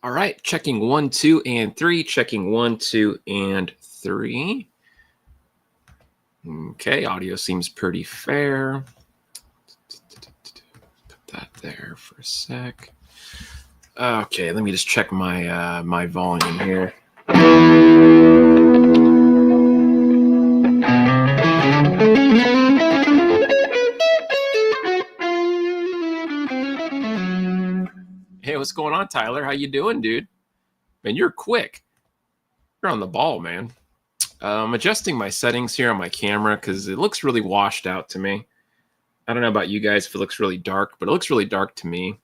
All right, checking 1, 2, and 3. Checking 1, 2, and 3. Okay, audio seems pretty fair. Put that there for a sec. Okay, let me just check my my volume here. Hey, what's going on, Tyler? How you doing, dude? Man, you're quick. You're on the ball, man. I'm adjusting my settings here on my camera because it looks really washed out to me. I don't know about you guys if it looks really dark, but it looks really dark to me.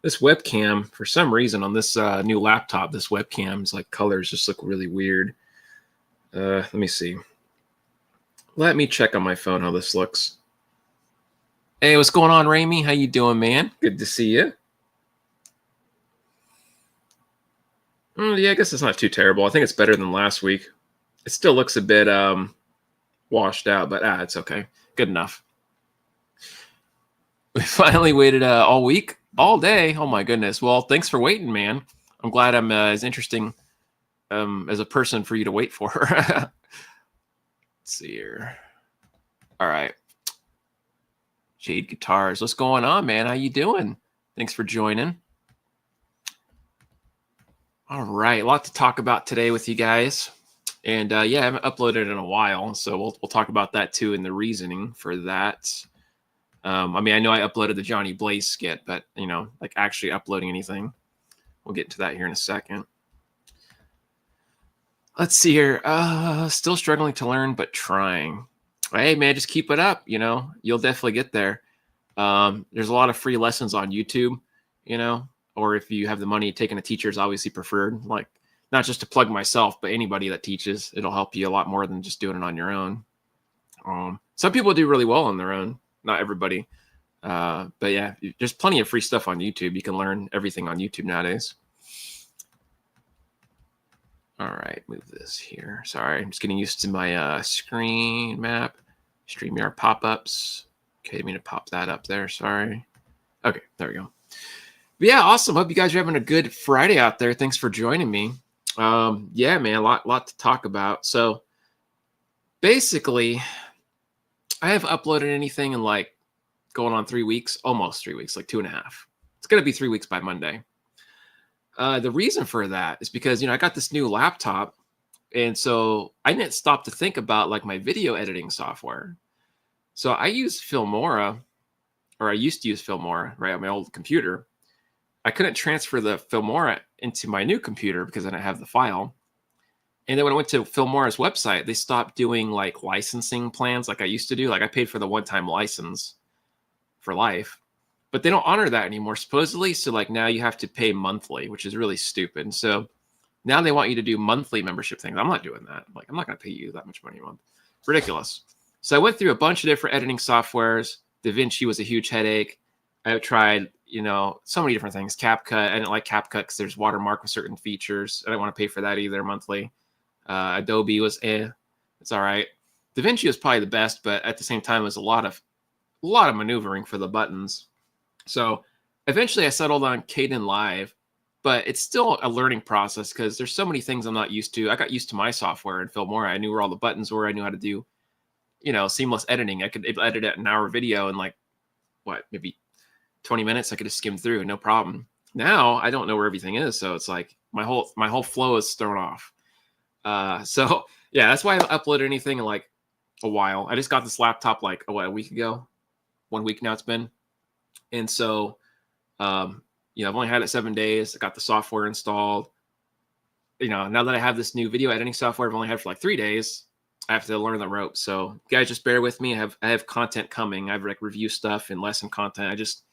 This webcam, for some reason, on this new laptop, this webcam's like colors just look really weird. Let me see. Let me check on my phone how this looks. Hey, what's going on, Ramey? How you doing, man? Good to see you. Yeah, I guess it's not too terrible. I think it's better than last week. It still looks a bit washed out, but it's okay. Good enough. We finally waited all week, all day. Oh my goodness. Well, thanks for waiting, man. I'm glad I'm as interesting as a person for you to wait for. Let's see here. All right. Jade Guitars. What's going on, man? How you doing? Thanks for joining. All right. A lot to talk about today with you guys. And yeah, I haven't uploaded in a while, so we'll talk about that too and the reasoning for that. I mean, I know I uploaded the Johnny Blaze skit, but, like actually uploading anything. We'll get to that here in a second. Let's see here. Still struggling to learn, but trying. Hey, man, just keep it up. You'll definitely get there. There's a lot of free lessons on YouTube, or if you have the money, taking a teacher is obviously preferred. Like, not just to plug myself, but anybody that teaches. It'll help you a lot more than just doing it on your own. Some people do really well on their own. Not everybody. But yeah, there's plenty of free stuff on YouTube. You can learn everything on YouTube nowadays. All right, move this here. Sorry, I'm just getting used to my screen map. StreamYard pop-ups. Okay, I mean to pop that up there. Sorry. Okay, there we go. But yeah, awesome. Hope you guys are having a good Friday out there. Thanks for joining me. Yeah, man, a lot to talk about. So basically, I have uploaded anything in like going on 3 weeks, almost 3 weeks, like 2.5. It's going to be 3 weeks by Monday. The reason for that is because, I got this new laptop. And so I didn't stop to think about like my video editing software. So I use Filmora, or I used to use Filmora, right, on my old computer. I couldn't transfer the Filmora into my new computer because I didn't have the file. And then when I went to Filmora's website, they stopped doing like licensing plans like I used to do. Like I paid for the one-time license for life, but they don't honor that anymore, supposedly. So like now you have to pay monthly, which is really stupid. So now they want you to do monthly membership things. I'm not doing that. Like, I'm not going to pay you that much money a month. Ridiculous. So I went through a bunch of different editing softwares. DaVinci was a huge headache. I tried, so many different things. CapCut. I didn't like CapCut because there's watermark with certain features. I didn't want to pay for that either monthly. Adobe was it's all right. DaVinci was probably the best, but at the same time, it was a lot of maneuvering for the buttons. So eventually I settled on Kdenlive, but it's still a learning process because there's so many things I'm not used to. I got used to my software in Filmora. I knew where all the buttons were. I knew how to do, seamless editing. I could edit an hour video in like, maybe 20 minutes. I could just skim through, no problem. Now I don't know where everything is. So it's like my whole flow is thrown off. So yeah, that's why I haven't uploaded anything in like a while. I just got this laptop like a week ago. 1 week now it's been. And so, I've only had it 7 days. I got the software installed. Now that I have this new video editing software, I've only had it for like 3 days. I have to learn the ropes. So guys, just bear with me. I have content coming. I have like review stuff and lesson content. I just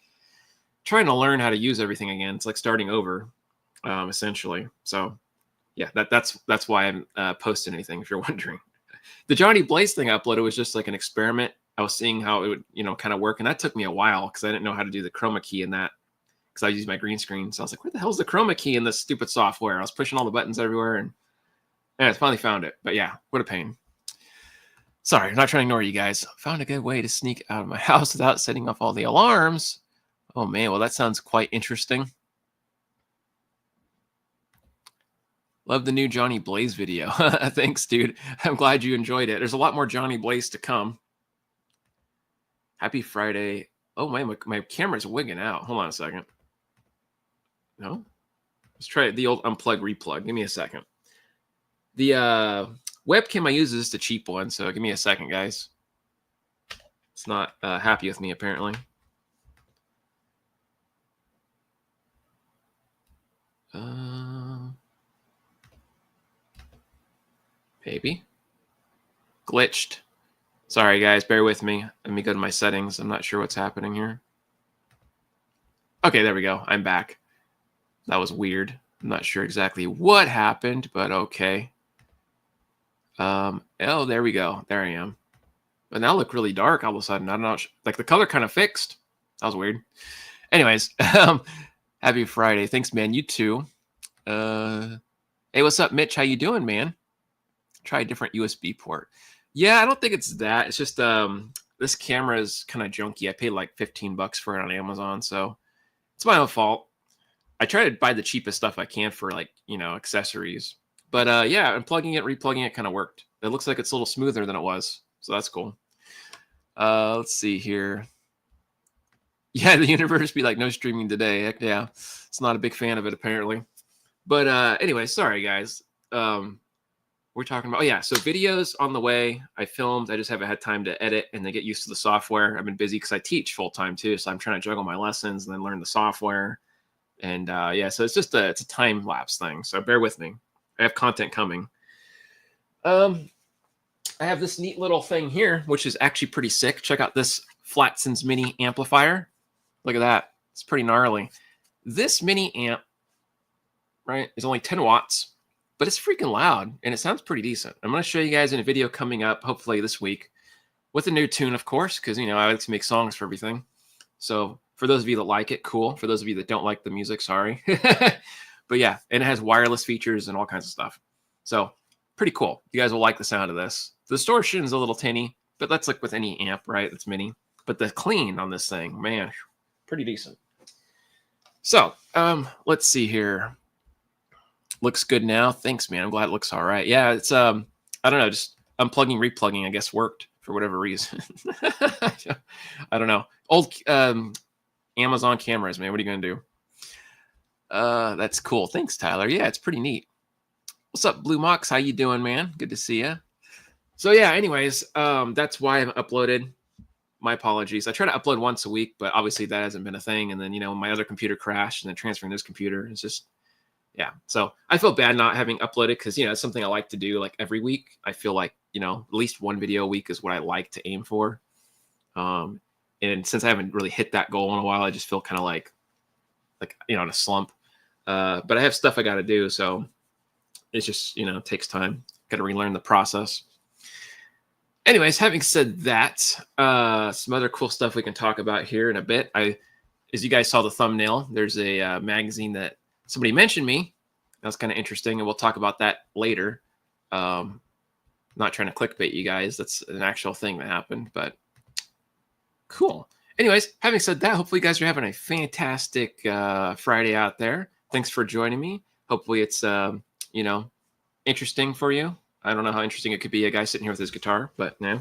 trying to learn how to use everything again. It's like starting over, essentially. So yeah, that's why I'm posting anything, if you're wondering. The Johnny Blaze thing I uploaded was just like an experiment. I was seeing how it would, kind of work. And that took me a while because I didn't know how to do the chroma key in that because I used my green screen. So I was like, where the hell's the chroma key in this stupid software? I was pushing all the buttons everywhere and I finally found it. But yeah, what a pain. Sorry, I'm not trying to ignore you guys. Found a good way to sneak out of my house without setting off all the alarms. Oh man, well that sounds quite interesting. Love the new Johnny Blaze video. Thanks, dude. I'm glad you enjoyed it. There's a lot more Johnny Blaze to come. Happy Friday. Oh, my camera's wigging out. Hold on a second. No? Let's try the old unplug, replug. Give me a second. The webcam I use is just a cheap one, so give me a second, guys. It's not happy with me, apparently. Maybe. Glitched. Sorry, guys. Bear with me. Let me go to my settings. I'm not sure what's happening here. Okay, there we go. I'm back. That was weird. I'm not sure exactly what happened, but okay. Oh, there we go. There I am. But now I look really dark all of a sudden. I don't know. Like the color kind of fixed. That was weird. Anyways, happy Friday. Thanks, man. You too. Hey, what's up, Mitch? How you doing, man? Try a different USB port. Yeah, I don't think it's that. It's just this camera is kind of junky. I paid like $15 for it on Amazon, so it's my own fault. I try to buy the cheapest stuff I can for like, accessories. But yeah, unplugging it, replugging it kind of worked. It looks like it's a little smoother than it was, so that's cool. Let's see here. Yeah, the universe be like, no streaming today. Heck yeah. It's not a big fan of it, apparently. But anyway, sorry, guys. We're talking about, so videos on the way. I filmed. I just haven't had time to edit and then get used to the software. I've been busy because I teach full time too, so I'm trying to juggle my lessons and then learn the software. And so it's just it's a time lapse thing. So bear with me. I have content coming. I have this neat little thing here, which is actually pretty sick. Check out this Flatson's mini amplifier. Look at that. It's pretty gnarly. This mini amp, right, is only 10 watts. But it's freaking loud, and it sounds pretty decent. I'm going to show you guys in a video coming up, hopefully this week, with a new tune, of course, because, I like to make songs for everything. So for those of you that like it, cool. For those of you that don't like the music, sorry. But yeah, and it has wireless features and all kinds of stuff. So pretty cool. You guys will like the sound of this. The distortion's a little tinny, but that's like with any amp, right? That's mini. But the clean on this thing, man, pretty decent. So let's see here. Looks good now. Thanks, man. I'm glad it looks all right. Yeah, it's I don't know, just unplugging, replugging, I guess, worked for whatever reason. I don't know. Old Amazon cameras, man. What are you gonna do? That's cool. Thanks, Tyler. Yeah, it's pretty neat. What's up, Blue Mox? How you doing, man? Good to see you. So yeah, anyways, that's why I've uploaded. My apologies. I try to upload once a week, but obviously that hasn't been a thing. And then, my other computer crashed and then transferring this computer. It's just, yeah. So I feel bad not having uploaded because, it's something I like to do like every week. I feel like, at least one video a week is what I like to aim for. And since I haven't really hit that goal in a while, I just feel kind of like, in a slump. But I have stuff I got to do. So it's just, it takes time. Got to relearn the process. Anyways, having said that, some other cool stuff we can talk about here in a bit. As you guys saw the thumbnail, there's a magazine that somebody mentioned me. That's kind of interesting, and we'll talk about that later. Not trying to clickbait you guys. That's an actual thing that happened, but cool. Anyways, having said that, hopefully you guys are having a fantastic Friday out there. Thanks for joining me. Hopefully it's, interesting for you. I don't know how interesting it could be, a guy sitting here with his guitar, but no.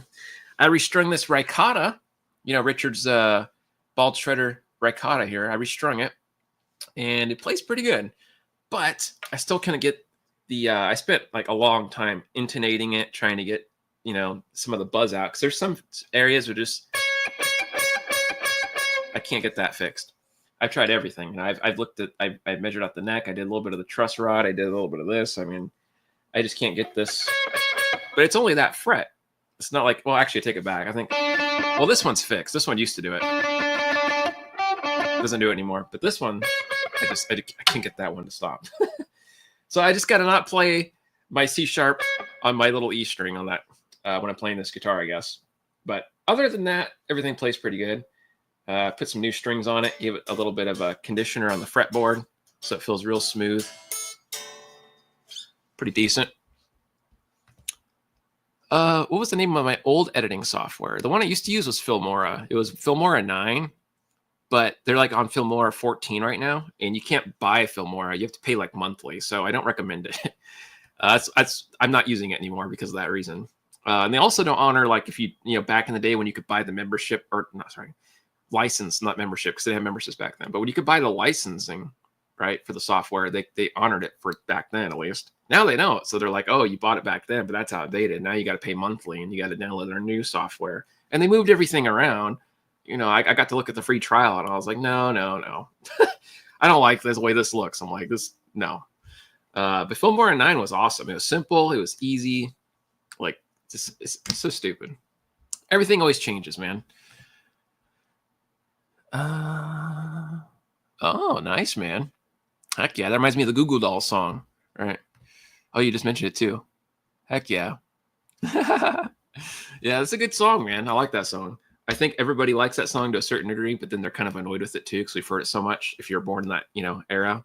I restrung this Ricotta, Richard's bald shredder Ricotta here. I restrung it, and it plays pretty good. But I still kind of get the, I spent like a long time intonating it, trying to get, some of the buzz out. Because there's some areas where just, I can't get that fixed. I've tried everything. And I've looked at, I've measured out the neck. I did a little bit of the truss rod. I did a little bit of this. I mean, I just can't get this, but it's only that fret. It's not like, well, actually I take it back. I think, well, this one's fixed. This one used to do it. It doesn't do it anymore, but this one, I can't get that one to stop. So I just got to not play my C sharp on my little E string on that when I'm playing this guitar, I guess. But other than that, everything plays pretty good. Put some new strings on it, gave it a little bit of a conditioner on the fretboard, so it feels real smooth. Pretty decent. What was the name of my old editing software? The one I used to use was Filmora. It was Filmora 9, but they're like on Filmora 14 right now, and you can't buy Filmora. You have to pay like monthly, so I don't recommend it. I'm not using it anymore because of that reason. And they also don't honor, like, if you back in the day when you could buy the membership, or not, sorry, license, not membership, because they had memberships back then. But when you could buy the licensing, right, for the software, they honored it for back then, at least. Now they don't. So they're like, oh, you bought it back then, but that's outdated. Now you got to pay monthly, and you got to download their new software. And they moved everything around. I got to look at the free trial, and I was like, no. I don't like this way this looks. I'm like, no. But Filmora 9 was awesome. It was simple. It was easy. Like, it's so stupid. Everything always changes, man. Oh, nice, man. Heck yeah. That reminds me of the Goo Goo Dolls song, right? Oh, you just mentioned it too. Heck yeah. Yeah, it's a good song, man. I like that song. I think everybody likes that song to a certain degree, but then they're kind of annoyed with it too because we've heard it so much. If you're born in that, era.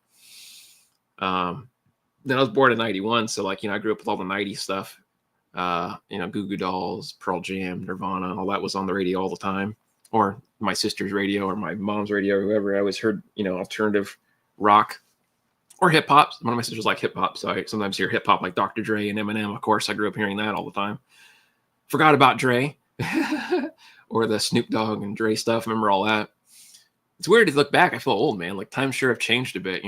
Then I was born in 91, so like, I grew up with all the 90s stuff. Goo Goo Dolls, Pearl Jam, Nirvana, all that was on the radio all the time. Or my sister's radio or my mom's radio or whoever. I always heard, alternative rock or hip hop. One of my sisters like hip hop, so I sometimes hear hip hop like Dr. Dre and Eminem. Of course, I grew up hearing that all the time. Forgot about Dre or the Snoop Dogg and Dre stuff. Remember all that? It's weird to look back. I feel old, man. Like, times sure have changed a bit,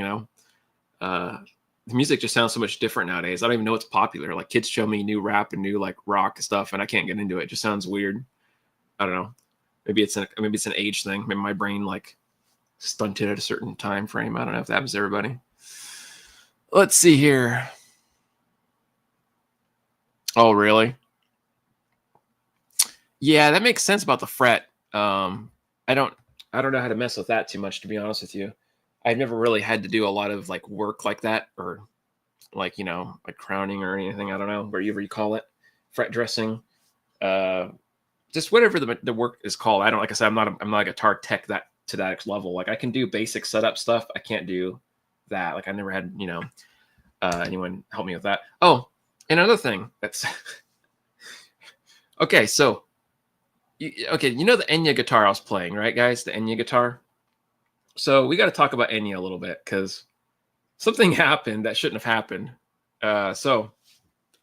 the music just sounds so much different nowadays. I don't even know what's popular. Like, kids show me new rap and new like rock stuff, and I can't get into it. It just sounds weird. I don't know. Maybe it's an age thing. Maybe my brain like stunted at a certain time frame. I don't know if that happens to everybody. Let's see here. Oh, really? Yeah, that makes sense about the fret. I don't know how to mess with that too much, to be honest with you. I've never really had to do a lot of like work like that, or like, like crowning or anything. I don't know, whatever you call it, fret dressing, just whatever the work is called. I don't, like I said, I'm not a guitar tech to that level. Like, I can do basic setup stuff. I can't do that. Like, I never had, anyone help me with that. Oh, another thing that's okay. So, the Enya guitar I was playing, right, guys? The Enya guitar. So we got to talk about Enya a little bit because something happened that shouldn't have happened. So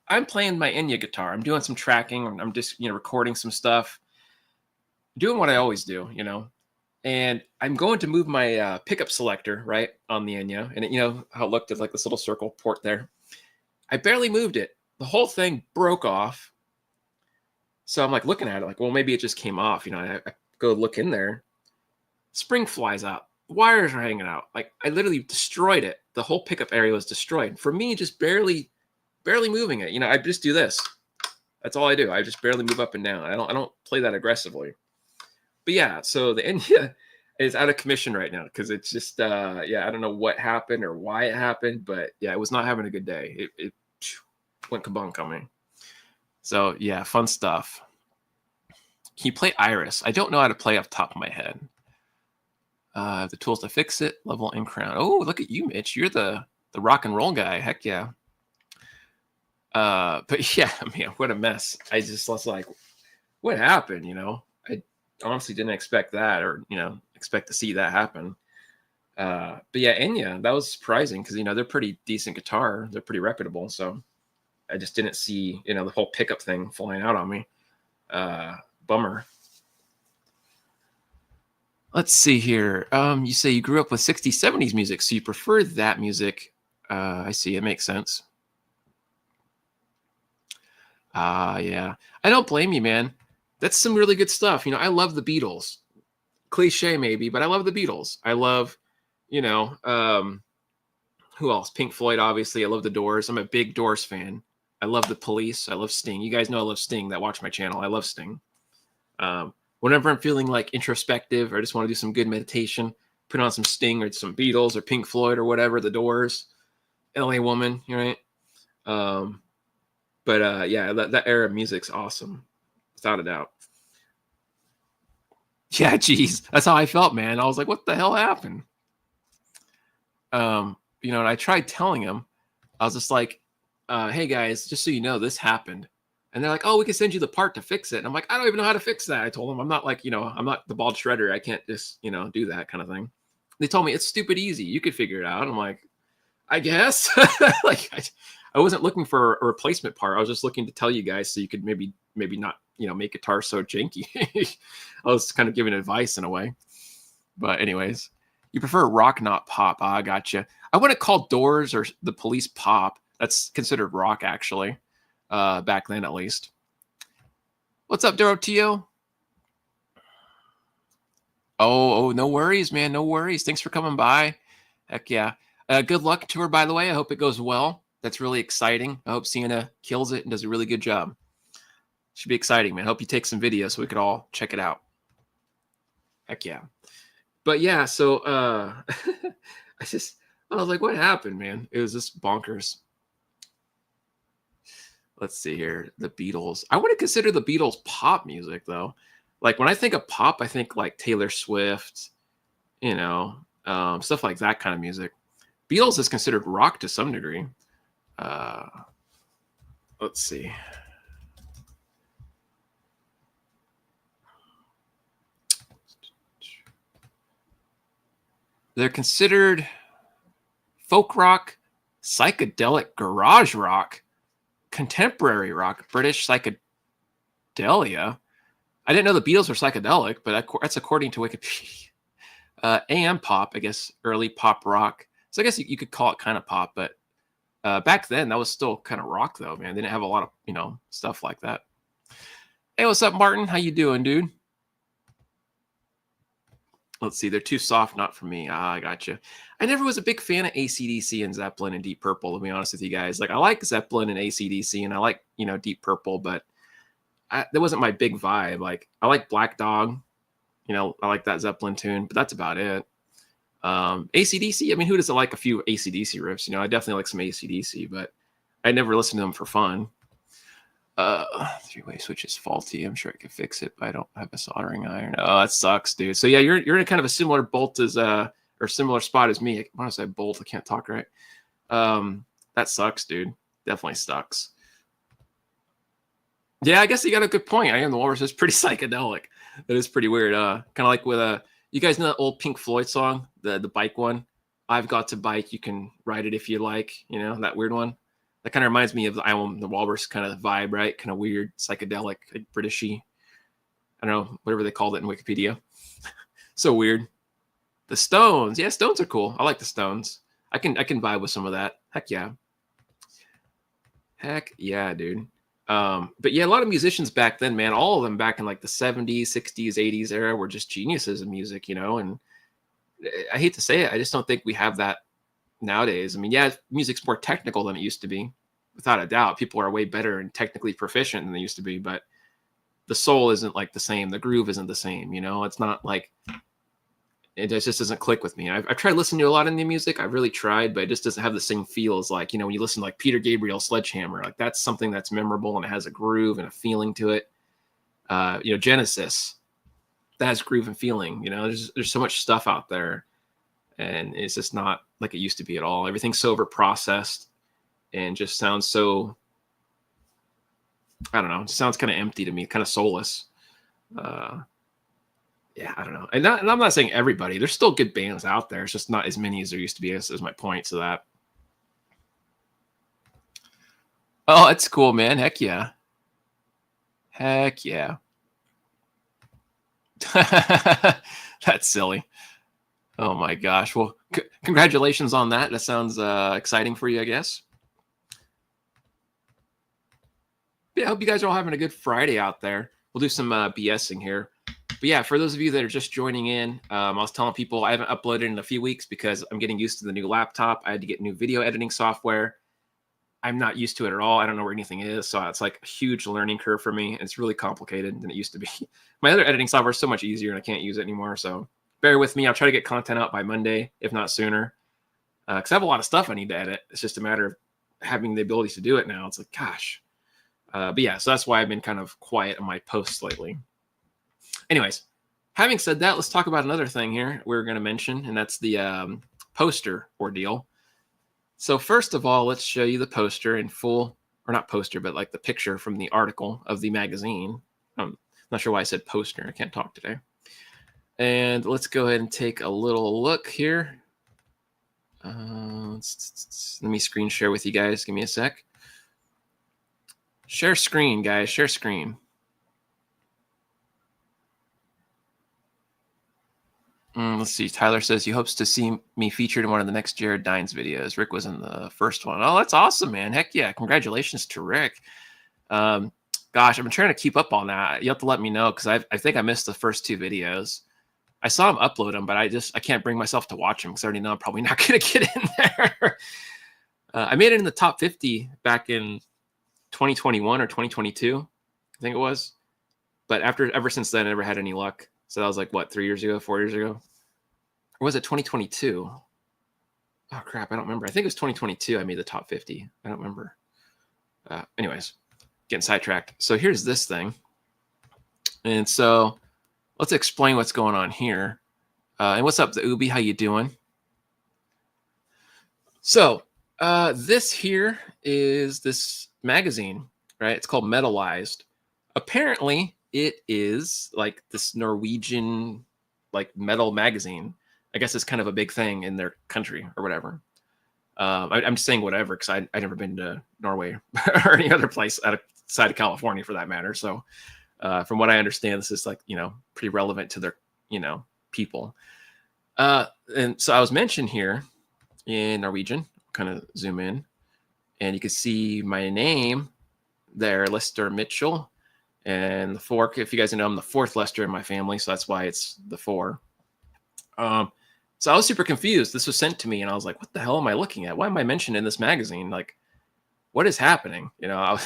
I'm playing my Enya guitar. I'm doing some tracking. I'm just, recording some stuff, doing what I always do, and I'm going to move my pickup selector right on the Enya. And how it looked at like this little circle port there. I barely moved it. The whole thing broke off. So I'm like looking at it like, well, maybe it just came off. I go look in there. Spring flies out. Wires are hanging out. Like, I literally destroyed it. The whole pickup area was destroyed. For me, just barely moving it. I just do this. That's all I do. I just barely move up and down. I don't play that aggressively. But yeah, so the Enya is out of commission right now because it's just I don't know what happened or why it happened, but yeah, it was not having a good day. It went kabunk on me. So yeah, fun stuff. Can you play Iris? I don't know how to play off the top of my head. The tools to fix it, level and crown. Oh, look at you, Mitch. You're the rock and roll guy. Heck yeah. But yeah, man, what a mess. I just was like, what happened? I honestly didn't expect that, or expect to see that happen. But yeah, Enya, that was surprising because they're pretty decent guitar. They're pretty reputable. So I just didn't see the whole pickup thing flying out on me. Bummer. Let's see here. You say you grew up with 60s, 70s music, so you prefer that music. I see. It makes sense. Yeah. I don't blame you, man. That's some really good stuff. I love the Beatles. Cliche maybe, but I love the Beatles. I love, who else? Pink Floyd, obviously. I love the Doors. I'm a big Doors fan. I love the Police. I love Sting. You guys know I love Sting that watch my channel. I love Sting. Whenever I'm feeling like introspective or I just want to do some good meditation, put on some Sting or some Beatles or Pink Floyd or whatever, the Doors, LA Woman, right? But yeah, that era of music's awesome, without a doubt. Yeah, geez, that's how I felt, man. I was like, what the hell happened? And I tried telling him, I was just like, hey guys, just so you know, this happened. And they're like, oh, we can send you the part to fix it. And I'm like, I don't even know how to fix that. I told them, I'm not like, I'm not the bald shredder. I can't just, do that kind of thing. They told me it's stupid easy. You could figure it out. I'm like, I guess. Like, I wasn't looking for a replacement part. I was just looking to tell you guys so you could maybe not, make guitar so janky. I was kind of giving advice in a way. But anyways, you prefer rock, not pop. I gotcha. I wouldn't call Doors or the Police pop. That's considered rock, actually. Back then, at least. What's up, Dorotio? Oh, no worries, man. No worries. Thanks for coming by. Heck yeah. Good luck to her, by the way. I hope it goes well. That's really exciting. I hope Sienna kills it and does a really good job. Should be exciting, man. I hope you take some videos so we could all check it out. Heck yeah. But yeah, so I was like, what happened, man? It was just bonkers. Let's see here. The Beatles. I wouldn't consider the Beatles pop music, though. Like, when I think of pop, I think like Taylor Swift, stuff like that kind of music. Beatles is considered rock to some degree. Let's see. They're considered folk rock, psychedelic garage rock, contemporary rock, British psychedelia. I didn't know the Beatles were psychedelic, but that's according to Wikipedia. AM pop, I guess, early pop rock. So I guess you could call it kind of pop, but back then that was still kind of rock, though, man. They didn't have a lot of stuff like that. Hey, what's up, Martin? How you doing, dude? Let's see. They're too soft, not for me. I gotcha. I never was a big fan of AC/DC and Zeppelin and Deep Purple, to be honest with you guys. Like, I like Zeppelin and AC/DC, and I like Deep Purple, but that wasn't my big vibe. Like, I like Black Dog. I like that Zeppelin tune, but that's about it. AC/DC, I mean, who doesn't like a few AC/DC riffs? I definitely like some AC/DC, but I never listened to them for fun. Three-way switch is faulty. I'm sure I could fix it, but I don't have a soldering iron. Oh, that sucks, dude. So yeah, you're in kind of a similar bolt as or similar spot as me. I want to say bolt. I can't talk right. That sucks, dude. Definitely sucks. Yeah, I guess you got a good point. I Am the Walrus is pretty psychedelic. That is pretty weird. Kind of like with you guys know that old Pink Floyd song, the bike one. I've got to bike. You can ride it if you like. That weird one. That kind of reminds me of the I Am the Walrus kind of vibe, right? Kind of weird, psychedelic, like Britishy. I don't know, whatever they called it in Wikipedia. So weird. The Stones. Yeah, Stones are cool. I like the Stones. I can vibe with some of that. Heck yeah. Heck yeah, dude. But yeah, a lot of musicians back then, man, all of them back in like the 70s, 60s, 80s era were just geniuses in music, and I hate to say it, I just don't think we have that nowadays. I mean, yeah, music's more technical than it used to be, without a doubt. People are way better and technically proficient than they used to be, but the soul isn't like the same. The groove isn't the same, It's not like, it just doesn't click with me. I've tried listening to a lot of new music. I've really tried, but it just doesn't have the same feel as like, when you listen to like Peter Gabriel, Sledgehammer, like that's something that's memorable and it has a groove and a feeling to it. Genesis, that has groove and feeling, there's so much stuff out there and it's just not like it used to be at all. Everything's so over processed and just sounds so, I don't know, it sounds kind of empty to me, kind of soulless. Yeah, I don't know. And I'm not saying everybody. There's still good bands out there. It's just not as many as there used to be, is my point to that. Oh, that's cool, man. Heck yeah. Heck yeah. That's silly. Oh, my gosh. Well, congratulations on that. That sounds exciting for you, I guess. Yeah, I hope you guys are all having a good Friday out there. We'll do some BSing here. But yeah, for those of you that are just joining in, I was telling people I haven't uploaded in a few weeks because I'm getting used to the new laptop. I had to get new video editing software. I'm not used to it at all. I don't know where anything is. So it's like a huge learning curve for me. And it's really complicated than it used to be. My other editing software is so much easier and I can't use it anymore. So bear with me. I'll try to get content out by Monday, if not sooner. Because I have a lot of stuff I need to edit. It's just a matter of having the ability to do it now. It's like, gosh. But yeah, so that's why I've been kind of quiet on my posts lately. Anyways, having said that, let's talk about another thing here we're going to mention, and that's the poster ordeal. So first of all, let's show you the poster in full or not poster, but like the picture from the article of the magazine. I'm not sure why I said poster. I can't talk today. And let's go ahead and take a little look here. Let me screen share with you guys. Give me a sec. Share screen, guys. Share screen. Let's see. Tyler says he hopes to see me featured in one of the next Jared Dines videos. Rick was in the first one. Oh, that's awesome, man. Heck yeah. Congratulations to Rick. Gosh, I've been trying to keep up on that. You have to let me know because I think I missed the first 2 videos. I saw him upload them, but I can't bring myself to watch them because I already know I'm probably not going to get in there. I made it in the top 50 back in 2021 or 2022, I think it was. But ever since then, I never had any luck. So that was like, what, 3 years ago, 4 years ago? Or was it 2022? Oh, crap. I don't remember. I think it was 2022 I made the top 50. I don't remember. Anyways, getting sidetracked. So here's this thing. And so let's explain what's going on here. And what's up, the Ubi? How you doing? So this here is this magazine, right? It's called Metalized. Apparently, it is like this Norwegian like metal magazine. I guess it's kind of a big thing in their country or whatever. I'm just saying whatever because I've never been to Norway or any other place outside of California for that matter. So from what I understand, this is like, pretty relevant to their, people. And so I was mentioned here in Norwegian, kind of zoom in, and you can see my name there, Lester Mitchell. And the 4, if you guys know, I'm the 4th Lester in my family, so that's why it's the 4. So I was super confused. This was sent to me, and I was like, what the hell am I looking at? Why am I mentioned in this magazine? Like, what is happening? I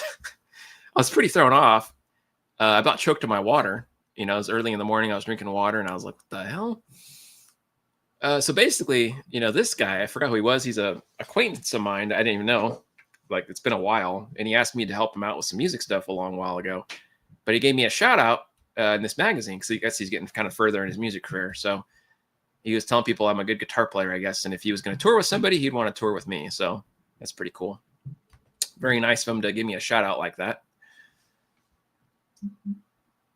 was pretty thrown off. I about choked on my water. It was early in the morning. I was drinking water, and I was like, what the hell? So basically, this guy, I forgot who he was. He's a acquaintance of mine. I didn't even know. Like, it's been a while, and he asked me to help him out with some music stuff a long while ago. But he gave me a shout out in this magazine because I guess he's getting kind of further in his music career. So he was telling people I'm a good guitar player, I guess. And if he was going to tour with somebody, he'd want to tour with me. So that's pretty cool. Very nice of him to give me a shout out like that.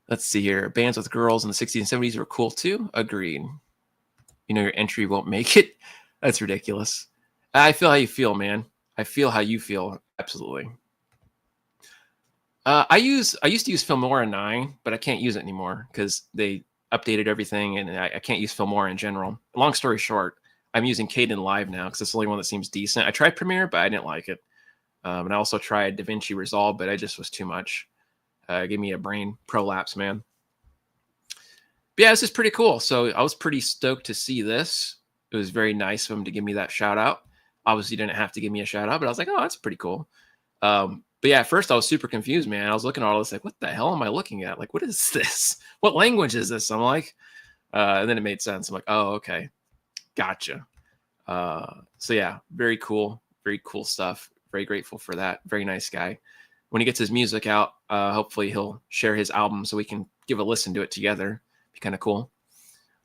Let's see here. Bands with girls in the 60s and 70s were cool too. Agreed. Your entry won't make it. That's ridiculous. I feel how you feel, man. I feel how you feel. Absolutely. I used to use Filmora 9, but I can't use it anymore because they updated everything, and I can't use Filmora in general. Long story short, I'm using Kden Live now because it's the only one that seems decent. I tried Premiere, but I didn't like it. And I also tried DaVinci Resolve, but it just was too much. It gave me a brain prolapse, man. But yeah, this is pretty cool. So I was pretty stoked to see this. It was very nice of him to give me that shout out. Obviously, didn't have to give me a shout out, but I was like, oh, that's pretty cool. But yeah, at first I was super confused, man. I was looking at all this like, what the hell am I looking at? Like, what is this? What language is this? I'm like, and then it made sense. I'm like, oh, okay. Gotcha. So yeah, very cool stuff. Very grateful for that. Very nice guy. When he gets his music out, hopefully he'll share his album so we can give a listen to it together. Be kind of cool.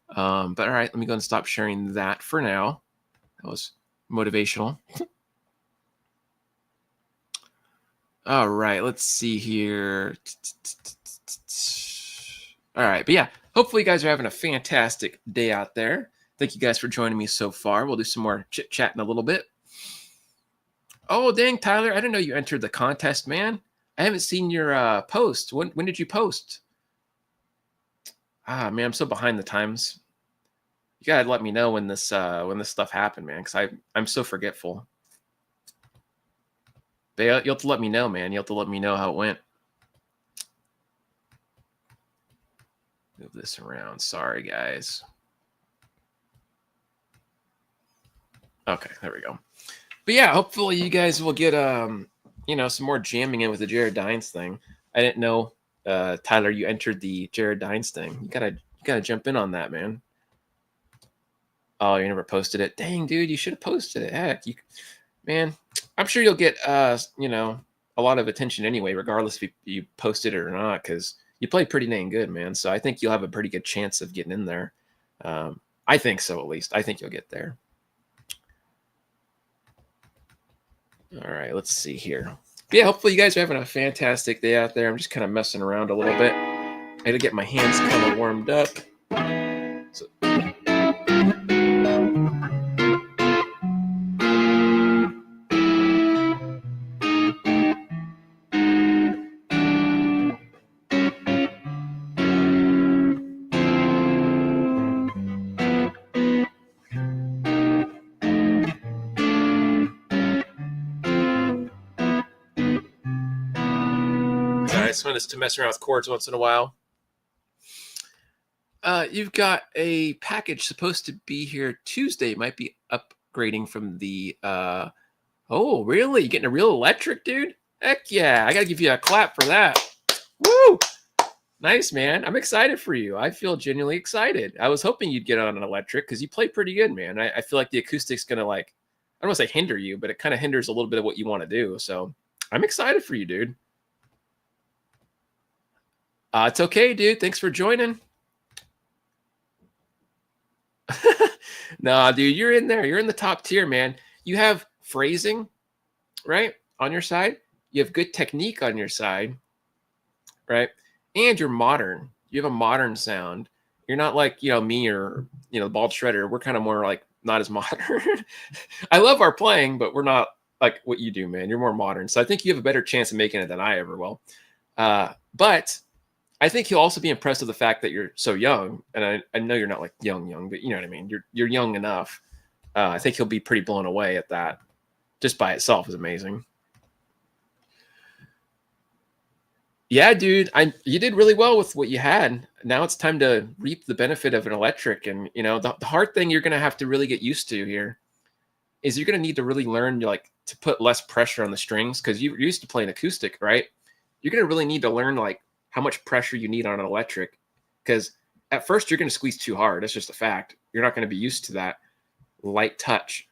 But all right, let me go and stop sharing that for now. That was motivational. All right, let's see here. All right, but yeah, hopefully you guys are having a fantastic day out there. Thank you guys for joining me so far. We'll do some more chit-chat in a little bit. Oh, dang, Tyler, I didn't know you entered the contest, man. I haven't seen your post. When did you post? Ah, man, I'm so behind the times. You gotta let me know when this stuff happened, man, because I'm so forgetful. But you'll have to let me know, man. You'll have to let me know how it went. Move this around. Sorry, guys. Okay, there we go. But yeah, hopefully you guys will get some more jamming in with the Jared Dines thing. I didn't know, Tyler, you entered the Jared Dines thing. You gotta jump in on that, man. Oh, you never posted it. Dang, dude, you should have posted it. Heck, man, I'm sure you'll get a lot of attention anyway, regardless if you posted it or not, because you play pretty dang good, man. So I think you'll have a pretty good chance of getting in there. I think so, at least. I think you'll get there. All right, let's see here. But yeah, hopefully you guys are having a fantastic day out there. I'm just kind of messing around a little bit. I got to get my hands kind of warmed up. So, I just want us to mess around with chords once in a while. You've got a package supposed to be here Tuesday. Might be upgrading from the. Oh, really? You getting a real electric, dude? Heck yeah! I gotta give you a clap for that. Woo! Nice, man. I'm excited for you. I feel genuinely excited. I was hoping you'd get on an electric because you play pretty good, man. I feel like the acoustic's gonna like. I don't want to say hinder you, but it kind of hinders a little bit of what you want to do. So I'm excited for you, dude. It's okay, dude. Thanks for joining. Nah, dude, you're in there. You're in the top tier, man. You have phrasing, right, on your side. You have good technique on your side, right? And you're modern. You have a modern sound. You're not like, me or, the Bald Shredder. We're kind of more like not as modern. I love our playing, but we're not like what you do, man. You're more modern. So I think you have a better chance of making it than I ever will. But I think he'll also be impressed with the fact that you're so young. And I know you're not like young, but you know what I mean? You're young enough. I think he'll be pretty blown away at that. Just by itself is amazing. Yeah, dude, you did really well with what you had. Now it's time to reap the benefit of an electric. And the hard thing you're gonna have to really get used to here is you're gonna need to really learn like to put less pressure on the strings because you're used to playing acoustic, right? You're gonna really need to learn like how much pressure you need on an electric because at first you're gonna squeeze too hard. That's just a fact. You're not gonna be used to that. Light touch.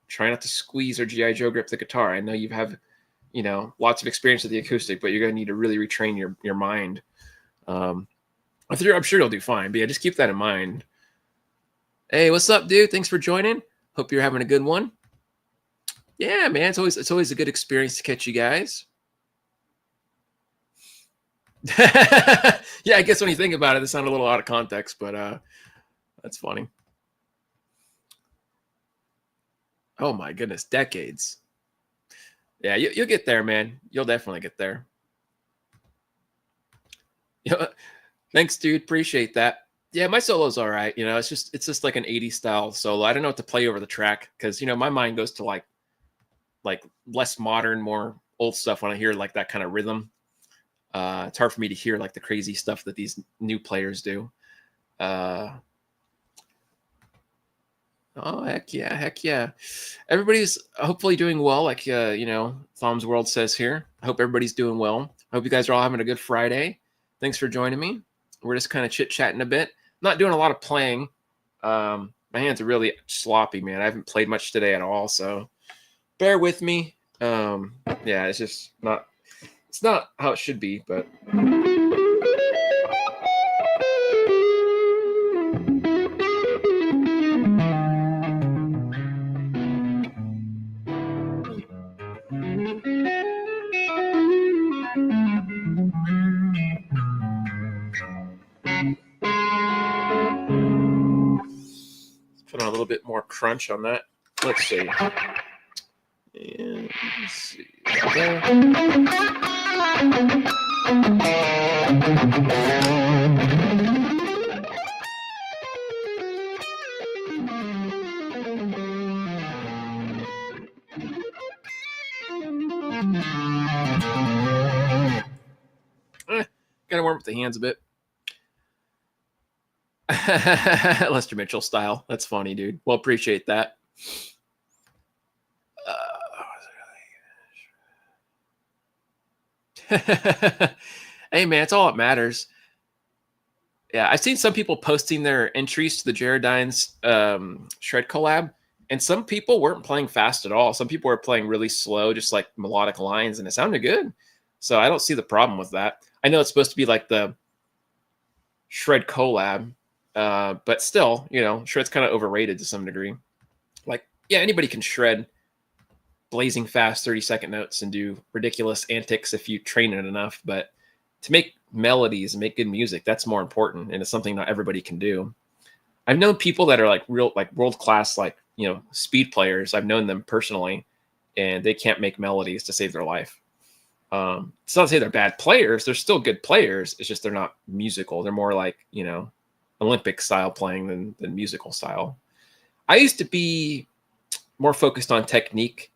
Try not to squeeze or GI Joe grip the guitar. I know you have lots of experience with the acoustic, but you're going to need to really retrain your mind. I'm sure you'll do fine, but yeah, just keep that in mind. Hey, what's up, dude? Thanks for joining. Hope you're having a good one. Yeah, man, it's always a good experience to catch you guys. Yeah, I guess when you think about it, it sounded a little out of context, but that's funny. Oh my goodness, decades. Yeah, you'll get there, man. You'll definitely get there. Yeah, thanks, dude. Appreciate that. Yeah, my solo's all right. It's just like an 80s style solo. I don't know what to play over the track because my mind goes to like less modern, more old stuff when I hear like that kind of rhythm. It's hard for me to hear like the crazy stuff that these new players do. Oh, heck yeah. Everybody's hopefully doing well, like Thom's World says here. I hope everybody's doing well. I hope you guys are all having a good Friday. Thanks for joining me. We're just kind of chit-chatting a bit. Not doing a lot of playing. My hands are really sloppy, man. I haven't played much today at all, so bear with me. Yeah, it's not how it should be, but put on a little bit more crunch on that. Let's see. And let's see. Gotta warm up the hands a bit. Lester Mitchell style. That's funny, dude. Well, appreciate that. Hey, man, it's all that matters. Yeah, I've seen some people posting their entries to the Jaredines Shred collab, and some people weren't playing fast at all. Some people were playing really slow, just like melodic lines, and it sounded good. So I don't see the problem with that. I know it's supposed to be like the Shred collab, but still, Shred's kind of overrated to some degree. Like, yeah, anybody can shred blazing fast 30-second notes and do ridiculous antics if you train it enough. But to make melodies and make good music, that's more important, and it's something not everybody can do. I've known people that are like real, like world class, like, you know, speed players. I've known them personally, and they can't make melodies to save their life. It's not to say they're bad players. They're still good players. It's just they're not musical. They're more like, you know, Olympic style playing than musical style. I used to be more focused on technique,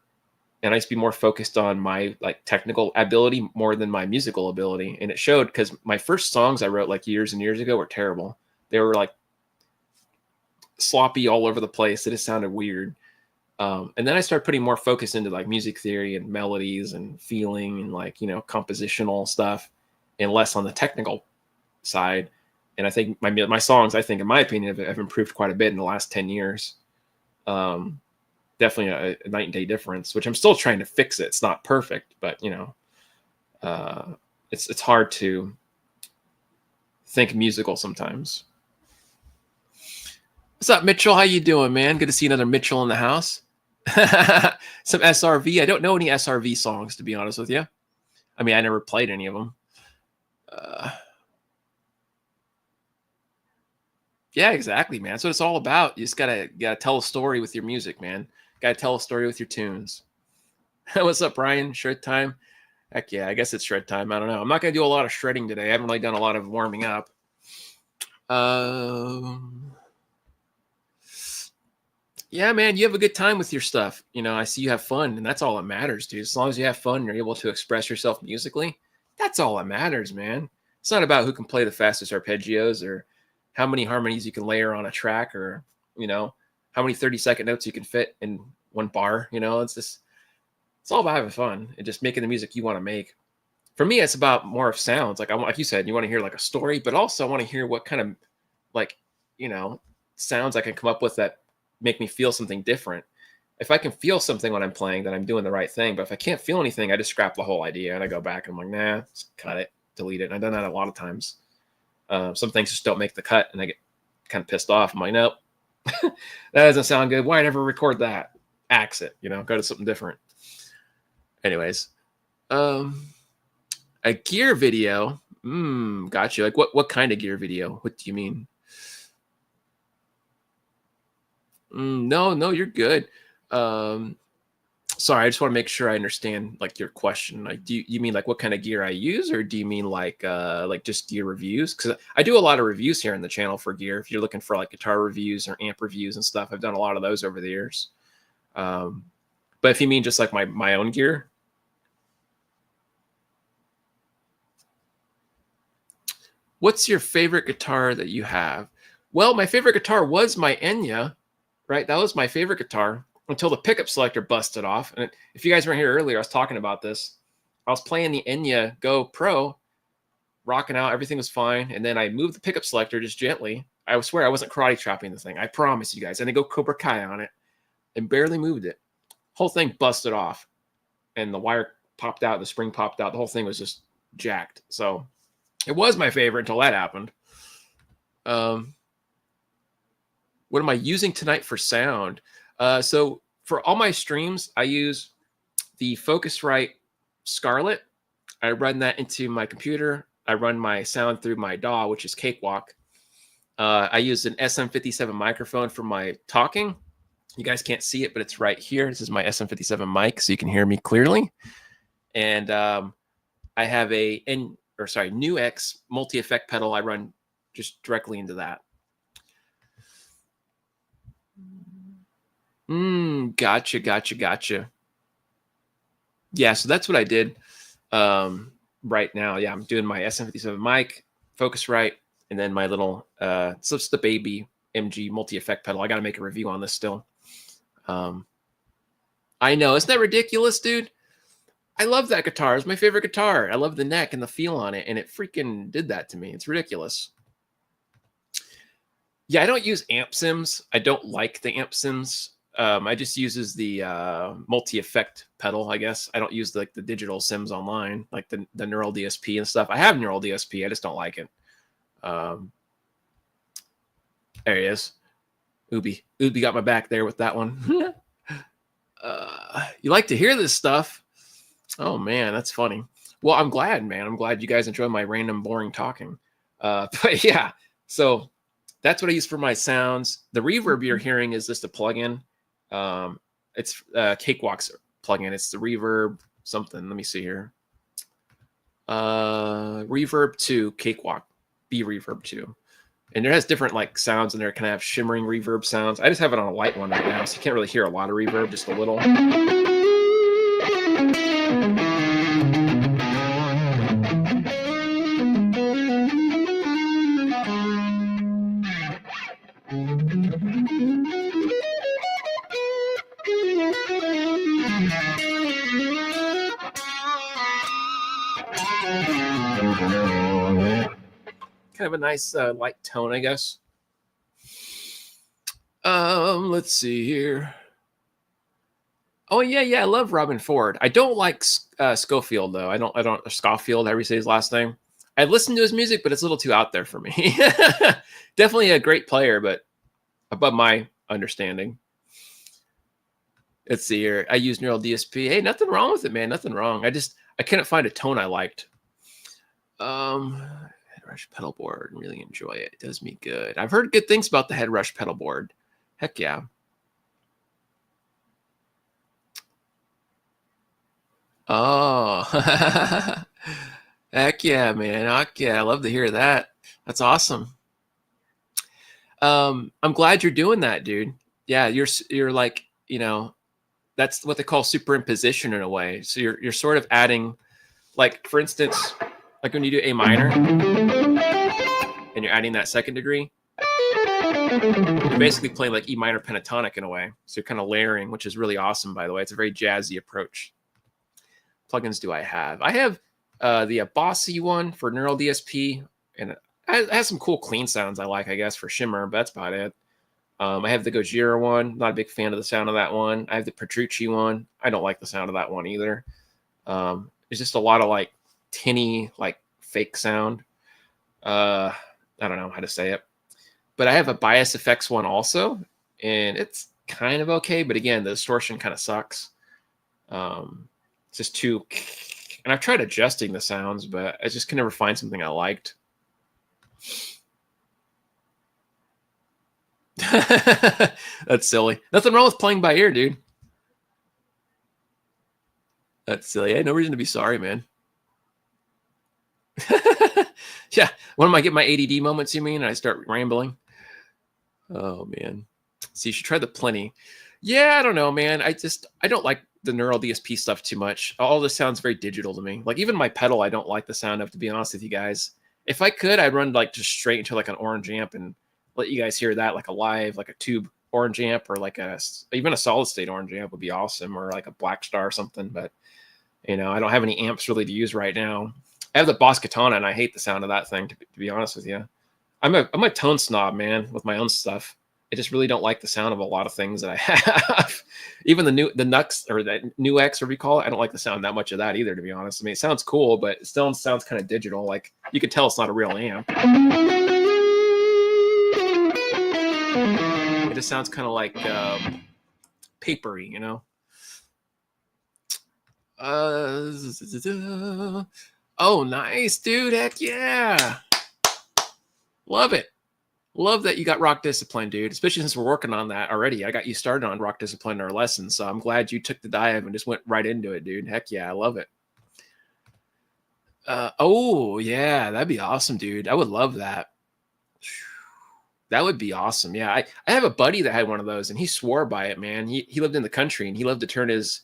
and I used to be more focused on my like technical ability more than my musical ability. And it showed, because my first songs I wrote like years and years ago were terrible. They were like sloppy all over the place. It just sounded weird. And then I started putting more focus into like music theory and melodies and feeling and like, you know, compositional stuff, and less on the technical side. And I think my songs, I think, in my opinion, have improved quite a bit in the last 10 years. Definitely a night and day difference, which I'm still trying to fix it. It's not perfect, but, you know, it's hard to think musical sometimes. What's up, Mitchell? How you doing, man? Good to see another Mitchell in the house. Some SRV. I don't know any SRV songs, to be honest with you. I mean, I never played any of them. Yeah, exactly, man. That's what it's all about. You just gotta tell a story with your music, man. Gotta tell a story with your tunes. What's up, Brian? Shred time? Heck yeah, I guess it's shred time. I don't know. I'm not gonna do a lot of shredding today. I haven't really done a lot of warming up. Yeah, man, you have a good time with your stuff. You know, I see you have fun, and that's all that matters, dude. As long as you have fun and you're able to express yourself musically, that's all that matters, man. It's not about who can play the fastest arpeggios or how many harmonies you can layer on a track, or, you know, how many 30-second notes you can fit in one bar. You know, it's all about having fun and just making the music you want to make. For me, it's about more of sounds. Like you said, you want to hear like a story, but also I want to hear what kind of, like, you know, sounds I can come up with that make me feel something different. If I can feel something when I'm playing, then I'm doing the right thing. But if I can't feel anything, I just scrap the whole idea and I go back and I'm like, nah, just cut it, delete it. And I've done that a lot of times. Some things just don't make the cut, and I get kind of pissed off. I'm like, nope, that doesn't sound good. Why never record that? Axe it, you know, go to something different. Anyways, a gear video. Gotcha. Like what kind of gear video? What do you mean? No, you're good. Sorry, I just want to make sure I understand like your question. Like, do you mean like what kind of gear I use, or do you mean like just gear reviews? Because I do a lot of reviews here on the channel for gear. If you're looking for like guitar reviews or amp reviews and stuff, I've done a lot of those over the years. But if you mean just like my own gear, what's your favorite guitar that you have? Well, my favorite guitar was my Enya, right? That was my favorite guitar until the pickup selector busted off. And if you guys weren't here earlier, I was talking about this. I was playing the Enya Go Pro, rocking out. Everything was fine. And then I moved the pickup selector just gently. I swear I wasn't karate chopping the thing. I promise you guys. And I go Cobra Kai on it and barely moved it. Whole thing busted off. And the wire popped out. The spring popped out. The whole thing was just jacked. So it was my favorite until that happened. What am I using tonight for sound? So for all my streams, I use the Focusrite Scarlett. I run that into my computer. I run my sound through my DAW, which is Cakewalk. I use an SM57 microphone for my talking. You guys can't see it, but it's right here. This is my SM57 mic, so you can hear me clearly. And I have a NuX multi-effect pedal. I run just directly into that. Gotcha. Yeah, so that's what I did right now. Yeah, I'm doing my SM57 mic, Focusrite, and then my little so it's the baby MG multi-effect pedal. I got to make a review on this still. I know, isn't that ridiculous, dude? I love that guitar. It's my favorite guitar. I love the neck and the feel on it, and it freaking did that to me. It's ridiculous. Yeah, I don't use amp sims. I don't like the amp sims. I just uses the multi-effect pedal, I guess. I don't use the digital sims online, like the Neural DSP and stuff. I have Neural DSP. I just don't like it. There he is. Ubi got my back there with that one. You like to hear this stuff? Oh man, that's funny. Well, I'm glad, man. I'm glad you guys enjoy my random, boring talking. But yeah, so that's what I use for my sounds. The reverb you're hearing is just a plugin. It's Cakewalk's plugin. It's the reverb something. Let me see here. Reverb 2, Cakewalk, B Reverb 2. And it has different like sounds in there. It can have shimmering reverb sounds. I just have it on a light one right now, so you can't really hear a lot of reverb, just a little. Kind of a nice light tone, I guess. Let's see here. Oh yeah, I love Robin Ford. I don't like Schofield though. I don't Schofield. However you say his last name. I listened to his music, but it's a little too out there for me. Definitely a great player, but above my understanding. Let's see here. I use Neural DSP. Hey, nothing wrong with it, man. Nothing wrong. I couldn't find a tone I liked. Headrush pedal board. Really enjoy it. It does me good. I've heard good things about the Headrush pedal board. Heck yeah. Oh, heck yeah, man. Heck yeah. I love to hear that. That's awesome. I'm glad you're doing that, dude. Yeah, you're like, that's what they call superimposition in a way. So you're sort of adding, like, for instance, like when you do A minor and you're adding that second degree, you're basically playing like E minor pentatonic in a way. So you're kind of layering, which is really awesome, by the way. It's a very jazzy approach. Plugins do I have? I have the Bossy one for Neural DSP, and it has some cool clean sounds I like, I guess, for shimmer, but that's about it. I have the Gojira one. Not a big fan of the sound of that one. I have the Petrucci one. I don't like the sound of that one either. It's just a lot of like tinny, like fake sound. I don't know how to say it. But I have a Bias Effects one also, and it's kind of okay. But again, the distortion kind of sucks. It's just too... And I've tried adjusting the sounds, but I just can never find something I liked. That's silly. Nothing wrong with playing by ear, dude. That's silly. I had no reason to be sorry, man. Yeah. When I get my ADD moments, you mean, and I start rambling? Oh, man. So you should try the Plenty. Yeah, I don't know, man. I don't like the Neural DSP stuff too much. All this sounds very digital to me. Like even my pedal, I don't like the sound of, to be honest with you guys. If I could, I'd run like just straight into like an orange amp and let you guys hear that, like a live, like a tube orange amp, or like even a solid state orange amp would be awesome, or like a Black Star or something. But I don't have any amps really to use right now. I have the Boss Katana, and I hate the sound of that thing. To be honest with you, I'm a tone snob, man, with my own stuff. I just really don't like the sound of a lot of things that I have. Even the Nux or the New X, whatever you call it, I don't like the sound that much of that either, to be honest. I mean, it sounds cool, but it still sounds kind of digital. Like you can tell it's not a real amp. It just sounds kind of like papery, Oh, nice, dude. Heck yeah. Love it. Love that you got Rock Discipline, dude, especially since we're working on that already. I got you started on Rock Discipline in our lessons, so I'm glad you took the dive and just went right into it, dude. Heck yeah, I love it. Oh, yeah, that'd be awesome, dude. I would love that. That would be awesome. Yeah, I have a buddy that had one of those, and he swore by it, man. He lived in the country, and he loved to turn his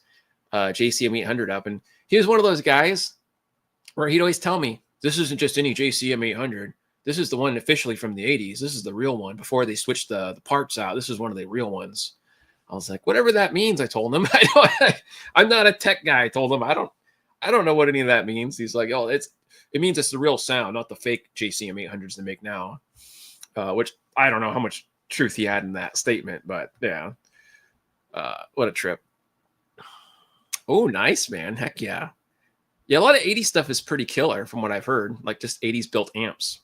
JCM 800 up, and he was one of those guys where he'd always tell me, this isn't just any JCM 800. This is the one officially from the 80s. This is the real one before they switched the parts out. This is one of the real ones. I was like, whatever that means, I told him. I'm not a tech guy. I told him, I don't know what any of that means. He's like, oh, it means it's the real sound, not the fake JCM 800s they make now. Which I don't know how much truth he had in that statement, but yeah. What a trip. Oh, nice, man. Heck yeah. Yeah, a lot of 80s stuff is pretty killer from what I've heard. Like just 80s built amps.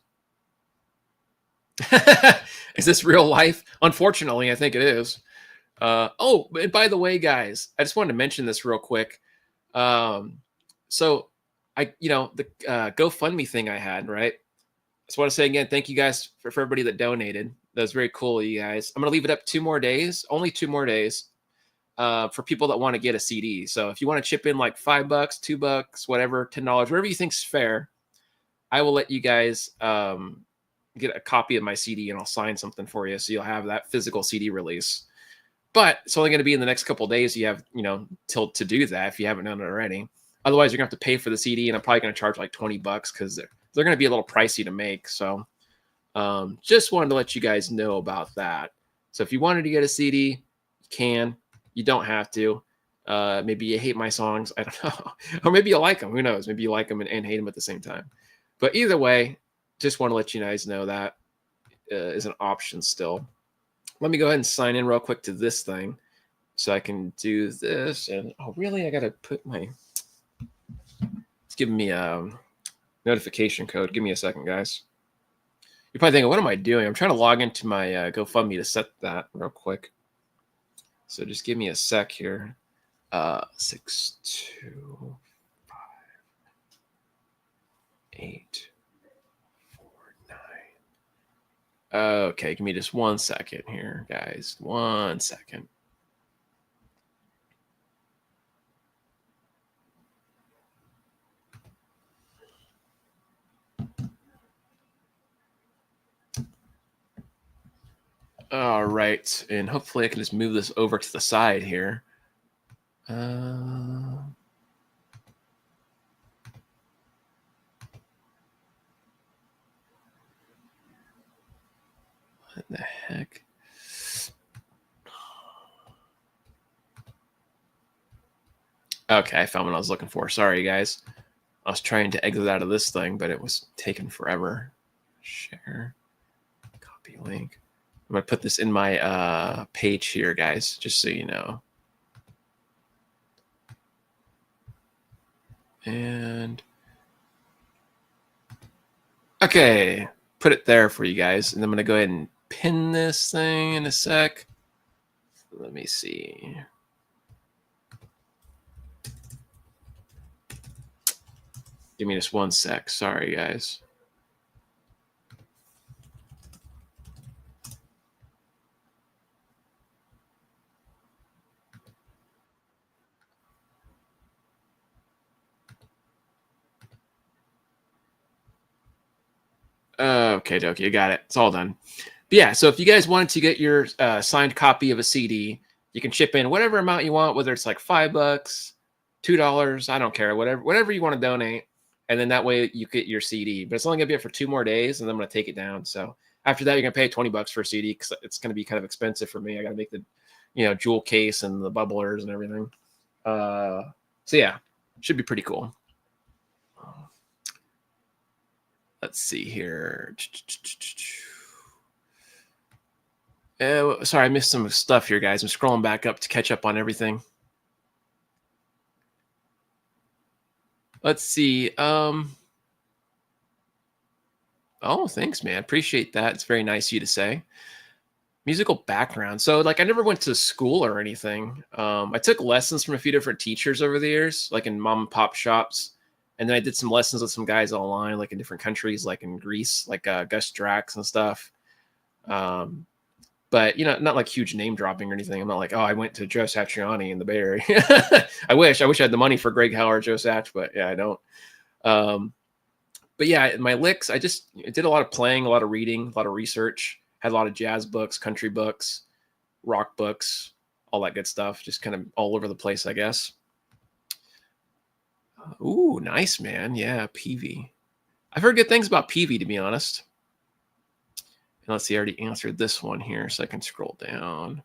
Is this real life? Unfortunately, I think it is. Oh, and by the way, guys, I just wanted to mention this real quick. So the GoFundMe thing I had, right? Just want to say again, thank you guys for everybody that donated. That was very cool of you guys. I'm gonna leave it up 2 more days, only 2 more days, for people that want to get a CD. So if you want to chip in like $5, $2, whatever, $10, whatever you think's fair, I will let you guys get a copy of my CD and I'll sign something for you, so you'll have that physical CD release. But it's only going to be in the next couple of days. You have, till to do that if you haven't done it already. Otherwise, you're going to have to pay for the CD, and I'm probably going to charge like $20 because they're going to be a little pricey to make. So just wanted to let you guys know about that. So if you wanted to get a CD, you can. You don't have to. Maybe you hate my songs. I don't know. Or maybe you like them. Who knows? Maybe you like them and hate them at the same time. But either way, just want to let you guys know that is an option still. Let me go ahead and sign in real quick to this thing so I can do this. And oh, really? I got to put my, it's giving me a notification code. Give me a second, guys. You're probably thinking, what am I doing? I'm trying to log into my GoFundMe to set that real quick. So just give me a sec here. 6, 2, 5, 8, 4, 9. Okay, give me just 1 second here, guys. 1 second. All right, and hopefully I can just move this over to the side here. What the heck? Okay, I found what I was looking for. Sorry, guys. I was trying to exit out of this thing, but it was taking forever. Share. Copy link. I'm going to put this in my page here, guys, just so you know. And okay, put it there for you guys. And I'm going to go ahead and pin this thing in a sec. Let me see. Give me just 1 sec. Sorry, guys. Okay, dokie, you got it. It's all done. But yeah, so if you guys wanted to get your signed copy of a CD, you can chip in whatever amount you want, whether it's like $5, $2, I don't care, whatever you want to donate, and then that way you get your CD. But it's only gonna be up for 2 more days, and then I'm gonna take it down. So after that, you're gonna pay $20 for a CD because it's gonna be kind of expensive for me. I gotta make the jewel case and the bubblers and everything. So yeah, should be pretty cool. Let's see here. Sorry, I missed some stuff here, guys. I'm scrolling back up to catch up on everything. Let's see. Oh, thanks, man. Appreciate that. It's very nice of you to say. Musical background. So, like, I never went to school or anything. I took lessons from a few different teachers over the years, like in mom and pop shops. And then I did some lessons with some guys online, like in different countries, like in Greece, like Gus Drax and stuff. But, not like huge name dropping or anything. I'm not like, oh, I went to Joe Satriani in the Bay Area. I wish I had the money for Greg Howard, Joe Sach, but yeah, I don't. But yeah, my licks, I did a lot of playing, a lot of reading, a lot of research, had a lot of jazz books, country books, rock books, all that good stuff. Just kind of all over the place, I guess. Ooh, nice, man. Yeah, Peavy. I've heard good things about Peavy, to be honest. And let's see, I already answered this one here, so I can scroll down.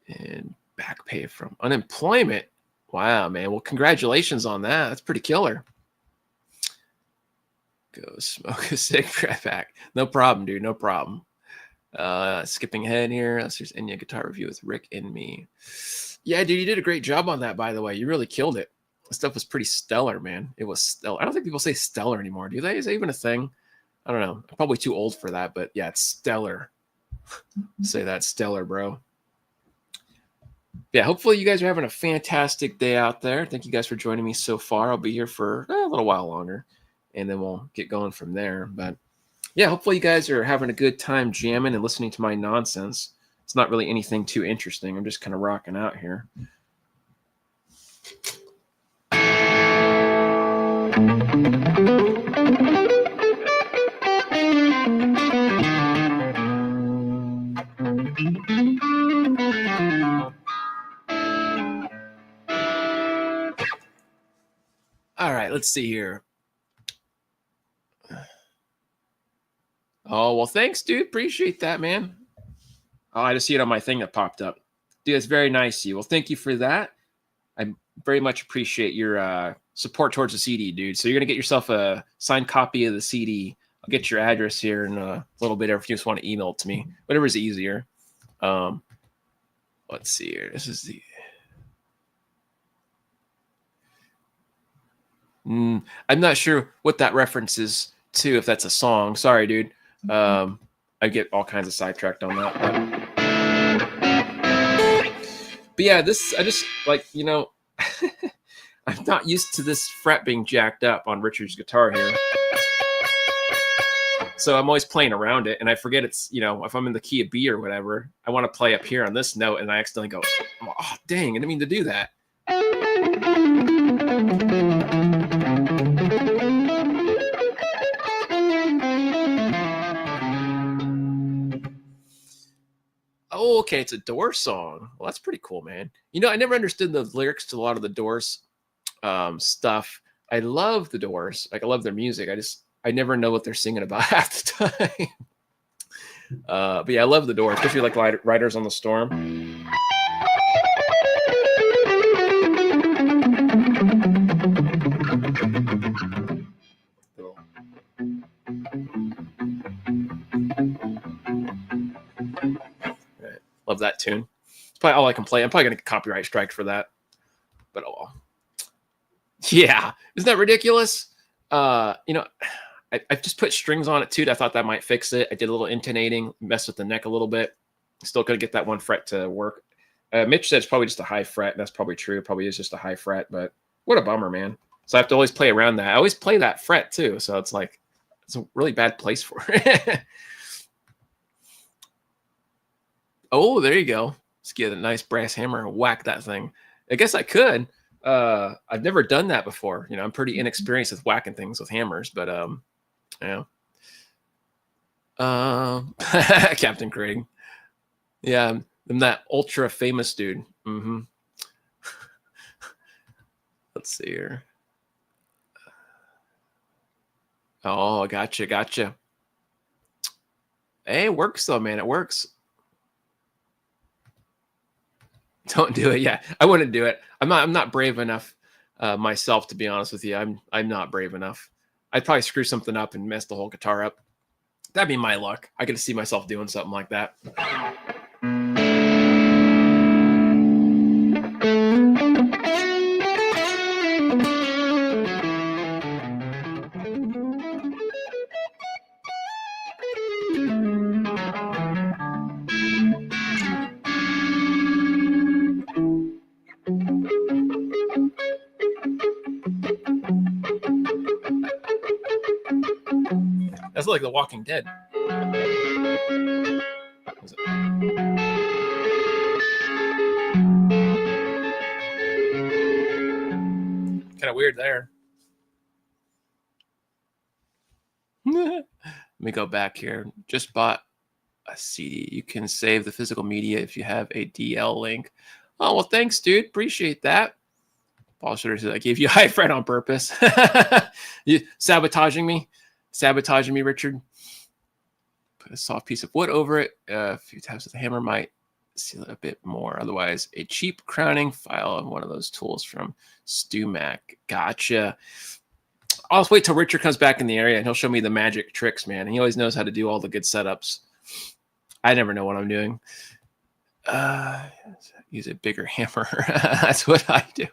And back pay from unemployment. Wow, man. Well, congratulations on that. That's pretty killer. Go smoke a cigarette back. No problem, dude. No problem. Skipping ahead here. There's Enya guitar review with Rick and me. Yeah, dude, you did a great job on that, by the way. You really killed it. The stuff was pretty stellar, man. It was stellar. I don't think people say stellar anymore. Do they? Is that even a thing? I don't know. I'm probably too old for that, but yeah, it's stellar. Say that, stellar, bro. Yeah, hopefully you guys are having a fantastic day out there. Thank you guys for joining me so far. I'll be here for a little while longer, and then we'll get going from there. But yeah, hopefully you guys are having a good time jamming and listening to my nonsense. It's not really anything too interesting. I'm just kind of rocking out here. All right, let's see here. Oh, well, thanks, dude. Appreciate that, man. Oh, I just see it on my thing that popped up. Dude, it's very nice of you. Well, thank you for that. I very much appreciate your support towards the CD, dude. So you're going to get yourself a signed copy of the CD. I'll get your address here in a little bit if you just want to email it to me. Whatever's easier. Let's see here. This is the... I'm not sure what that reference is to, if that's a song. Sorry, dude. I get all kinds of sidetracked on that. But yeah, I just like, I'm not used to this fret being jacked up on Richard's guitar here. So I'm always playing around it, and I forget it's, if I'm in the key of B or whatever, I want to play up here on this note, and I accidentally go, oh, dang, I didn't mean to do that. Oh, okay, it's a Doors song. Well, that's pretty cool, man. I never understood the lyrics to a lot of the Doors stuff. I love the Doors. Like, I love their music. I never know what they're singing about half the time. But yeah, I love the Doors, especially like Riders on the Storm. Love that tune. It's probably all I can play. I'm probably going to get copyright striked for that. But oh well. Yeah. Isn't that ridiculous? I just put strings on it too. I thought that might fix it. I did a little intonating, messed with the neck a little bit. Still couldn't get that one fret to work. Mitch said it's probably just a high fret. And that's probably true. It probably is just a high fret. But what a bummer, man. So I have to always play around that. I always play that fret too. So it's like, it's a really bad place for it. Oh, there you go. Let's get a nice brass hammer and whack that thing. I guess I could. I've never done that before. I'm pretty inexperienced with whacking things with hammers, but yeah. Captain Craig. Yeah, I'm that ultra famous dude. Mm-hmm. Let's see here. Oh, gotcha. Hey, it works though, man. It works. Don't do it. Yeah, I wouldn't do it. I'm not brave enough myself, to be honest with you. I'm not brave enough. I'd probably screw something up and mess the whole guitar up. That'd be my luck. I could see myself doing something like that. That's like The Walking Dead. Kind of weird there. Let me go back here. Just bought a CD. You can save the physical media if you have a DL link. Oh, well, thanks, dude. Appreciate that. Paul Schroeder said I gave you a high fret on purpose. You sabotaging me, Richard. Put a soft piece of wood over it. A few taps with the hammer might seal it a bit more. Otherwise, a cheap crowning file of one of those tools from StuMac. Gotcha. I'll just wait till Richard comes back in the area and he'll show me the magic tricks, man. He always knows how to do all the good setups. I never know what I'm doing. Use a bigger hammer. That's what I do.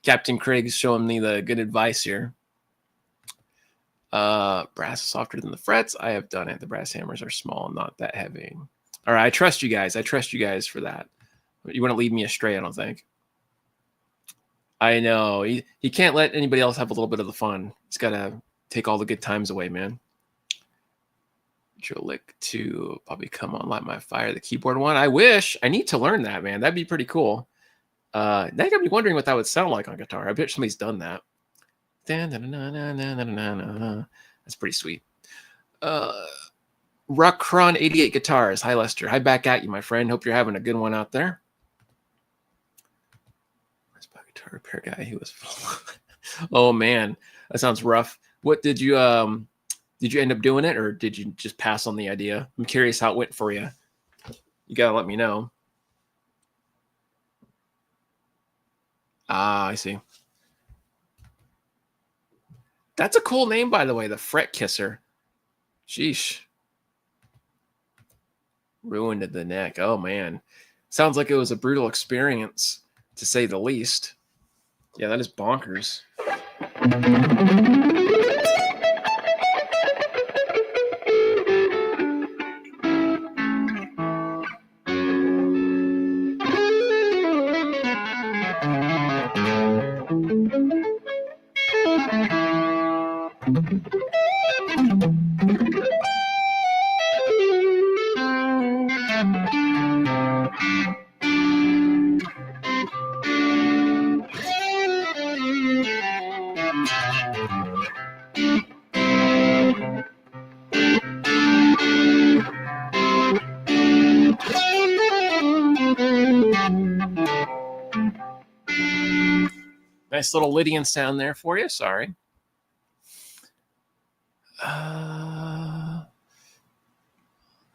Captain Craig's showing me the good advice here. Brass is softer than the frets. I have done it. The brass hammers are small and not that heavy. All right, I trust you guys. I trust you guys for that. You wouldn't lead me astray, I don't think. I know. He can't let anybody else have a little bit of the fun. He's got to take all the good times away, man. Lick to probably come on, light my fire, the keyboard one. I wish. I need to learn that, man. That'd be pretty cool. Now you got me wondering what that would sound like on guitar. I bet somebody's done that. That's pretty sweet. Rockron 88 Guitars. Hi, Lester. Hi, back at you, my friend. Hope you're having a good one out there. Where's my guitar repair guy? He was oh man, that sounds rough. What did you end up doing it, or did you just pass on the idea? I'm curious how it went for you. You gotta let me know. Ah, I see. That's a cool name, by the way, the Fret Kisser. Sheesh. Ruined the neck. Oh, man. Sounds like it was a brutal experience, to say the least. Yeah, that is bonkers. Nice little Lydian sound there for you. Sorry.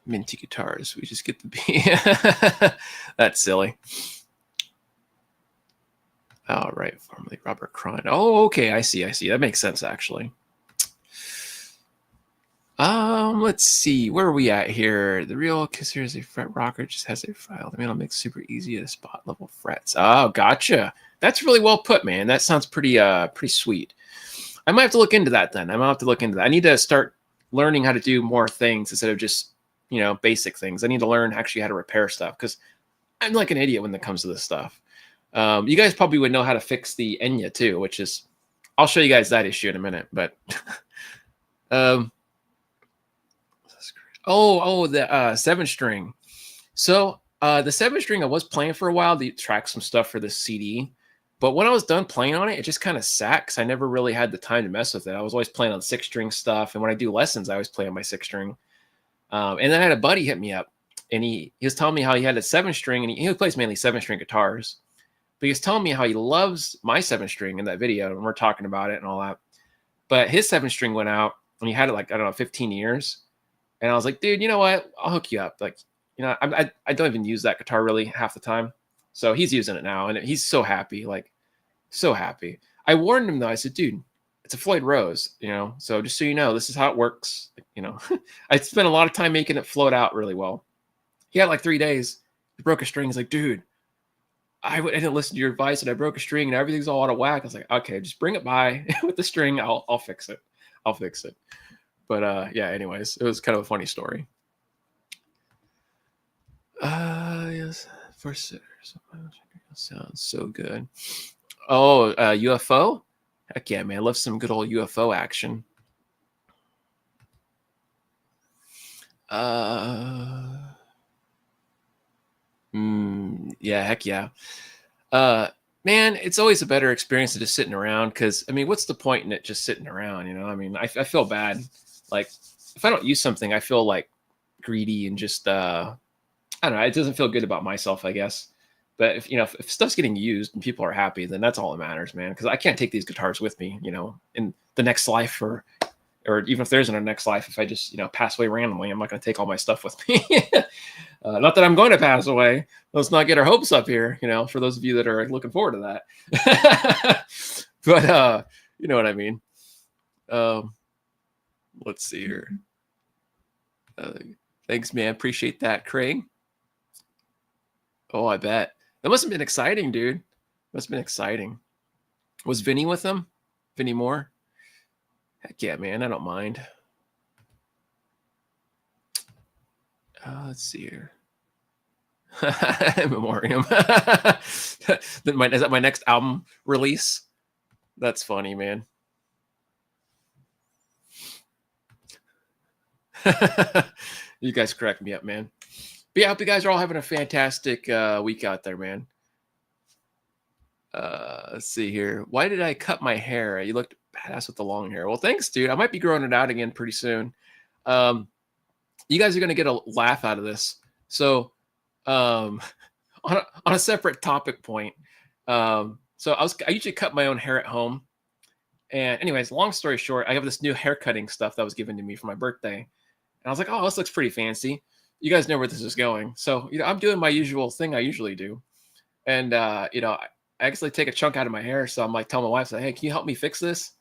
Minty guitars. We just get the B. That's silly. All right. Formerly Robert Cron. Oh, okay. I see. That makes sense, actually. Let's see. Where are we at here? The real Kisser is a fret rocker, just has a file. The manual makes super easy to spot level frets. Oh, gotcha. That's really well put, man. That sounds pretty sweet. I might have to look into that then. I might have to look into that. I need to start learning how to do more things instead of just, basic things. I need to learn actually how to repair stuff because I'm like an idiot when it comes to this stuff. You guys probably would know how to fix the Enya too, which is, I'll show you guys that issue in a minute, but the 7-string. So the 7-string I was playing for a while to track some stuff for this CD, but when I was done playing on it, it just kind of sat because I never really had the time to mess with it. I was always playing on 6-string stuff, and when I do lessons, I always play on my 6-string. And then I had a buddy hit me up, and he was telling me how he had a 7-string, and he plays mainly 7-string guitars. But he was telling me how he loves my 7-string in that video, and we're talking about it and all that. But his 7-string went out, and he had it like, I don't know, 15 years. And I was like, dude, you know what? I'll hook you up. Like, I don't even use that guitar really half the time. So he's using it now, and he's so happy, like so happy. I warned him though. I said, dude, it's a Floyd Rose, so just so you know, this is how it works. I spent a lot of time making it float out really well. He had like 3 days. He broke a string. He's like, dude, I didn't listen to your advice, and I broke a string, and everything's all out of whack. I was like, okay, just bring it by with the string. I'll fix it. I'll fix it. But yeah, anyways, it was kind of a funny story. Yes, for sitters. Sounds so good. Oh, UFO? Heck yeah, man. I love some good old UFO action. Yeah, heck yeah. Man, it's always a better experience than just sitting around because, what's the point in it just sitting around, I feel bad. Like, if I don't use something, I feel like greedy and just, I don't know, it doesn't feel good about myself, I guess. But if stuff's getting used and people are happy, then that's all that matters, man. Because I can't take these guitars with me, in the next life or even if there isn't a next life, if I just, pass away randomly, I'm not going to take all my stuff with me. Not that I'm going to pass away. Let's not get our hopes up here, for those of you that are looking forward to that. But, you know what I mean? Let's see here. Thanks, man. Appreciate that, Craig. Oh, I bet. That must have been exciting, dude. Must have been exciting. Was Vinny with them? Vinny Moore? Heck yeah, man. I don't mind. Let's see here. In memoriam. Is that my next album release? That's funny, man. You guys crack me up, man. But yeah, I hope you guys are all having a fantastic week out there, man. Let's see here. Why did I cut my hair? You looked badass with the long hair. Well, thanks, dude. I might be growing it out again pretty soon. You guys are gonna get a laugh out of this. So, on a separate topic point. So I usually cut my own hair at home. And anyways, long story short, I have this new hair cutting stuff that was given to me for my birthday. And I was like, oh, this looks pretty fancy. You guys know where this is going. So, I'm doing my usual thing I usually do. And, I actually take a chunk out of my hair. So I'm like, telling my wife, hey, can you help me fix this?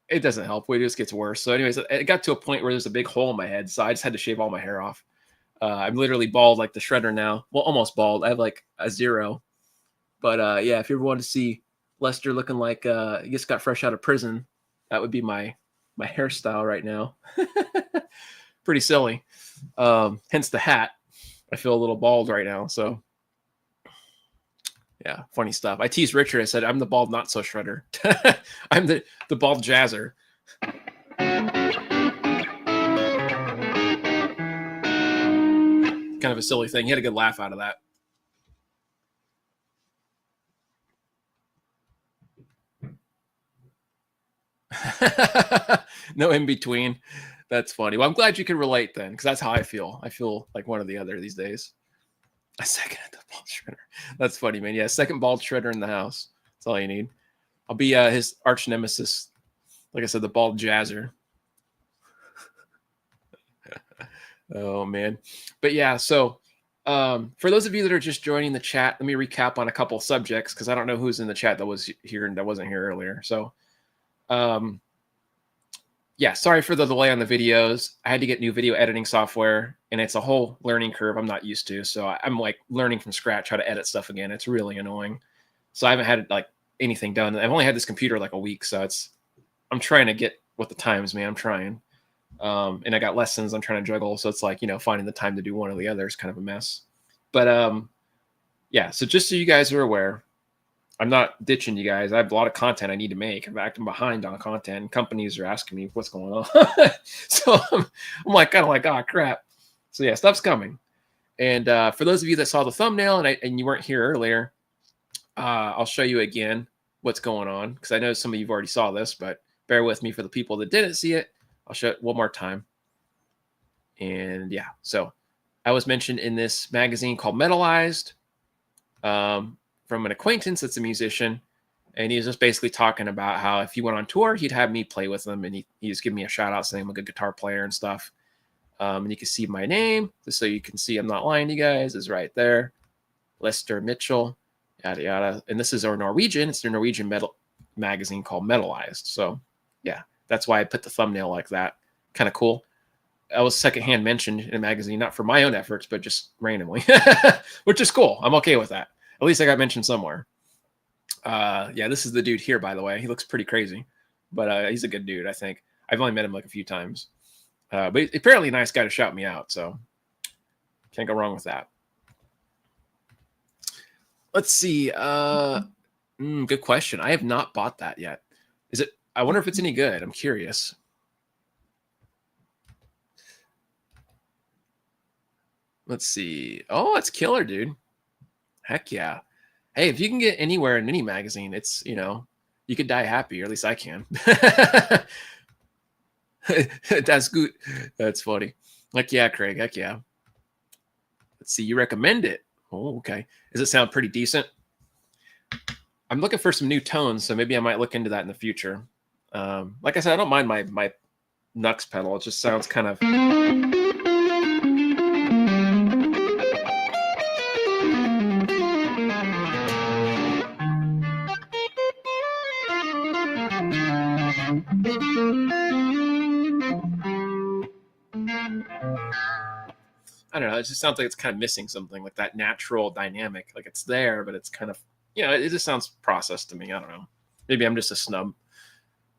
It doesn't help. It just gets worse. So anyways, it got to a point where there's a big hole in my head. So I just had to shave all my hair off. I'm literally bald like the shredder now. Well, almost bald. I have like a 0. But yeah, if you ever want to see Lester looking like he just got fresh out of prison, that would be my hairstyle right now. Pretty silly. Hence the hat. I feel a little bald right now. So yeah, funny stuff. I teased Richard. I said, I'm the bald not so shredder. I'm the bald jazzer. Kind of a silly thing. He had a good laugh out of that. No in between. That's funny. Well, I'm glad you can relate then, because that's how I feel. I feel like one or the other these days. A second at the bald shredder. That's funny, man. Yeah, second bald shredder in the house. That's all you need. I'll be his arch nemesis. Like I said, the bald jazzer. Oh, man. But yeah, so for those of you that are just joining the chat, let me recap on a couple subjects, because I don't know who's in the chat that was here and that wasn't here earlier. So yeah, sorry for the delay on the videos. I had to get new video editing software, and it's a whole learning curve I'm not used to. So I'm like learning from scratch how to edit stuff again. It's really annoying. So I haven't had like anything done. I've only had this computer like a week, so I'm trying to get with the times, man. I'm trying. And I got lessons I'm trying to juggle. So it's like, finding the time to do one or the other is kind of a mess. But yeah, so just so you guys are aware, I'm not ditching you guys. I have a lot of content I need to make. I'm acting behind on content, and companies are asking me what's going on. So I'm like, kind of like, oh, crap. So yeah, stuff's coming. And for those of you that saw the thumbnail and you weren't here earlier, I'll show you again what's going on, because I know some of you already saw this, but bear with me for the people that didn't see it. I'll show it one more time. And yeah, so I was mentioned in this magazine called Metalized. From an acquaintance that's a musician, and he was just basically talking about how if he went on tour, he'd have me play with him, and he just gave me a shout out saying I'm a good guitar player and stuff. And you can see my name, just so you can see I'm not lying to you guys, is right there. Lester Mitchell, yada yada. And this is our Norwegian. It's their Norwegian metal magazine called Metalized. So yeah, that's why I put the thumbnail like that. Kind of cool. I was secondhand mentioned in a magazine, not for my own efforts, but just randomly, which is cool. I'm okay with that. At least I got mentioned somewhere. Yeah, this is the dude here, by the way. He looks pretty crazy, but he's a good dude, I think. I've only met him like a few times. But he's apparently a nice guy to shout me out, so can't go wrong with that. Let's see. Good question. I have not bought that yet. I wonder if it's any good. I'm curious. Let's see. Oh, it's killer, dude. Heck yeah. Hey, if you can get anywhere in any magazine, it's, you could die happy, or at least I can. That's good. That's funny. Like, yeah, Craig. Heck yeah. Let's see. You recommend it. Oh, okay. Does it sound pretty decent? I'm looking for some new tones, so maybe I might look into that in the future. Like I said, I don't mind my Nux pedal. It just sounds kind of... I don't know. It just sounds like it's kind of missing something, like that natural dynamic. Like it's there, but it's kind of, it just sounds processed to me. I don't know. Maybe I'm just a snub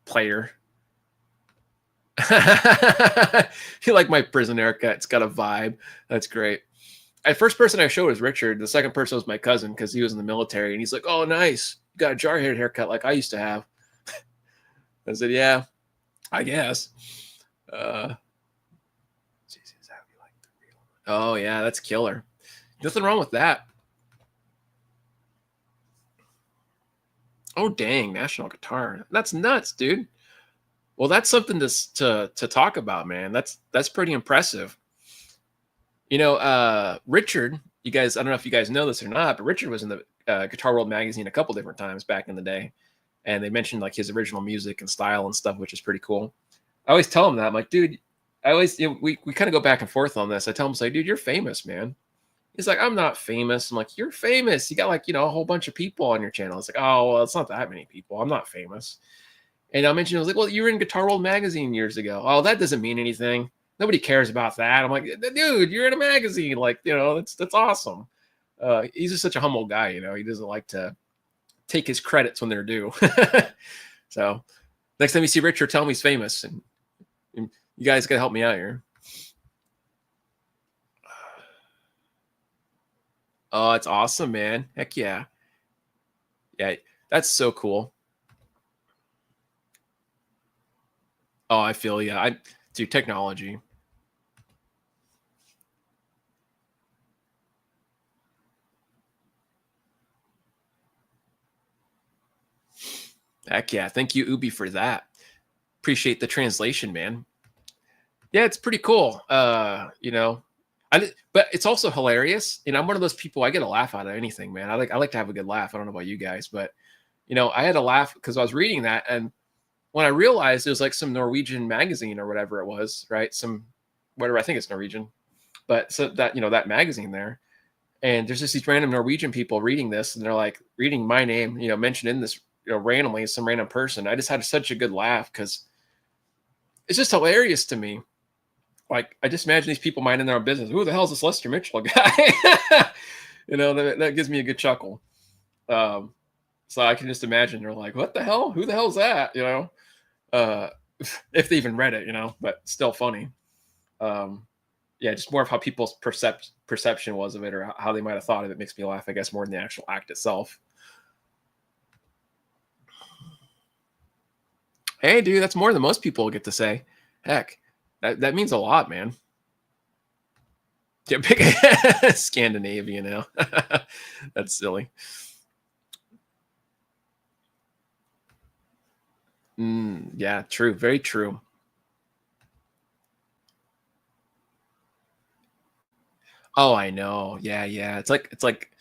player. You like my prison haircut? It's got a vibe. That's great. at first person I showed was Richard. The second person was my cousin because he was in the military, and he's like, "Oh, nice, you got a jarhead haircut like I used to have." I said, "Yeah, I guess." Oh yeah, that's killer. Nothing wrong with that. Oh dang, national guitar. That's nuts, dude. Well, that's something to talk about, man. That's pretty impressive. Richard, you guys, I don't know if you guys know this or not, but Richard was in the Guitar World magazine a couple different times back in the day, and they mentioned like his original music and style and stuff, which is pretty cool. I always tell him that I'm like, dude, I always we kind of go back and forth on this. I tell him, say, dude, you're famous, man. He's like, I'm not famous. I'm like, you're famous. You got like a whole bunch of people on your channel. It's like, oh well, it's not that many people. I'm not famous. And I mentioned, I was like, well, you were in Guitar World magazine years ago. Oh, that doesn't mean anything. Nobody cares about that. I'm like, dude, you're in a magazine. Like, that's awesome. He's just such a humble guy. He doesn't like to take his credits when they're due. So next time you see Richard, tell him he's famous. And you guys got to help me out here. Oh, it's awesome, man. Heck yeah. Yeah, that's so cool. Oh, I feel yeah. I do technology. Heck yeah. Thank you, Ubi, for that. Appreciate the translation, man. Yeah, it's pretty cool. But it's also hilarious. I'm one of those people, I get a laugh out of anything, man. I like to have a good laugh. I don't know about you guys, but I had a laugh because I was reading that, and when I realized it was like some Norwegian magazine or whatever it was, right? Some whatever, I think it's Norwegian, but so that that magazine there, and there's just these random Norwegian people reading this, and they're like reading my name, mentioned in this, randomly, some random person. I just had such a good laugh because it's just hilarious to me. Like, I just imagine these people minding their own business. Who the hell is this Lester Mitchell guy? That gives me a good chuckle. So I can just imagine they're like, what the hell? Who the hell is that? If they even read it, but still funny. Yeah, just more of how people's perception was of it, or how they might have thought of it, makes me laugh, I guess, more than the actual act itself. Hey, dude, that's more than most people get to say. Heck, that means a lot, man. Yeah, pick Scandinavia now. That's silly. Yeah, true. Very true. Oh, I know. Yeah. It's like,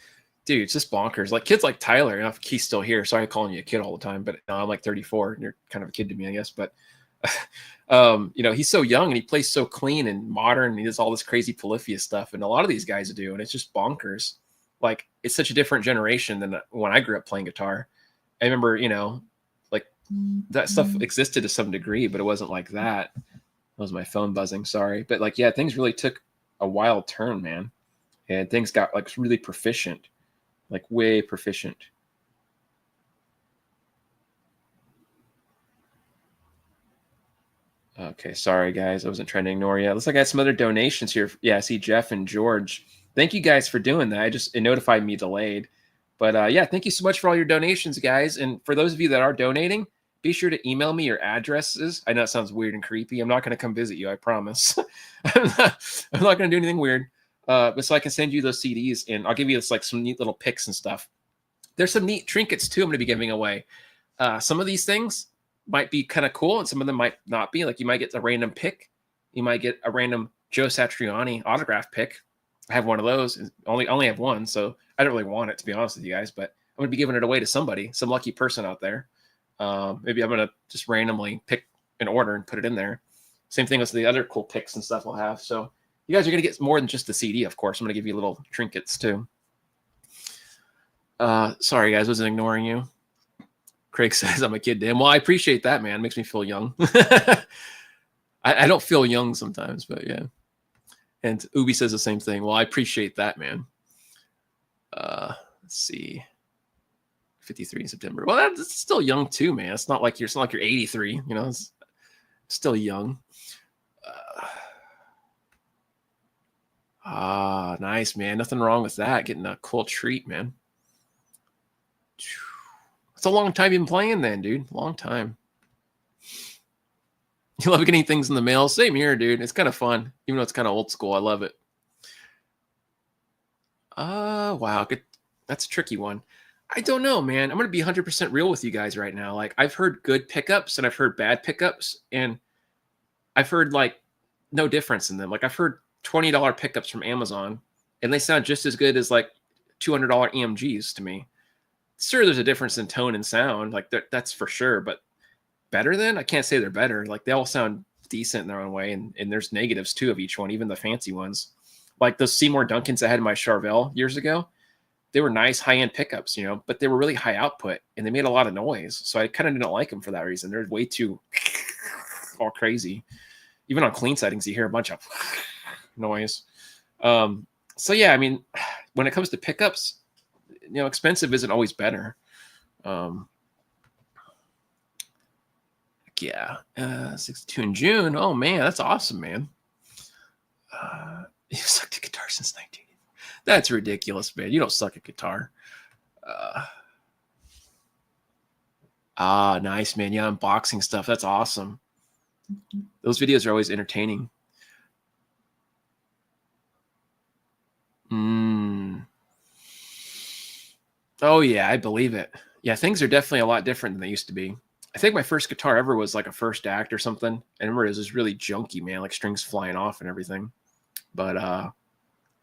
dude, it's just bonkers. Like kids like Tyler, if he's still here. Sorry, I'm calling you a kid all the time, but I'm like 34, and you're kind of a kid to me, I guess. But he's so young and he plays so clean and modern, and he does all this crazy polyphia stuff, and a lot of these guys do, and it's just bonkers. Like, it's such a different generation than when I grew up playing guitar. I remember, like that stuff existed to some degree, but it wasn't like that. That was my phone buzzing. Sorry, but like, yeah, things really took a wild turn, man, and things got like really proficient, like way proficient. Okay, sorry guys, I wasn't trying to ignore you. Looks like I had some other donations here. Yeah, I see Jeff and George. Thank you guys for doing that. It notified me delayed. But yeah, thank you so much for all your donations, guys. And for those of you that are donating, be sure to email me your addresses. I know it sounds weird and creepy. I'm not going to come visit you, I promise. I'm not going to do anything weird. But so I can send you those CDs, and I'll give you like some neat little pics and stuff. There's some neat trinkets too I'm going to be giving away. Some of these things might be kind of cool, and some of them might not be. Like, you might get a random pick. You might get a random Joe Satriani autograph pick. I have one of those. Only have one, so I don't really want it, to be honest with you guys. But I'm going to be giving it away to somebody, some lucky person out there. Maybe I'm going to just randomly pick an order and put it in there. Same thing with the other cool picks and stuff we'll have. So you guys are going to get more than just the CD, of course. I'm going to give you little trinkets too. Sorry, guys, wasn't ignoring you. Craig says I'm a kid to him. Well, I appreciate that, man. It makes me feel young. I don't feel young sometimes, but yeah. And Ubi says the same thing. Well, I appreciate that, man. Let's see. 53 in September. Well, that's still young too, man. It's not like you're 83. It's still young. Ah, nice, man. Nothing wrong with that. Getting a cool treat, man. It's a long time you've been playing then, dude. Long time. You love getting things in the mail? Same here, dude. It's kind of fun. Even though it's kind of old school. I love it. Wow. Good. That's a tricky one. I don't know, man. I'm going to be 100% real with you guys right now. Like, I've heard good pickups and I've heard bad pickups, and I've heard like no difference in them. Like, I've heard $20 pickups from Amazon, and they sound just as good as like $200 EMGs to me. Sure, there's a difference in tone and sound, like that's for sure, but better than? I can't say they're better. Like, they all sound decent in their own way, and there's negatives too of each one, even the fancy ones. Like those Seymour Duncans I had in my Charvel years ago. They were nice high-end pickups, but they were really high output and they made a lot of noise. So I kind of didn't like them for that reason. They're way too all crazy. Even on clean settings, you hear a bunch of noise. So yeah, I mean, when it comes to pickups, expensive isn't always better. Yeah, 62 in June. Oh man, that's awesome, man. You've sucked at guitar since 19. That's ridiculous, man. You don't suck at guitar. Nice, man. Yeah, unboxing stuff. That's awesome. Those videos are always entertaining. Oh, yeah, I believe it. Yeah, things are definitely a lot different than they used to be. I think my first guitar ever was like a first act or something. I remember it was really junky, man, like strings flying off and everything. But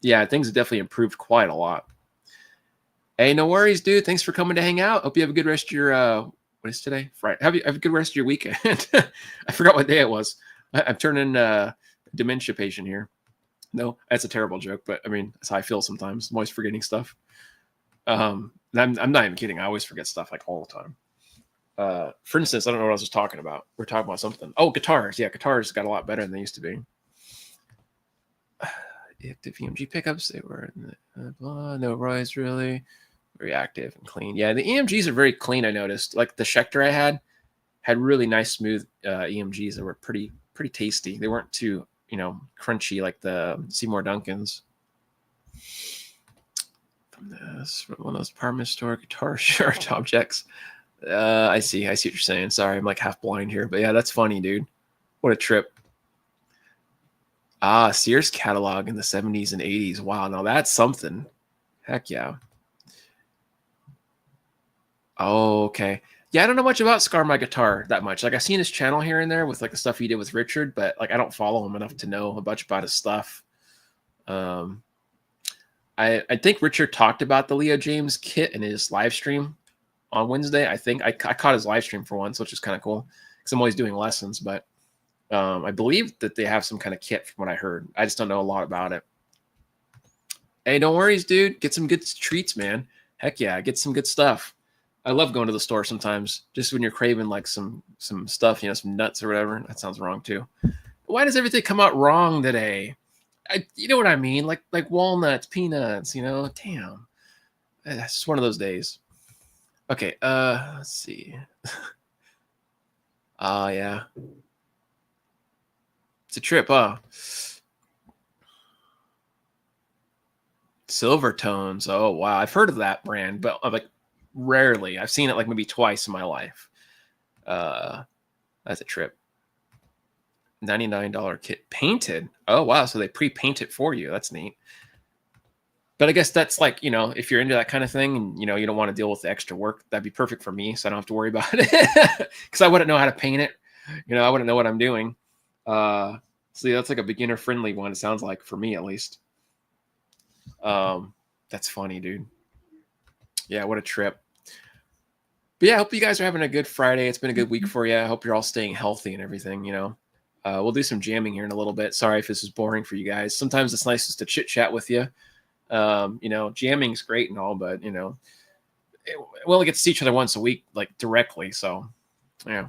yeah, things have definitely improved quite a lot. Hey, no worries, dude. Thanks for coming to hang out. Hope you have a good rest of your what is today? Friday. Have a good rest of your weekend. I forgot what day it was. I'm turning dementia patient here. No, that's a terrible joke, but I mean, that's how I feel sometimes. I'm always forgetting stuff. I'm not even kidding. I always forget stuff like all the time. For instance, I don't know what I was just talking about. We're talking about something. Oh, guitars. Yeah, guitars got a lot better than they used to be. Active EMG pickups, they were no rise really. Very active and clean. Yeah, the EMGs are very clean, I noticed. Like the Schecter I had really nice, smooth EMGs that were pretty tasty. They weren't too, crunchy like the Seymour Duncans. From one of those apartment store guitar shirt objects. I see what you're saying. Sorry, I'm like half blind here. But yeah, that's funny, dude. What a trip. Sears catalog in the 70s and 80s. Wow, now that's something. Heck yeah. Oh, okay. Yeah, I don't know much about Scar My Guitar that much. Like, I've seen his channel here and there with like the stuff he did with Richard, but like I don't follow him enough to know a bunch about his stuff. I think Richard talked about the Leo James kit in his live stream on Wednesday. I think I caught his live stream for once, which is kind of cool because I'm always doing lessons, but I believe that they have some kind of kit from what I heard. I just don't know a lot about it. Hey, no worries, dude. Get some good treats, man. Heck yeah, get some good stuff. I love going to the store sometimes, just when you're craving like some stuff, some nuts or whatever. That sounds wrong too. Why does everything come out wrong today? You know what I mean? Like walnuts, peanuts. Damn. It's just one of those days. Okay. Let's see. Yeah. It's a trip, huh? Silvertones. Oh wow, I've heard of that brand, but like rarely. I've seen it like maybe twice in my life. That's a trip. $99 kit painted. Oh wow, so they pre-paint it for you. That's neat. But I guess that's like, if you're into that kind of thing and you don't want to deal with the extra work, that'd be perfect for me, so I don't have to worry about it. Because I wouldn't know how to paint it. I wouldn't know what I'm doing. So yeah, that's like a beginner friendly one, it sounds like, for me at least. That's funny, dude. Yeah, what a trip. But yeah, I hope you guys are having a good Friday. It's been a good week for you. I hope you're all staying healthy and everything, We'll do some jamming here in a little bit. Sorry if this is boring for you guys. Sometimes it's nice just to chit chat with you. Jamming's great and all, but we only get to see each other once a week, like directly. So yeah.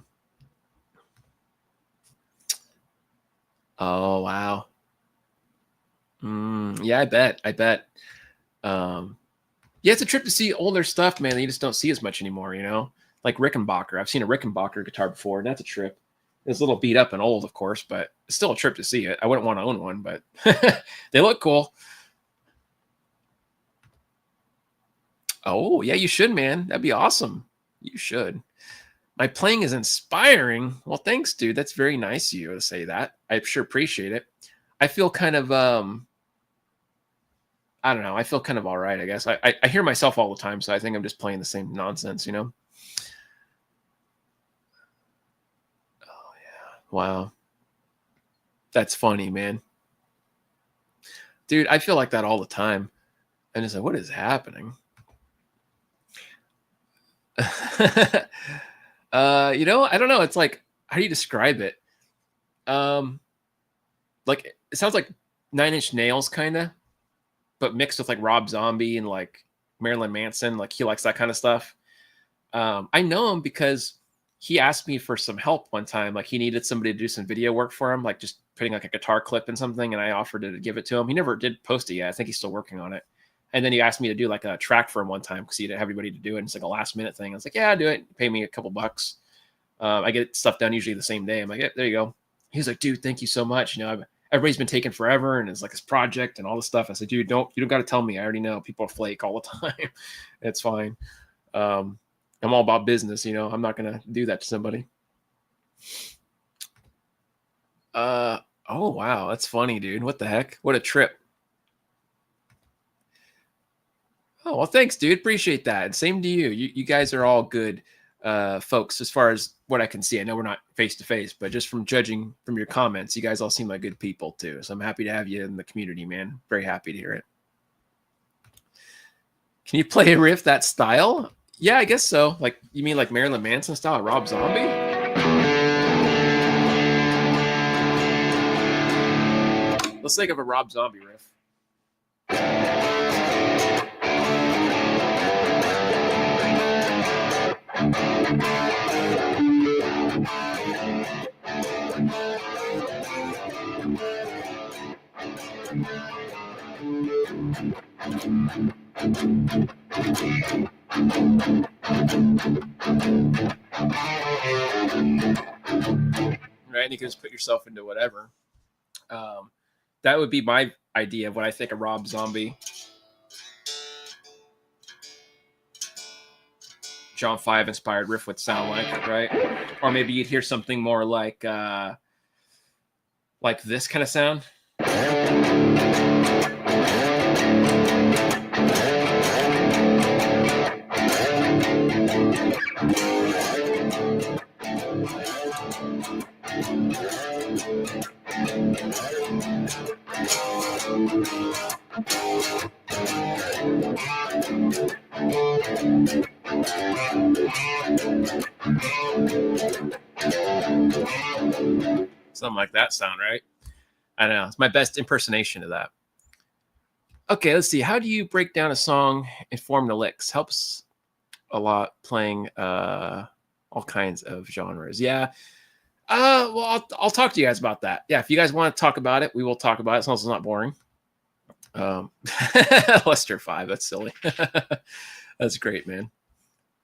Oh wow. Yeah, I bet. Yeah, it's a trip to see older stuff, man. That you just don't see as much anymore, like Rickenbacker. I've seen a Rickenbacker guitar before, and that's a trip. It's a little beat up and old, of course, but it's still a trip to see it. I wouldn't want to own one, but they look cool. Oh, yeah, you should, man. That'd be awesome. You should. My playing is inspiring. Well, thanks, dude. That's very nice of you to say that. I sure appreciate it. I feel kind of I don't know. I feel kind of all right, I guess. I hear myself all the time, so I think I'm just playing the same nonsense, you know? Oh, yeah. Wow. That's funny, man. Dude, I feel like that all the time. And it's like, what is happening? You know, I don't know. It's like, how do you describe it? Like, it sounds like Nine Inch Nails, kind of, but mixed with like Rob Zombie and like Marilyn Manson. Like, he likes that kind of stuff. I know him because he asked me for some help one time. Like, he needed somebody to do some video work for him, like just putting like a guitar clip in something, and I offered to give it to him. He never did post it yet. I think he's still working on it. And then he asked me to do like a track for him one time because he didn't have anybody to do it. And it's like a last minute thing. I was like, yeah, I'll do it. Pay me a couple bucks. I get stuff done usually the same day. I'm like, yeah, there you go. He's like, dude, thank you so much. You know, everybody's been taking forever, and it's like his project and all this stuff. I said, dude, you don't got to tell me. I already know people flake all the time. It's fine. I'm all about business. You know, I'm not gonna do that to somebody. Oh wow, that's funny, dude. What the heck? What a trip. Oh, well, thanks, dude. Appreciate that. And same to you. You guys are all good folks as far as what I can see. I know we're not face to face, but just from judging from your comments, you guys all seem like good people too. So I'm happy to have you in the community, man. Very happy to hear it. Can you play a riff that style? Yeah, I guess so. Like, you mean like Marilyn Manson style, Rob Zombie? Let's think of a Rob Zombie riff. Right, and you can just put yourself into whatever. That would be my idea of what I think a Rob Zombie, John 5 inspired riff would sound like, right? Or maybe you'd hear something more like this kind of sound. Something like that sound, right? I don't know. It's my best impersonation of that. Okay, let's see. How do you break down a song and form the licks? Helps a lot playing all kinds of genres. Yeah. Well, I'll talk to you guys about that. Yeah, if you guys want to talk about it, we will talk about it. As long as it's not boring. Lester 5. That's silly. That's great, man.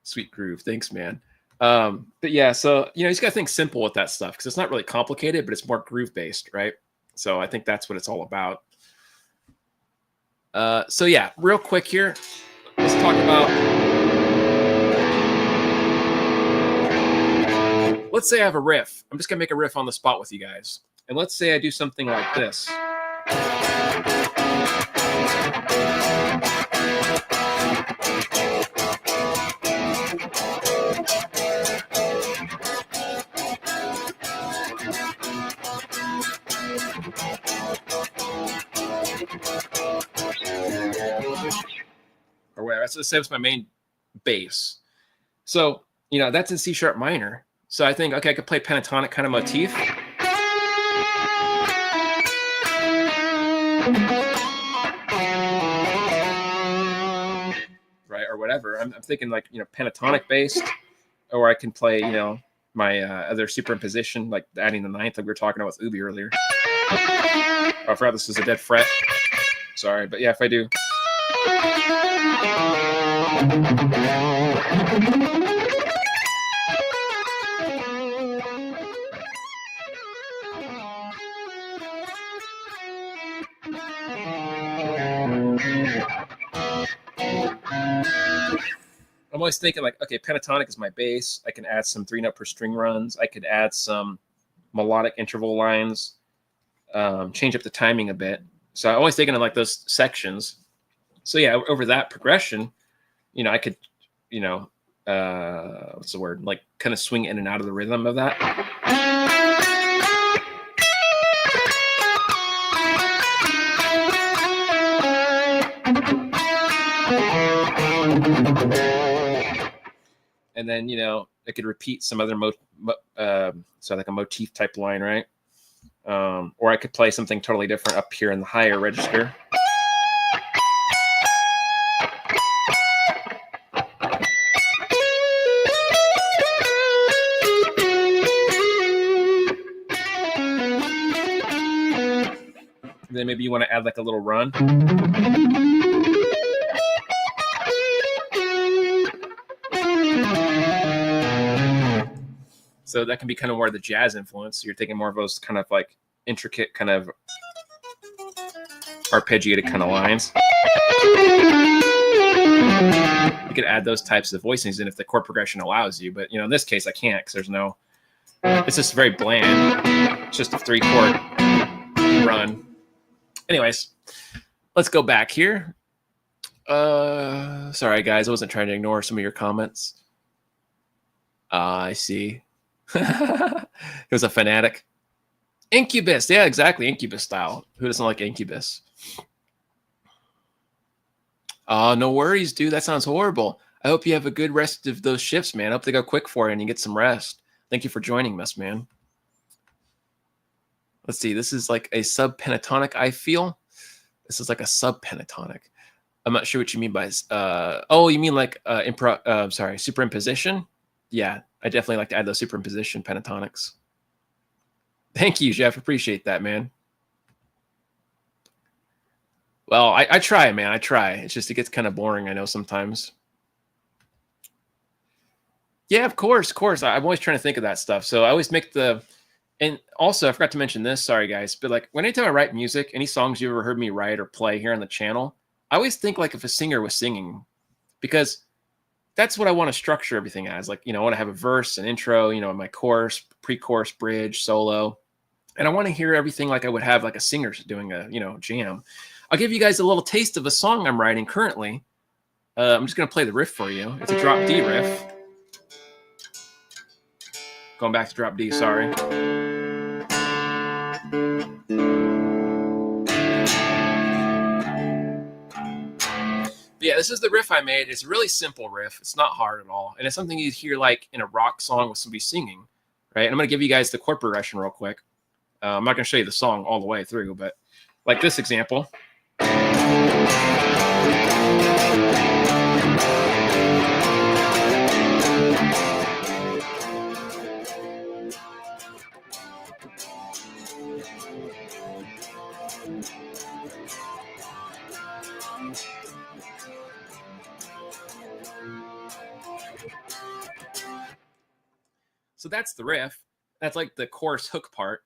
Sweet groove. Thanks, man. But yeah, so you just gotta think simple with that stuff because it's not really complicated, but it's more groove based, right? So I think that's what it's all about. So yeah, real quick here, let's talk about. Let's say I have a riff. I'm just gonna make a riff on the spot with you guys, and let's say I do something like this. Or whatever. Let's say it's my main bass. So, that's in C sharp minor. So I think, okay, I could play pentatonic kind of motif. Right, or whatever. I'm thinking like, pentatonic based, or I can play, my other superimposition, like adding the ninth, like we were talking about with Ubi earlier. Oh, I forgot this is a dead fret. Sorry, but yeah, if I do. I'm always thinking like, okay, pentatonic is my bass. I can add some 3-note per string runs. I could add some melodic interval lines, change up the timing a bit. So I'm always thinking of like those sections. So yeah, over that progression, you know, I could, you know, what's the word? Like kind of swing in and out of the rhythm of that. And then, you know, I could repeat some other so like a motif type line, right? Or I could play something totally different up here in the higher register. And then maybe you want to add like a little run. So that can be kind of more of the jazz influence. So you're taking more of those kind of like intricate kind of arpeggiated kind of lines. You could add those types of voicings in if the chord progression allows you. But, you know, in this case, I can't because there's no, it's just very bland. It's just a 3-chord run. Anyways, let's go back here. Sorry, guys. I wasn't trying to ignore some of your comments. I see. It was a fanatic. Incubus. Yeah, exactly. Incubus style. Who doesn't like Incubus? No worries, dude. That sounds horrible. I hope you have a good rest of those shifts, man. I hope they go quick for you and you get some rest. Thank you for joining us, man. Let's see. This is like a sub-pentatonic, I feel. This is like a sub-pentatonic. I'm not sure what you mean by... oh, you mean like superimposition? Yeah, I definitely like to add those superimposition pentatonics. Thank you, Jeff. Appreciate that, man. Well, I try, man. I try. It's just, it gets kind of boring, I know, sometimes. Yeah, of course. I'm always trying to think of that stuff. So I always make the... And also, I forgot to mention this. Sorry, guys. But like, anytime I write music, any songs you ever heard me write or play here on the channel, I always think like if a singer was singing. Because that's what I want to structure everything as. Like, you know, I want to have a verse, an intro, you know, my chorus, pre-chorus, bridge, solo. And I want to hear everything like I would have like a singer doing a, you know, jam. I'll give you guys a little taste of a song I'm writing currently. I'm just going to play the riff for you. It's a drop D riff. Going back to drop D, sorry. Yeah, this is the riff I made. It's a really simple riff. It's not hard at all. And it's something you'd hear like in a rock song with somebody singing, right? And I'm going to give you guys the chord progression real quick. I'm not going to show you the song all the way through, but like this example. So that's the riff. That's like the chorus hook part.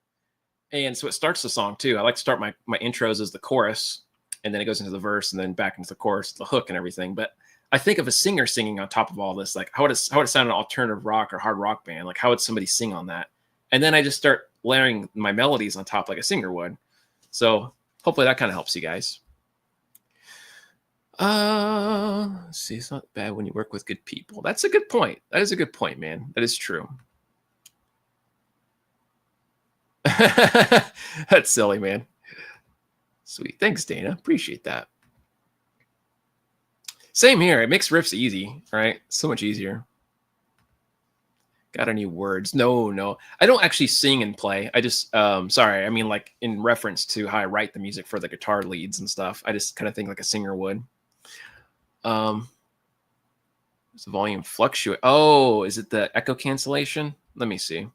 And so it starts the song too. I like to start my intros as the chorus, and then it goes into the verse, and then back into the chorus, the hook and everything. But I think of a singer singing on top of all this, like how would it sound in an alternative rock or hard rock band? Like how would somebody sing on that? And then I just start layering my melodies on top like a singer would. So hopefully that kind of helps you guys. See, it's not bad when you work with good people. That's a good point. That is a good point, man. That is true. That's silly, man. Sweet. Thanks, Dana. Appreciate that. Same here. It makes riffs easy, right? So much easier. Got any words? No. I don't actually sing and play. I just, sorry. I mean, like in reference to how I write the music for the guitar leads and stuff. I just kind of think like a singer would. Does the volume fluctuate? Oh, is it the echo cancellation? Let me see.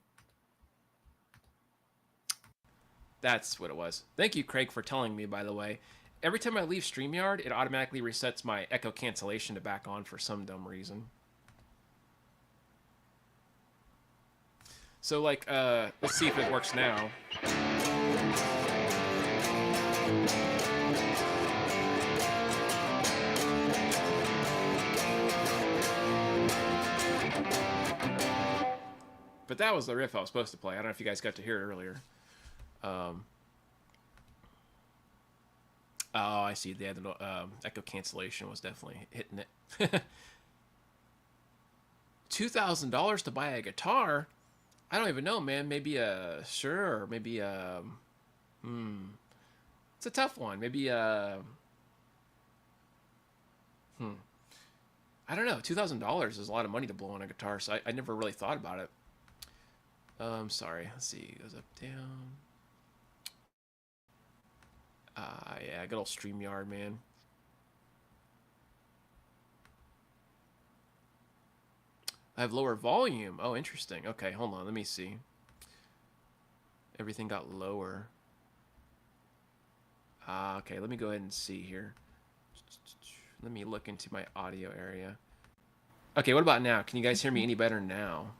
That's what it was. Thank you, Craig, for telling me, by the way. Every time I leave StreamYard, it automatically resets my echo cancellation to back on for some dumb reason. So, like, let's see if it works now. But that was the riff I was supposed to play. I don't know if you guys got to hear it earlier. Oh, I see. The echo cancellation was definitely hitting it. $2,000 to buy a guitar? I don't even know, man. Maybe sure, maybe it's a tough one. Maybe I don't know. $2,000 is a lot of money to blow on a guitar, so I never really thought about it. Sorry. Let's see. It goes up, down. Yeah, good old StreamYard, man. I have lower volume. Oh, interesting. Okay, hold on. Let me see. Everything got lower. Okay, let me go ahead and see here. Let me look into my audio area. Okay, what about now? Can you guys hear me any better now?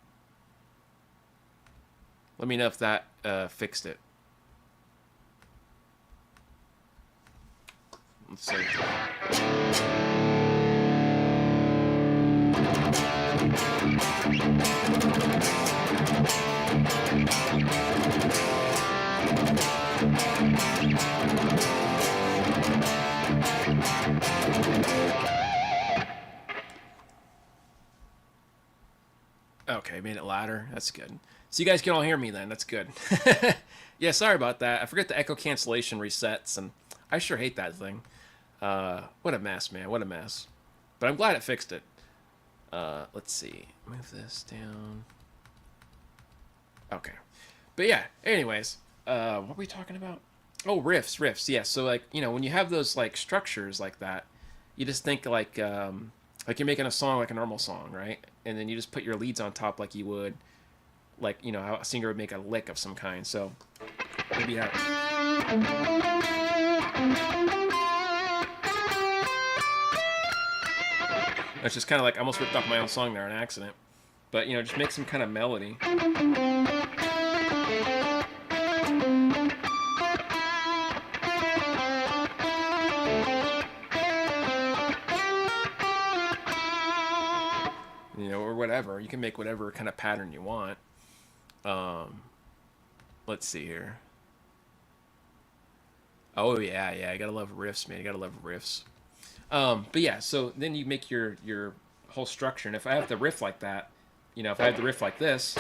Let me know if that fixed it. Let's see. Okay, made it louder. That's good. So you guys can all hear me then. That's good. Yeah, sorry about that. I forget the echo cancellation resets, and I sure hate that thing. What a mess, man. What a mess. But I'm glad it fixed it. Let's see. Move this down. Okay. But yeah, anyways. What were we talking about? Oh, riffs. Yeah, so like, you know, when you have those like structures like that, you just think like you're making a song like a normal song, right? And then you just put your leads on top like you would, like, you know, how a singer would make a lick of some kind. So maybe that. It's just kind of like I almost ripped off my own song there on accident. But, you know, just make some kind of melody. You know, or whatever. You can make whatever kind of pattern you want. Let's see here. Oh, yeah. I gotta love riffs, man. You gotta love riffs. But yeah, so then you make your whole structure. And if I have the riff like that, you know, if I have the riff like this.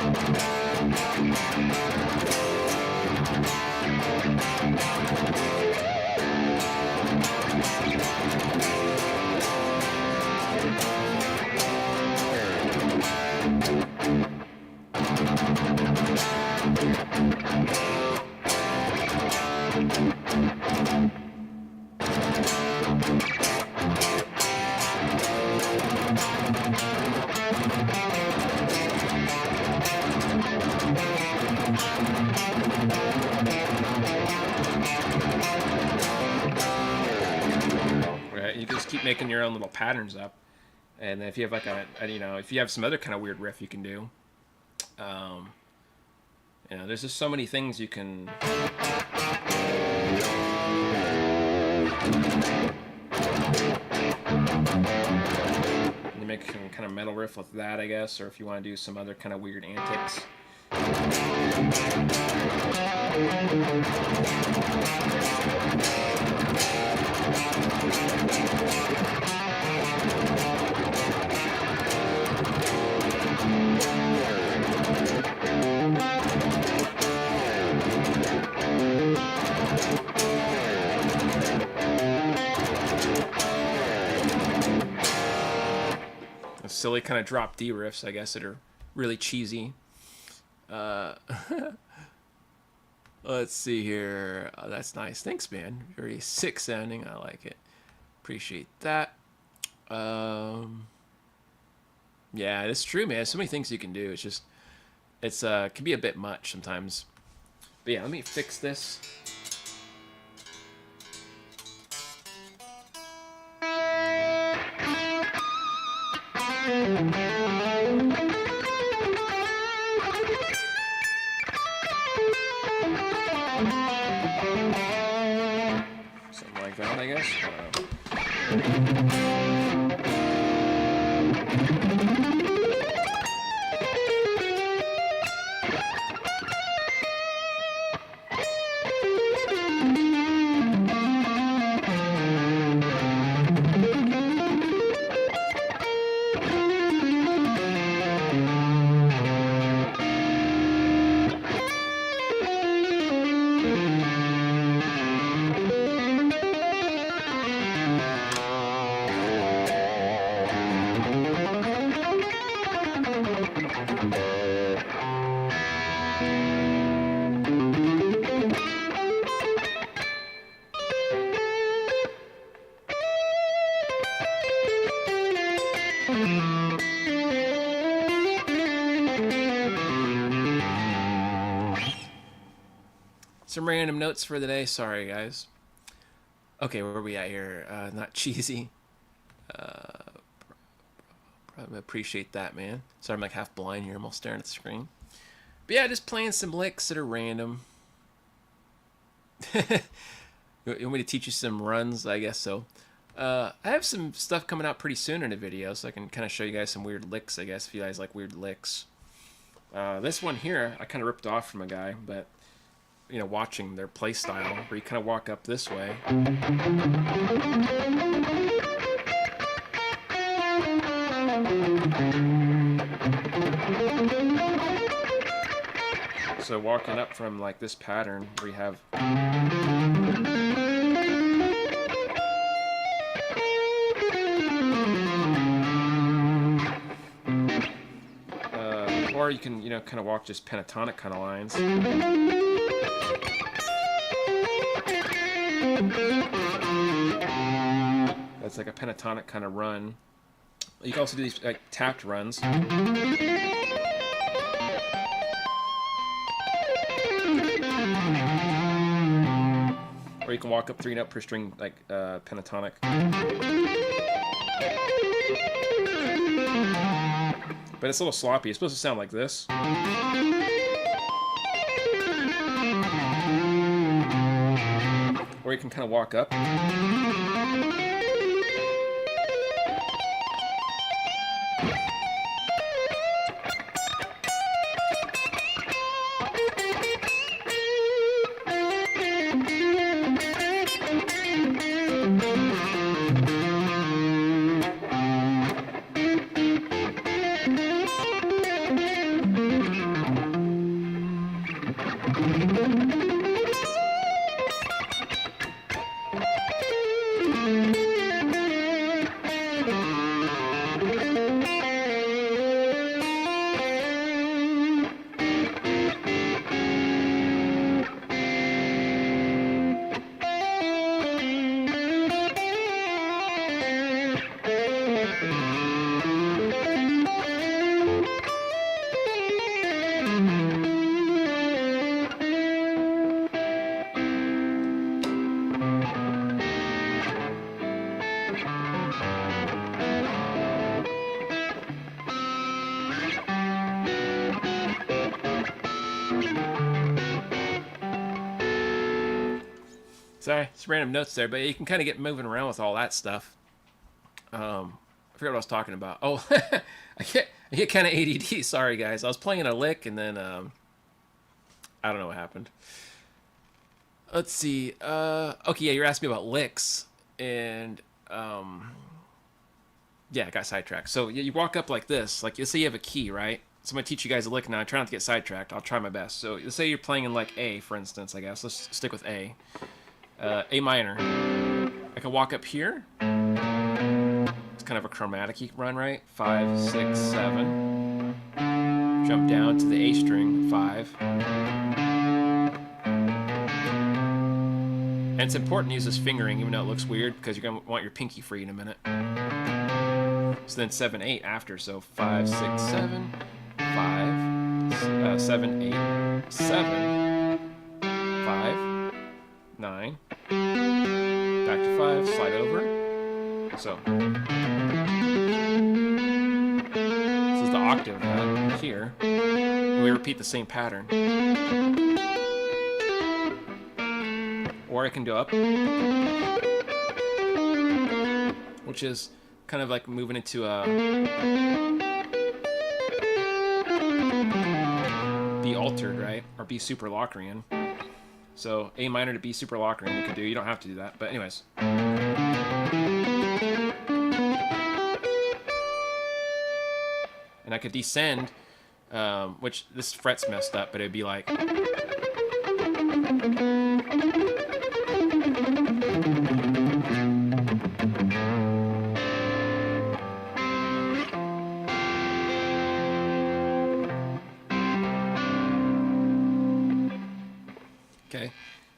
Right, you just keep making your own little patterns up, and if you have like you know, if you have some other kind of weird riff you can do, you know, there's just so many things you can. You make some kind of metal riff with that, I guess, or if you want to do some other kind of weird antics. Silly kind of drop D riffs, I guess, that are really cheesy. Let's see here. Oh, that's nice. Thanks, man. Very sick sounding. I like it. Appreciate that. Yeah, it's true, man. So many things you can do. It's just, it can be a bit much sometimes. But yeah, let me fix this. Something like that, I guess. Some random notes for the day. Sorry, guys. Okay, where are we at here? Not cheesy. Probably appreciate that, man. Sorry, I'm like half blind here. I'm all staring at the screen. But yeah, just playing some licks that are random. You want me to teach you some runs? I guess so. I have some stuff coming out pretty soon in a video, so I can kind of show you guys some weird licks, I guess, if you guys like weird licks. This one here, I kind of ripped off from a guy, but, you know, watching their play style, where you kind of walk up this way. So walking up from like this pattern, we have or you can, you know, kind of walk just pentatonic kind of lines. That's like a pentatonic kind of run. You can also do these like tapped runs. Or you can walk up 3 note per string like pentatonic. But it's a little sloppy. It's supposed to sound like this. Or you can kind of walk up. Sorry, some random notes there, but you can kind of get moving around with all that stuff. I forgot what I was talking about. Oh, I get kind of ADD. Sorry, guys. I was playing a lick, and then I don't know what happened. Let's see. Okay, yeah, you're asking me about licks, and yeah, I got sidetracked. So yeah, you walk up like this. Like, let's say you have a key, right? So I'm going to teach you guys a lick now. I try not to get sidetracked. I'll try my best. So let's say you're playing in like A, for instance, I guess. Let's stick with A. A minor. I can walk up here. It's kind of a chromatic run, right? 5, 6, 7. Jump down to the A string, 5. And it's important to use this fingering, even though it looks weird, because you're going to want your pinky free in a minute. So then 7, 8 after. So 5, 6, 7, 5, 7, 8, 7, 5, 9, back to 5, slide over. So this is the octave here. And we repeat the same pattern. Or I can go up, which is kind of like moving into a B altered, right? Or B super Locrian. So A minor to B super Locrian you could do. You don't have to do that, but anyways. And I could descend, which this fret's messed up, but it'd be like. Okay,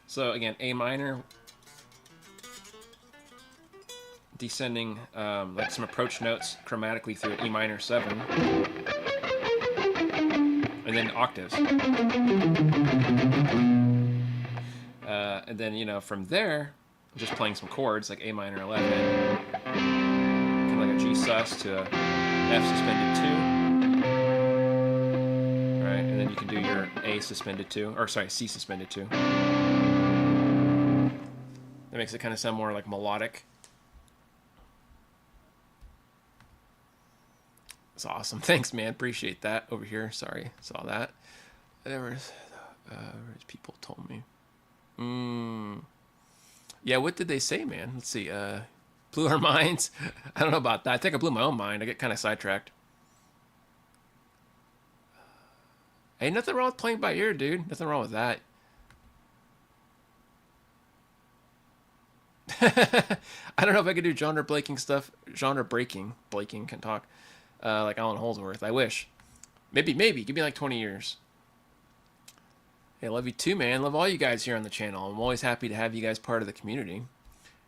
so again, A minor, descending like some approach notes chromatically through an E minor 7, and then octaves. And then, you know, from there, I'm just playing some chords like A minor 11, kind of like a G sus to a F suspended 2. Right, and then you can do your A suspended 2, or sorry, C suspended 2. That makes it kind of sound more like melodic. It's awesome. Thanks, man. Appreciate that over here. Sorry, saw that. Where's people told me. Yeah, what did they say, man? Let's see. Blew our minds. I don't know about that. I think I blew my own mind. I get kind of sidetracked. Hey, nothing wrong with playing by ear, dude. Nothing wrong with that. I don't know if I could do genre breaking stuff. Genre breaking. Blaking can talk. Like Alan Holdsworth. I wish. Maybe. Give me like 20 years. Hey, love you too, man. Love all you guys here on the channel. I'm always happy to have you guys part of the community.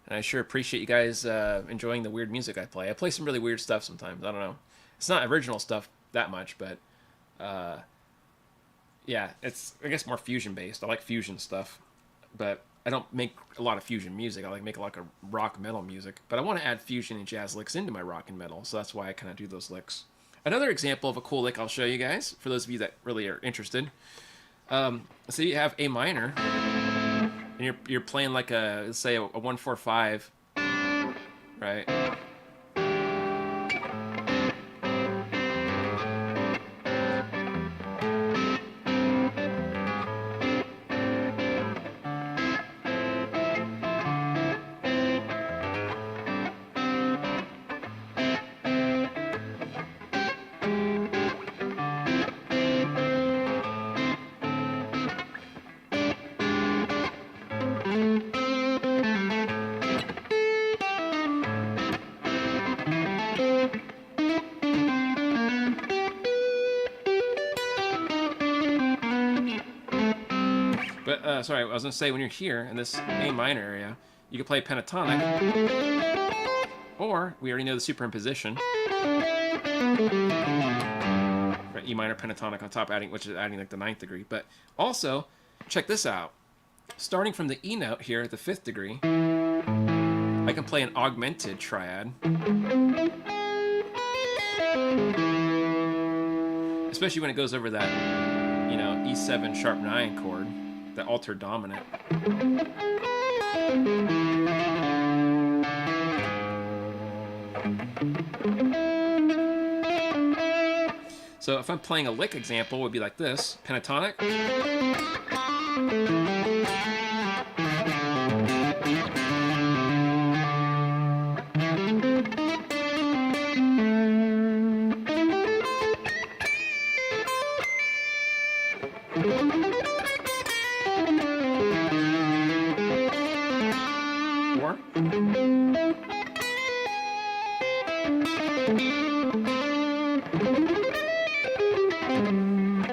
And I sure appreciate you guys enjoying the weird music I play. I play some really weird stuff sometimes. I don't know. It's not original stuff that much, but yeah, it's, I guess, more fusion-based. I like fusion stuff, but I don't make a lot of fusion music. I like make a lot of rock metal music, but I want to add fusion and jazz licks into my rock and metal, so that's why I kind of do those licks. Another example of a cool lick I'll show you guys, for those of you that really are interested. So you have A minor, and you're playing like a, let's say, a 1-4-5, right? But, sorry, I was going to say, when you're here in this A minor area, you can play pentatonic, or, we already know the superimposition, right, E minor pentatonic on top, which is adding like the 9th degree. But also, check this out. Starting from the E note here at the 5th degree, I can play an augmented triad. Especially when it goes over that, you know, E7 sharp 9 chord. The altered dominant. So if I'm playing a lick example, it would be like this: pentatonic,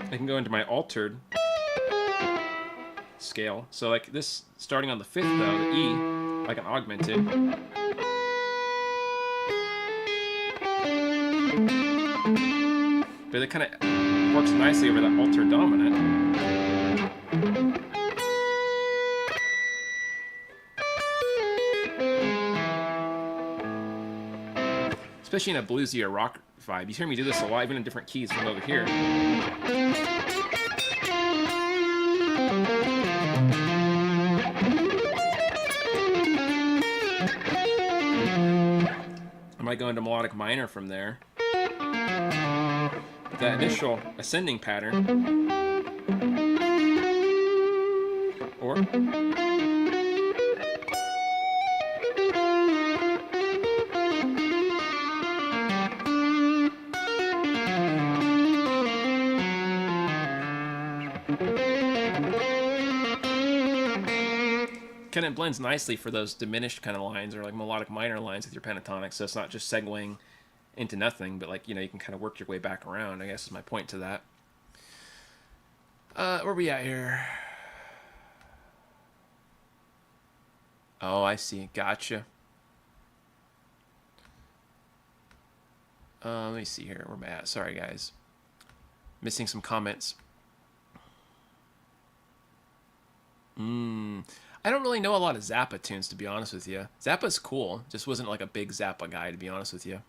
I can go into my altered scale. So like this, starting on the 5th though, the E, like an augmented. But it kind of works nicely over that altered dominant. Especially in a bluesy or rock vibe. You hear me do this a lot, even in different keys from over here. I might go into melodic minor from there. But that initial ascending pattern, or kind of blends nicely for those diminished kind of lines, or like melodic minor lines with your pentatonic, so it's not just segueing into nothing, but like, you know, you can kind of work your way back around, I guess is my point to that. Where are we at here? Oh, I see. Gotcha. Let me see here. Where am I at? Sorry, guys. Missing some comments. I don't really know a lot of Zappa tunes, to be honest with you. Zappa's cool. Just wasn't like a big Zappa guy, to be honest with you.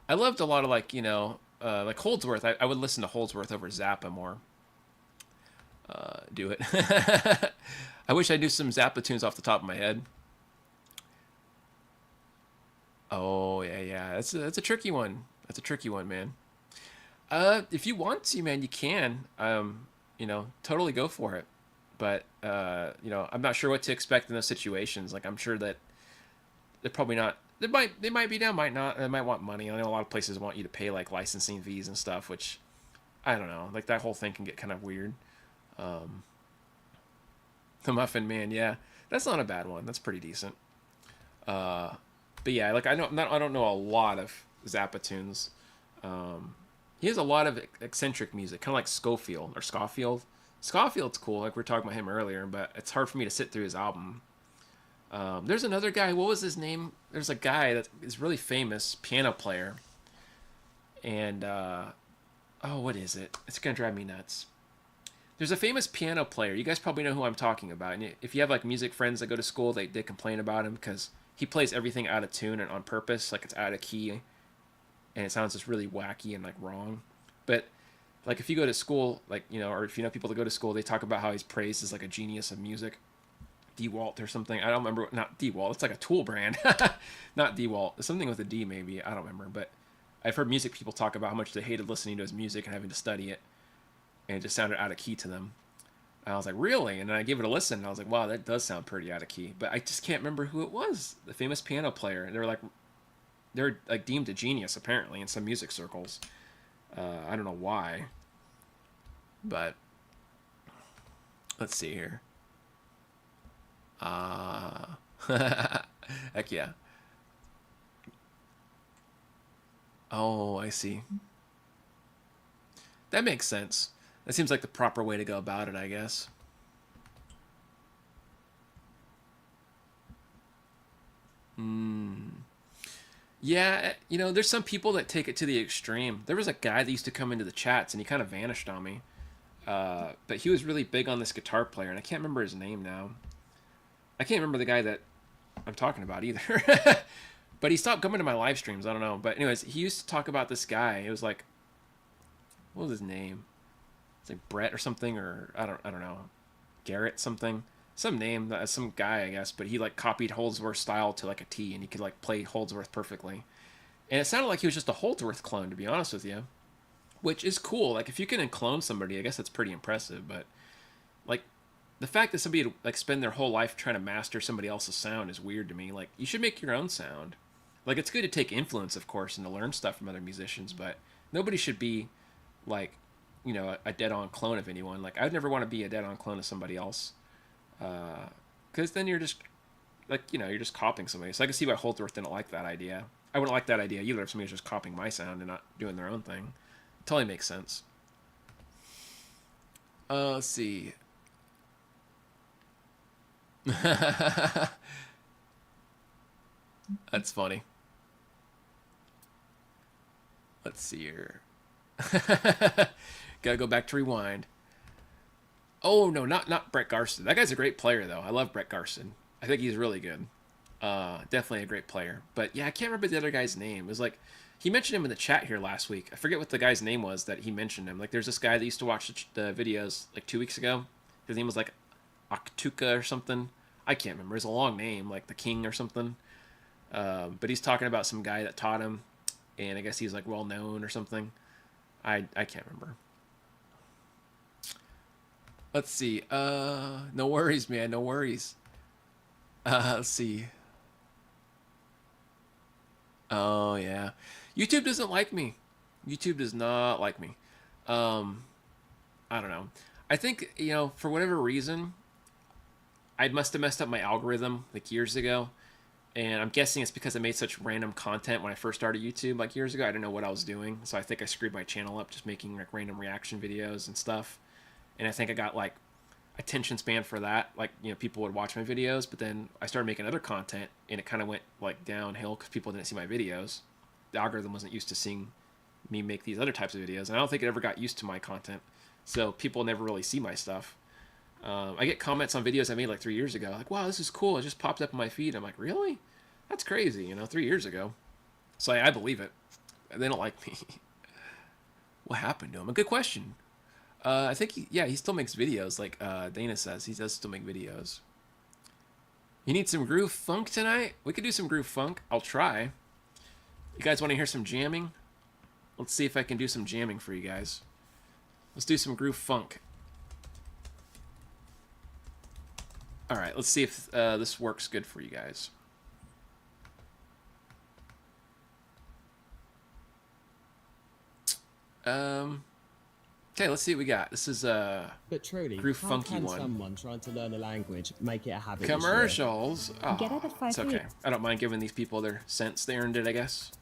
I loved a lot of like Holdsworth. I would listen to Holdsworth over Zappa more. Do it. I wish I knew some Zappa tunes off the top of my head. Oh yeah. That's a tricky one. That's a tricky one, man. If you want to, man, you can. Totally go for it. But I'm not sure what to expect in those situations. Like, I'm sure that they're probably not. They might be down, might not. They might want money. I know a lot of places want you to pay like licensing fees and stuff, which I don't know. Like that whole thing can get kind of weird. The Muffin Man, yeah, that's not a bad one. That's pretty decent. But yeah, like I don't know a lot of Zappa tunes. He has a lot of eccentric music, kind of like Schofield or Scofield. Scofield's cool, like we were talking about him earlier, but it's hard for me to sit through his album. There's another guy. What was his name? There's a guy that is really famous piano player, and what is it? It's gonna drive me nuts. There's a famous piano player. You guys probably know who I'm talking about. And if you have like music friends that go to school, they complain about him because he plays everything out of tune and on purpose, like it's out of key, and it sounds just really wacky and like wrong. But like if you go to school, like or if you know people that go to school, they talk about how he's praised as like a genius of music. DeWalt or something. I don't remember. Not DeWalt. It's like a tool brand. Not DeWalt. Something with a D maybe. I don't remember. But I've heard music people talk about how much they hated listening to his music and having to study it, and it just sounded out of key to them. And I was like, really? And then I gave it a listen, and I was like, wow, that does sound pretty out of key. But I just can't remember who it was. The famous piano player. And they're like deemed a genius apparently in some music circles. I don't know why. But let's see here. Heck yeah. Oh, I see. That makes sense. That seems like the proper way to go about it, I guess. Yeah, there's some people that take it to the extreme. There was a guy that used to come into the chats, and he kind of vanished on me. But he was really big on this guitar player, and I can't remember his name now. I can't remember the guy that I'm talking about either. But he stopped coming to my live streams. I don't know. But anyways, he used to talk about this guy. It was like, what was his name? It's like Brett or something, or I don't know, Garrett something, some name, some guy I guess. But he like copied Holdsworth's style to like a T, and he could like play Holdsworth perfectly. And it sounded like he was just a Holdsworth clone, to be honest with you, which is cool. Like if you can clone somebody, I guess that's pretty impressive. But like the fact that somebody would like spend their whole life trying to master somebody else's sound is weird to me. Like you should make your own sound. Like it's good to take influence, of course, and to learn stuff from other musicians, but nobody should be like, a dead-on clone of anyone. Like I'd never want to be a dead-on clone of somebody else, because then you're just like, you're just copying somebody. So I can see why Holdsworth didn't like that idea. I wouldn't like that idea either if somebody was just copying my sound and not doing their own thing. Totally makes sense. Let's see. That's funny. Let's see here. Gotta go back to rewind. Oh no, not Brett Garson. That guy's a great player though. I love Brett Garson. I think he's really good. Definitely a great player. But yeah, I can't remember the other guy's name. It was like he mentioned him in the chat here last week. I forget what the guy's name was that he mentioned him. Like there's this guy that used to watch the videos like 2 weeks ago. His name was like Aktuka or something. I can't remember. It's a long name, like the King or something. But he's talking about some guy that taught him, and I guess he's like well known or something. I can't remember. Let's see. No worries, man. No worries. Let's see. Oh yeah, YouTube doesn't like me. YouTube does not like me. Um, I don't know. I think for whatever reason, I must have messed up my algorithm like years ago, and I'm guessing it's because I made such random content when I first started YouTube like years ago. I didn't know what I was doing, so I think I screwed my channel up just making like random reaction videos and stuff. And I think I got like attention span for that. Like people would watch my videos, but then I started making other content, and it kind of went like downhill because people didn't see my videos. the algorithm wasn't used to seeing me make these other types of videos, and I don't think it ever got used to my content. So people never really see my stuff. I get comments on videos I made like 3 years ago, like, "Wow, this is cool. It just popped up in my feed." I'm like, "Really? That's crazy." 3 years ago. So I believe it. They don't like me. What happened to him? A good question. I think he still makes videos. Like Dana says, he does still make videos. You need some groove funk tonight? We could do some groove funk. I'll try. You guys want to hear some jamming? Let's see if I can do some jamming for you guys. Let's do some groove funk. All right, let's see if this works good for you guys. Okay, let's see what we got. This is but truly, groove funky one. Someone trying to learn a language make it a habit? Commercials. Oh, Get it at 5 it's okay. I don't mind giving these people their cents. They earned it, I guess.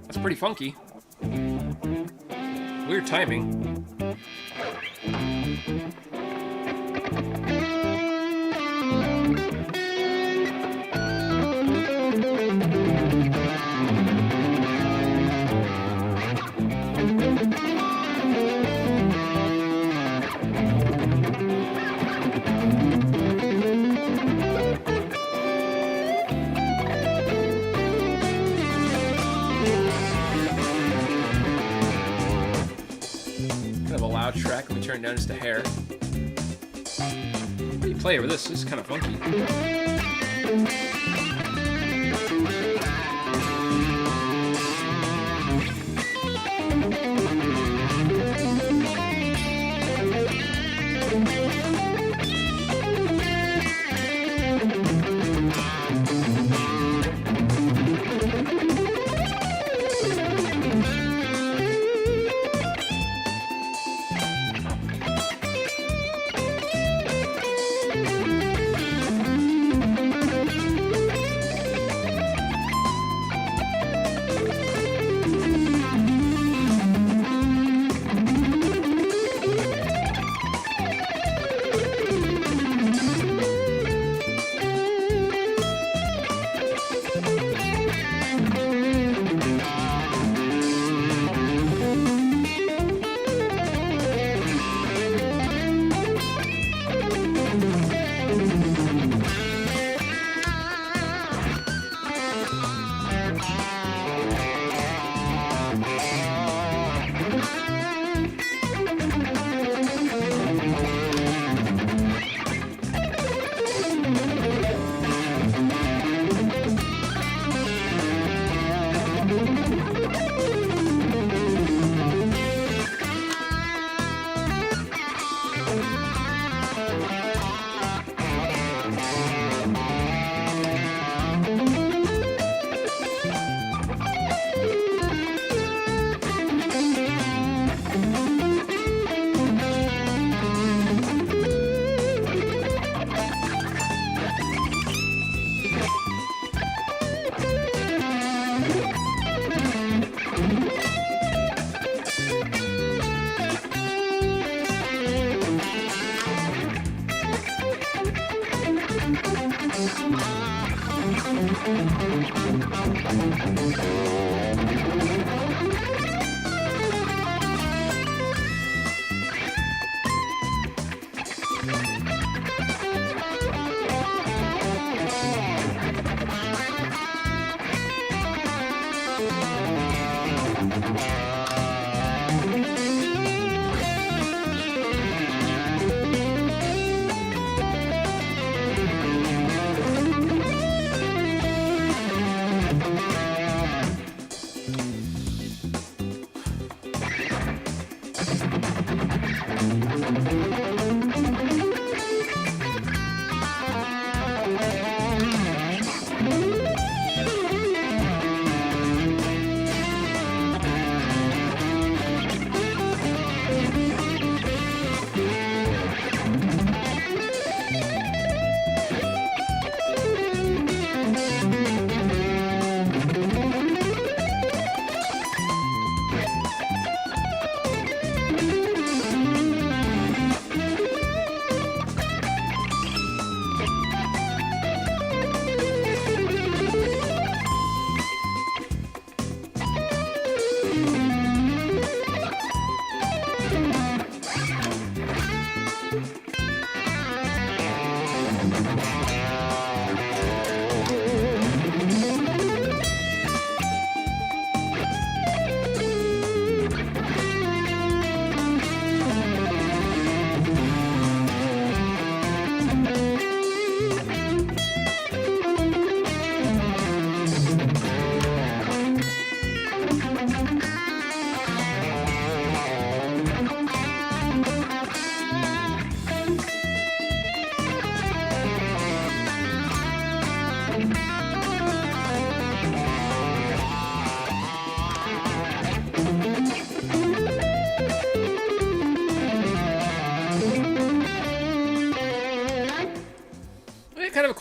That's pretty funky. Weird timing. Track and we turn down just a hair. How do you play over this? This is kind of funky.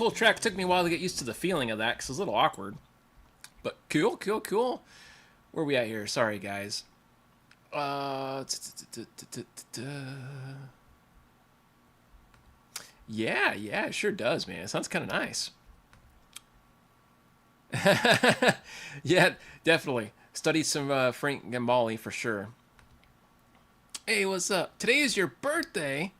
cool track. Took me a while to get used to the feeling of that because it was a little awkward. But cool, cool, cool. Where are we at here? Sorry, guys. Yeah, it sure does, man. It sounds kind of nice. Yeah, definitely. Studied some Frank Gambale for sure. Hey, what's up? Today is your birthday?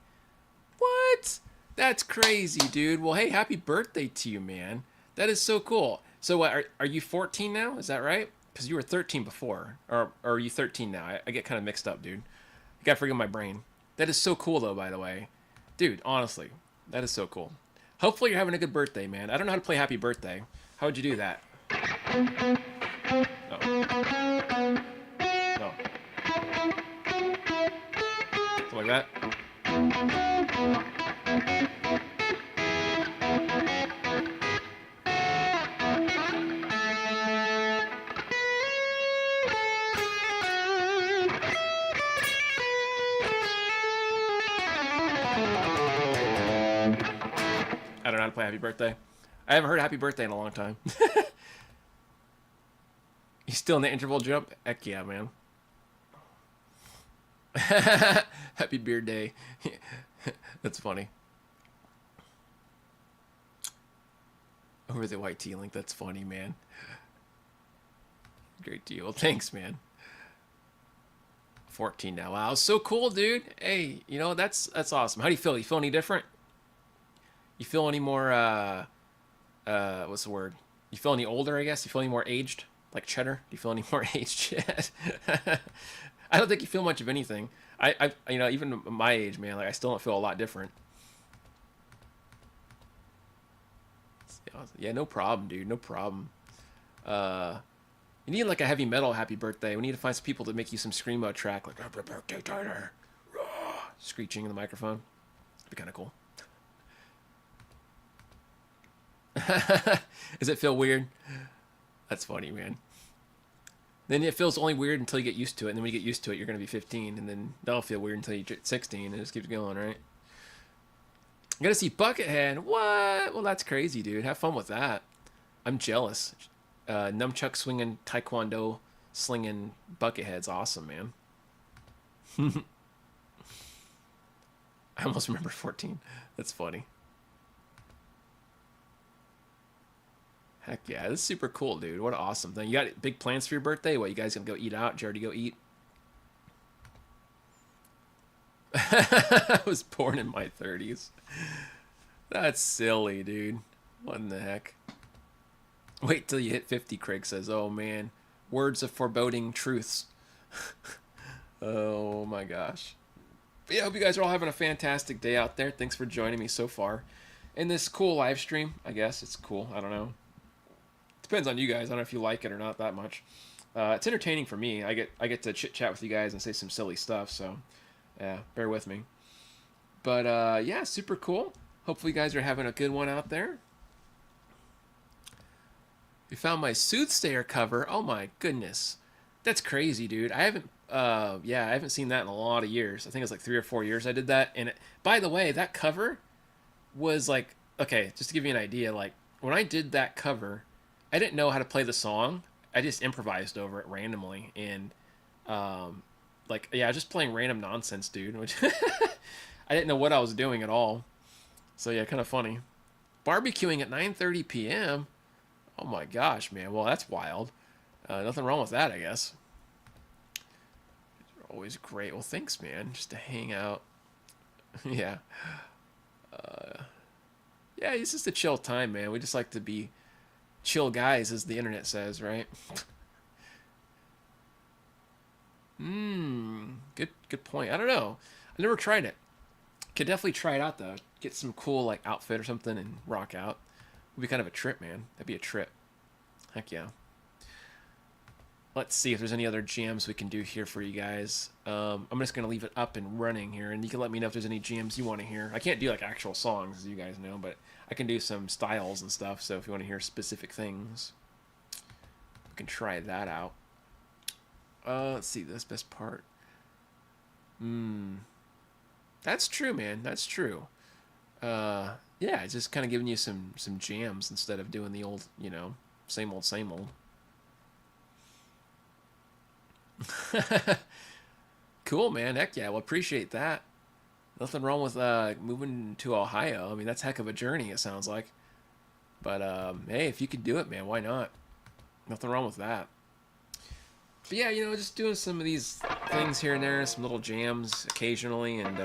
What? That's crazy, dude. Well, hey, happy birthday to you, man. That is so cool. So, what, are you 14 now? Is that right? Because you were 13 before. Or are you 13 now? I get kind of mixed up, dude. You gotta forgive my brain. That is so cool, though, by the way. Dude, honestly, that is so cool. Hopefully you're having a good birthday, man. I don't know how to play happy birthday. How would you do that? No. No. Something like that? I don't know how to play happy birthday. I haven't heard happy birthday in a long time. You still in the interval jump? Heck yeah, man. Happy beard day. That's funny. Over the white tea link. That's funny, man. Great deal. Thanks, man. 14 now. Wow, so cool, dude. Hey, you know, that's awesome. How do you feel? You feel any different? You feel any more what's the word? You feel any older, I guess? You feel any more aged? Like Cheddar? Do you feel any more aged yet? I don't think you feel much of anything. I you know, even my age, man, like I still don't feel a lot different. Yeah, no problem, dude. No problem. You need like a heavy metal happy birthday. We need to find some people to make you some screamo track, like happy birthday, Tyler. Screeching in the microphone. That'd be kind of cool. Does it feel weird? That's funny, man. Then it feels only weird until you get used to it, and then when you get used to it, you're going to be 15, and then that'll feel weird until you get 16, and it just keeps going, right? I gotta see Buckethead. What? Well, that's crazy, dude. Have fun with that. I'm jealous. Nunchuck swinging, taekwondo slinging Buckethead's awesome, man. I almost remember 14. That's funny. Heck yeah, this is super cool, dude. What an awesome thing. You got big plans for your birthday? What, you guys gonna go eat out? Did you already go eat? I was born in my 30s. That's silly, dude. What in the heck? Wait till you hit 50, Craig says. Oh, man. Words of foreboding truths. Oh, my gosh. But yeah, I hope you guys are all having a fantastic day out there. Thanks for joining me so far in this cool live stream. I guess it's cool. I don't know. Depends on you guys. I don't know if you like it or not that much. It's entertaining for me. I get to chit chat with you guys and say some silly stuff. So, yeah, bear with me. But yeah, super cool. Hopefully, you guys are having a good one out there. You found my Soothsayer cover. Oh my goodness, that's crazy, dude. I haven't. Yeah, I haven't seen that in a lot of years. I think it was like 3 or 4 years I did that. And it, by the way, that cover was like, okay, just to give you an idea, like when I did that cover, I didn't know how to play the song. I just improvised over it randomly, and like, yeah, I was just playing random nonsense, dude. Which I didn't know what I was doing at all. So yeah, kind of funny. Barbecuing at 9:30 p.m. Oh my gosh, man. Well, that's wild. Nothing wrong with that, I guess. They're always great. Well, thanks, man. Just to hang out. Yeah. Yeah, it's just a chill time, man. We just like to be chill guys, as the internet says, right? Good point. I don't know. I never tried it. Could definitely try it out, though. Get some cool, like, outfit or something and rock out. Would be kind of a trip, man. That'd be a trip. Heck yeah. Let's see if there's any other jams we can do here for you guys. I'm just going to leave it up and running here, and you can let me know if there's any jams you want to hear. I can't do, like, actual songs, as you guys know, but I can do some styles and stuff, so if you want to hear specific things, we can try that out. Let's see, this best part. That's true, man. That's true. Yeah, Yeah, it's just kind of giving you some jams instead of doing the old, you know, same old, same old. Cool, man. Heck yeah. Well, appreciate that. Nothing wrong with moving to Ohio. I mean, that's a heck of a journey, it sounds like. But hey, if you can do it, man, why not? Nothing wrong with that. But yeah, you know, just doing some of these things here and there, some little jams occasionally, and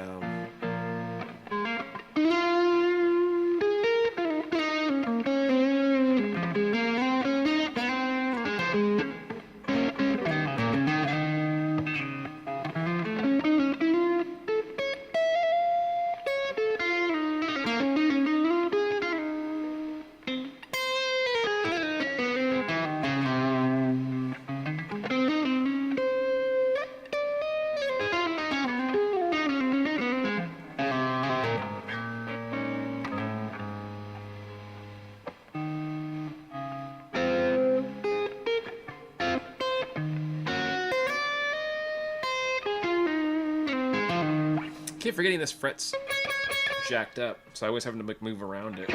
keep forgetting this fret's jacked up, so I always having to move around it.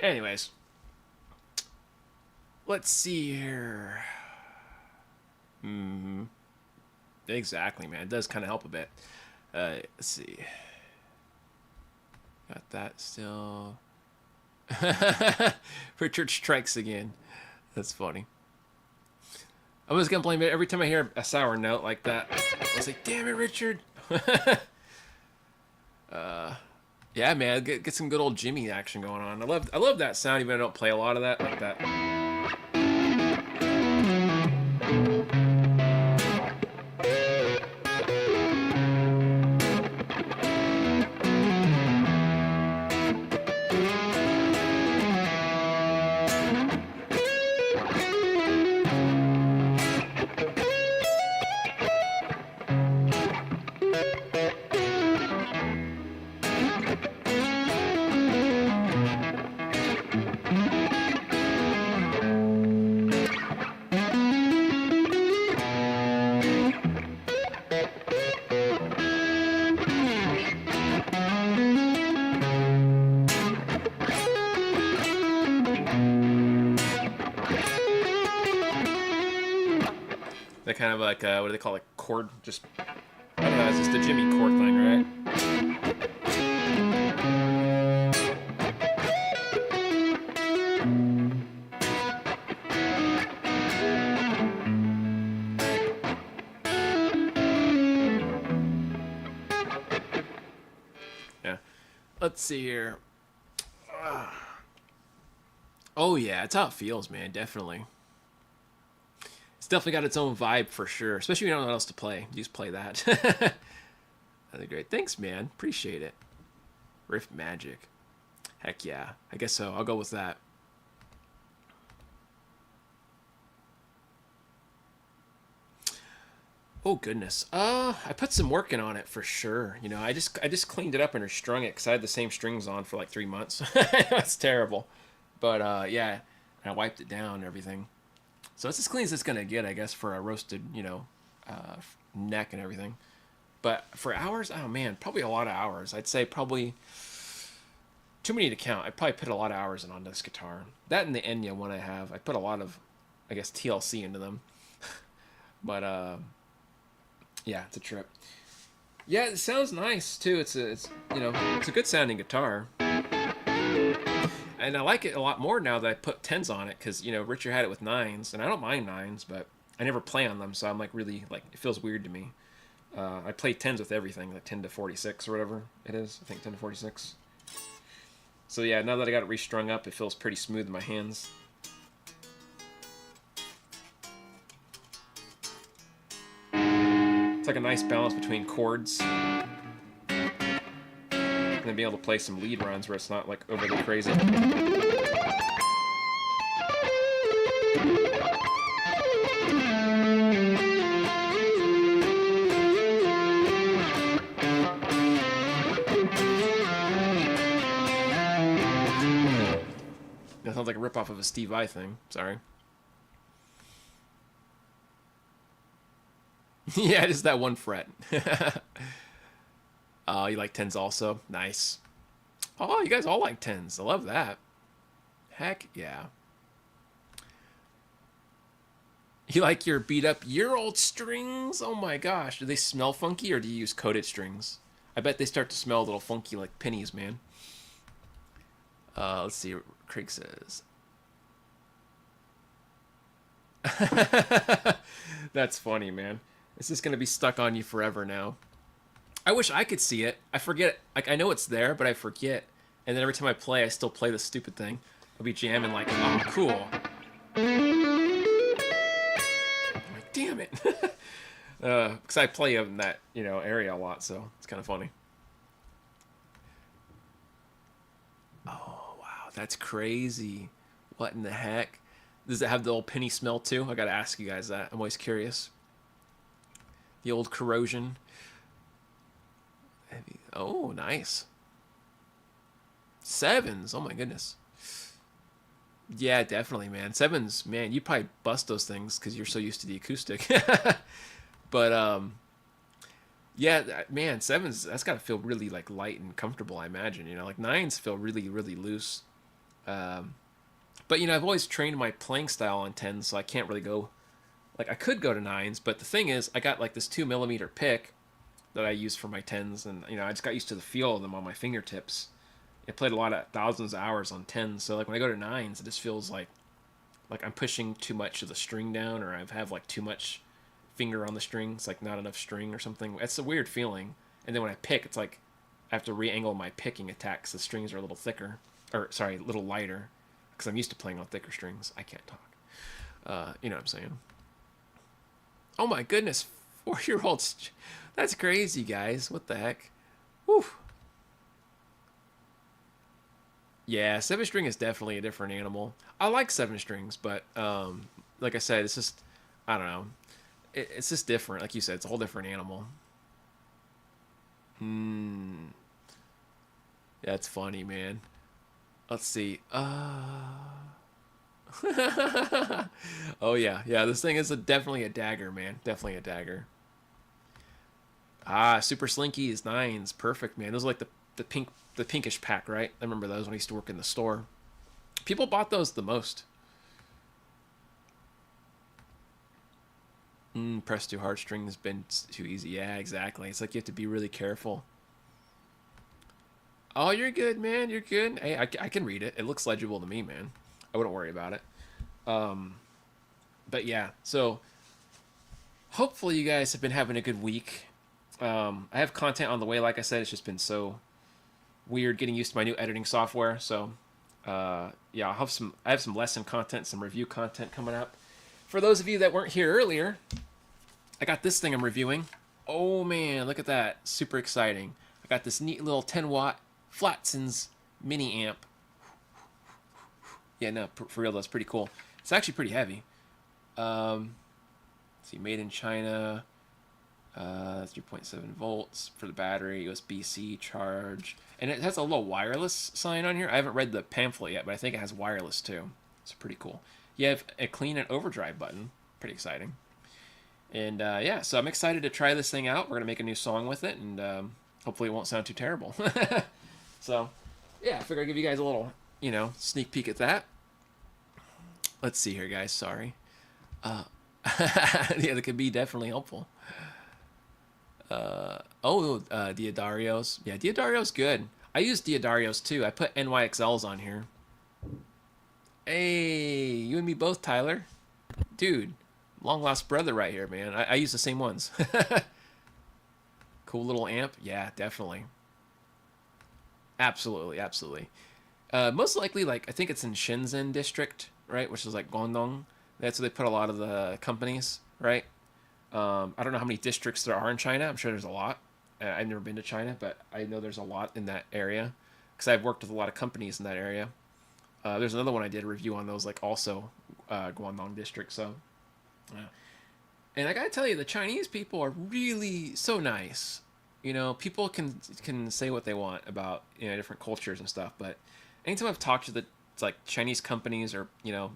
Anyways, let's see here. Exactly, man. It does kind of help a bit. Let's see. Got that still. Richard strikes again. That's funny. I'm just gonna blame it every time I hear a sour note like that. I was like, "Damn it, Richard!" Yeah, man, get some good old Jimmy action going on. I love that sound, even though I don't play a lot of that like that. That kind of like what do they call it? Chord, just I don't know. It's just the Jimmy chord thing, right? Yeah. Let's see here. Oh yeah, it's how it feels, man. Definitely. It's definitely got its own vibe for sure. Especially when you don't know what else to play. You just play that. That'd be great. Thanks, man. Appreciate it. Riff Magic. Heck yeah. I guess so. I'll go with that. Oh goodness. I put some work in on it for sure. You know, I just cleaned it up and restrung it because I had the same strings on for like 3 months. That's terrible. But yeah, I wiped it down and everything. So it's as clean as it's gonna get, I guess, for a roasted, neck and everything. But for hours, oh man, probably a lot of hours. I'd say probably too many to count. I probably put a lot of hours in on this guitar. That and the Enya one I have, I put a lot of, I guess, TLC into them. But yeah, it's a trip. Yeah, it sounds nice too. It's a good sounding guitar, and I like it a lot more now that I put tens on it because Richard had it with nines, and I don't mind nines, but I never play on them, so I'm like really like it feels weird to me. I play tens with everything, like 10 to 46 or whatever it is. I think 10 to 46. So yeah, now that I got it restrung up, it feels pretty smooth in my hands. It's like a nice balance between chords and then being able to play some lead runs where it's not like overly crazy. That sounds like a ripoff of a Steve Vai thing. Sorry. Yeah, just that one fret. You like tens also? Nice. Oh, you guys all like tens. I love that. Heck yeah. You like your beat up year-old strings? Oh my gosh. Do they smell funky or do you use coated strings? I bet they start to smell a little funky like pennies, man. Let's see what Craig says. That's funny, man. It's just going to be stuck on you forever now. I wish I could see it. I forget. Like, I know it's there, but I forget. And then every time I play, I still play the stupid thing. I'll be jamming like, oh, cool. I'm like, damn it. Because I play in that, area a lot, so it's kind of funny. Oh, wow. That's crazy. What in the heck? Does it have the old penny smell, too? I got to ask you guys that. I'm always curious. The old corrosion. Oh, nice. Sevens. Oh, my goodness. Yeah, definitely, man. Sevens, man, you probably bust those things because you're so used to the acoustic. But, yeah, man, sevens, that's got to feel really, like, light and comfortable, I imagine. Like, nines feel really, really loose. But, I've always trained my playing style on tens, so I can't really go... Like, I could go to nines, but the thing is, I got, like, this 2mm pick that I use for my tens, and, I just got used to the feel of them on my fingertips. I played a lot of thousands of hours on tens, so, like, when I go to nines, it just feels like I'm pushing too much of the string down, or I have, like, too much finger on the string. It's, like, not enough string or something. It's a weird feeling. And then when I pick, it's like I have to re-angle my picking attack because the strings are a little thicker. Or, sorry, a little lighter. Because I'm used to playing on thicker strings. I can't talk. You know what I'm saying? Oh my goodness, 4-year-olds. That's crazy, guys. What the heck? Whew. Yeah, 7-string is definitely a different animal. I like 7 strings, but like I said, it's just, I don't know. It's just different. Like you said, it's a whole different animal. That's funny, man. Let's see. Oh yeah, this thing is definitely a dagger, man. Definitely a dagger. Super Slinky is nines. Perfect, man. Those are like the pinkish pack, right? I remember those when I used to work in the store. People bought those the most. Press too hard, string has been too easy. Yeah, exactly. It's like you have to be really careful. Oh, you're good, man. You're good. Hey, I can read it. It looks legible to me, man. I wouldn't worry about it. But yeah, so hopefully you guys have been having a good week. I have content on the way. Like I said, it's just been so weird getting used to my new editing software. So yeah, I have some lesson content, some review content coming up. For those of you that weren't here earlier, I got this thing I'm reviewing. Oh man, look at that. Super exciting. I got this neat little 10-watt Flatsons mini amp. Yeah, no, for real, that's pretty cool. It's actually pretty heavy. See, made in China. 3.7 volts for the battery, USB-C charge, and it has a little wireless sign on here. I haven't read the pamphlet yet, but I think it has wireless too. It's pretty cool. You have a clean and overdrive button. Pretty exciting. And yeah, so I'm excited to try this thing out. We're gonna make a new song with it, and hopefully it won't sound too terrible. So yeah, I figure I'd give you guys a little, you know, sneak peek at that. Let's see here, guys. Sorry. Yeah, that could be definitely helpful. Diodario's. Yeah, Diodario's good. I use Diodario's too. I put NYXLs on here. Hey, you and me both, Tyler. Dude, long lost brother right here, man. I use the same ones. Cool little amp. Yeah, definitely. Absolutely, absolutely. Most likely, like, I think it's in Shenzhen district, right? Which is like Guangdong. That's where they put a lot of the companies, right? I don't know how many districts there are in China. I'm sure there's a lot. I've never been to China, but I know there's a lot in that area because I've worked with a lot of companies in that area. There's another one I did a review on those, like also Guangdong district. So, and I gotta tell you, the Chinese people are really so nice. You know, people can say what they want about, you know, different cultures and stuff, but anytime I've talked to the like Chinese companies or, you know,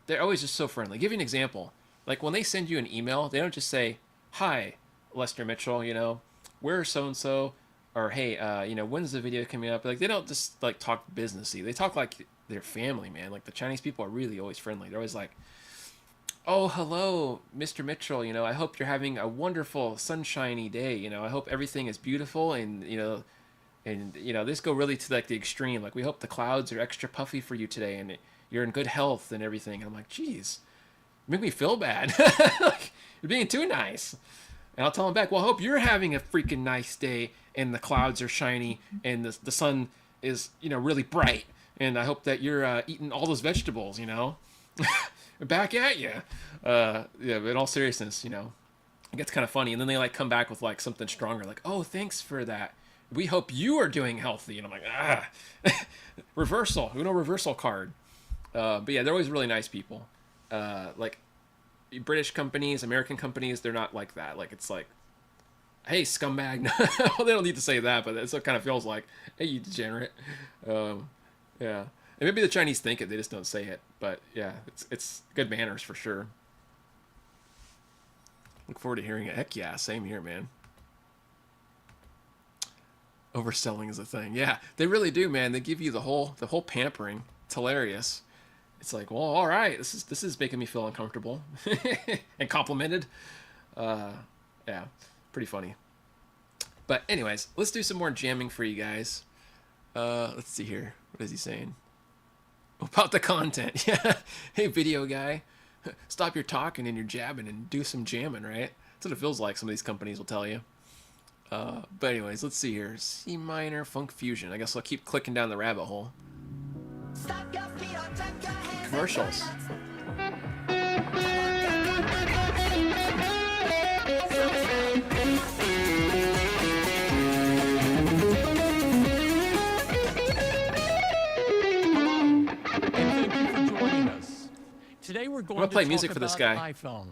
they're always just so friendly. I'll give you an example. Like when they send you an email, they don't just say, "Hi, Lester Mitchell, you know, we're so and so," or "Hey, you know, when's the video coming up?" Like they don't just like talk businessy. They talk like their family, man. Like the Chinese people are really always friendly. They're always like, "Oh, hello, Mr. Mitchell. You know, I hope you're having a wonderful, sunshiny day. You know, I hope everything is beautiful, and you know, this go really to like the extreme. Like we hope the clouds are extra puffy for you today, and you're in good health and everything." And I'm like, "Geez, you make me feel bad. Like, you're being too nice." And I'll tell them back, "Well, I hope you're having a freaking nice day, and the clouds are shiny, and the sun is, you know, really bright, and I hope that you're eating all those vegetables, you know." Back at you. Yeah, but in all seriousness, you know, it gets kind of funny. And then they like come back with like something stronger, like, "Oh, thanks for that. We hope you are doing healthy." And I'm like, reversal. Uno reversal card. But yeah, they're always really nice people. Like British companies, American companies, they're not like that. Like it's like, "Hey, scumbag." Well, they don't need to say that, but that's what it kind of feels like. "Hey, you degenerate." Yeah. And maybe the Chinese think it, they just don't say it. But yeah, it's good manners for sure. Look forward to hearing it. Heck yeah, same here, man. Overselling is a thing. Yeah, they really do, man. They give you the whole pampering. It's hilarious. It's like, well, all right, this is making me feel uncomfortable and complimented. Yeah, pretty funny. But anyways, let's do some more jamming for you guys. Let's see here. What is he saying? About the content. Yeah. Hey, video guy, stop your talking and your jabbing and do some jamming, right? That's what it feels like. Some of these companies will tell you. But anyways, let's see here. C minor funk fusion. I guess I'll keep clicking down the rabbit hole. Commercials. Today we're going to play talk music for this about guy. iPhone.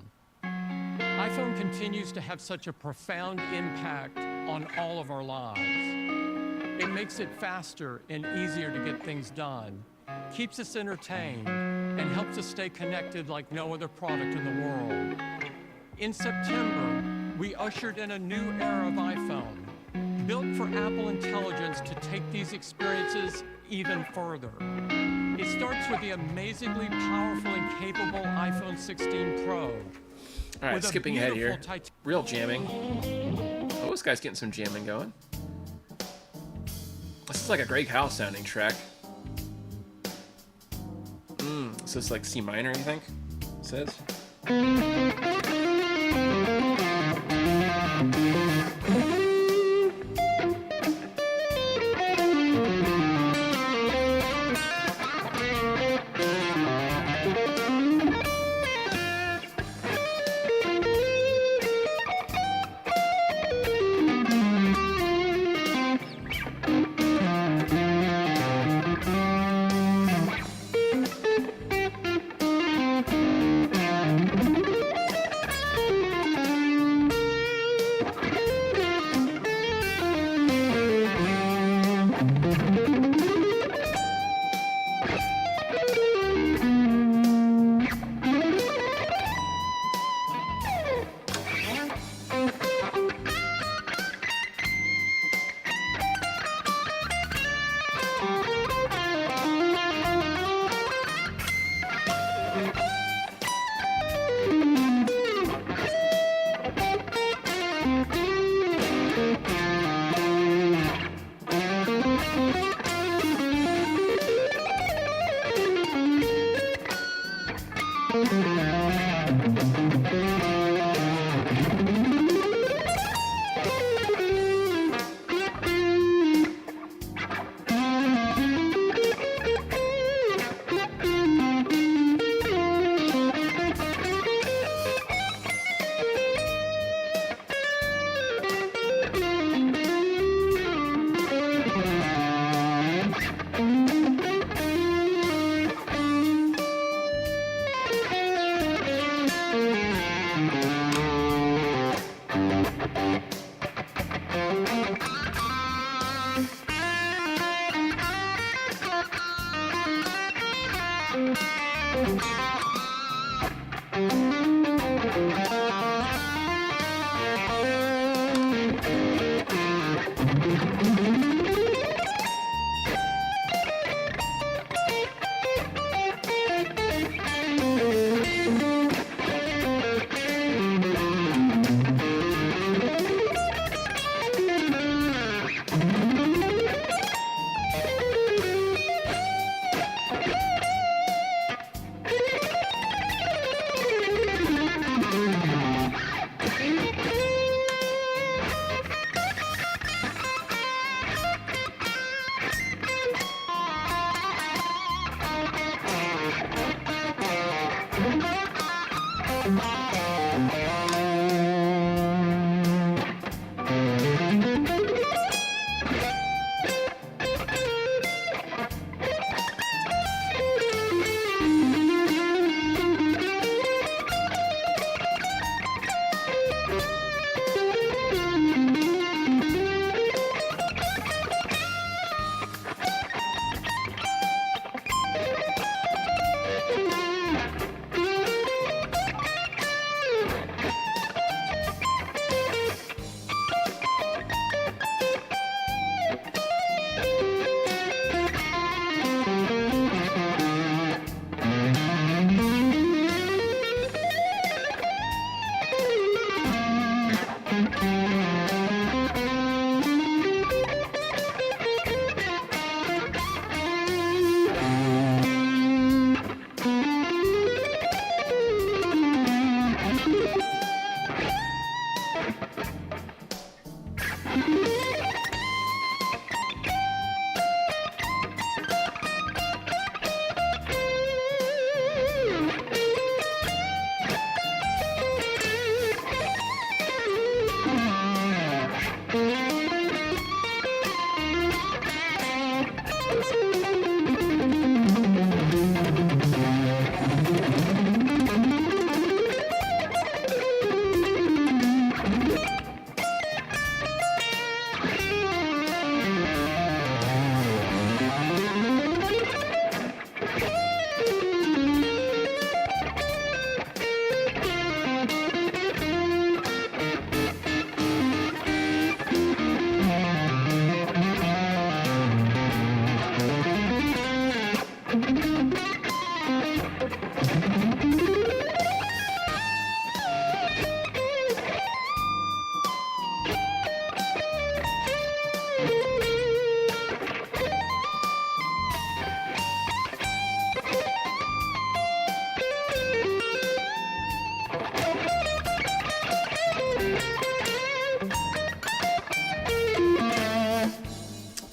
iPhone continues to have such a profound impact on all of our lives. It makes it faster and easier to get things done, keeps us entertained, and helps us stay connected like no other product in the world. In September, we ushered in a new era of iPhone, built for Apple Intelligence to take these experiences even further. It starts with the amazingly powerful and capable iPhone 16 Pro. All right, skipping ahead here. Real jamming. Oh, this guy's getting some jamming going. This is like a Greg Howe sounding track. So it's like C minor, you think? It says.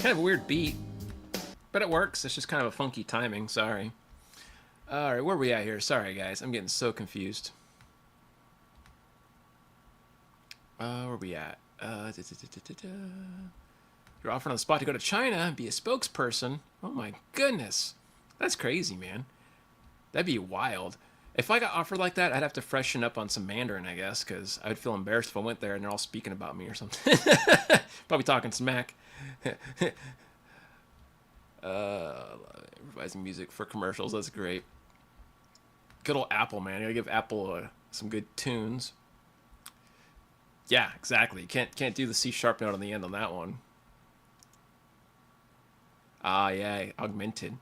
Kind of a weird beat, but it works. It's just kind of a funky timing. Sorry. All right, where are we at here? Sorry, guys. I'm getting so confused. Where are we at? You're offered on the spot to go to China and be a spokesperson. Oh my goodness. That's crazy, man. That'd be wild. If I got offered like that, I'd have to freshen up on some Mandarin, I guess, because I would feel embarrassed if I went there and they're all speaking about me or something. Probably talking smack. Revising music for commercials. That's great. Good old Apple, man. You gotta give Apple some good tunes. Yeah, exactly. Can't do the C sharp note on the end on that one. Ah, yeah, augmented.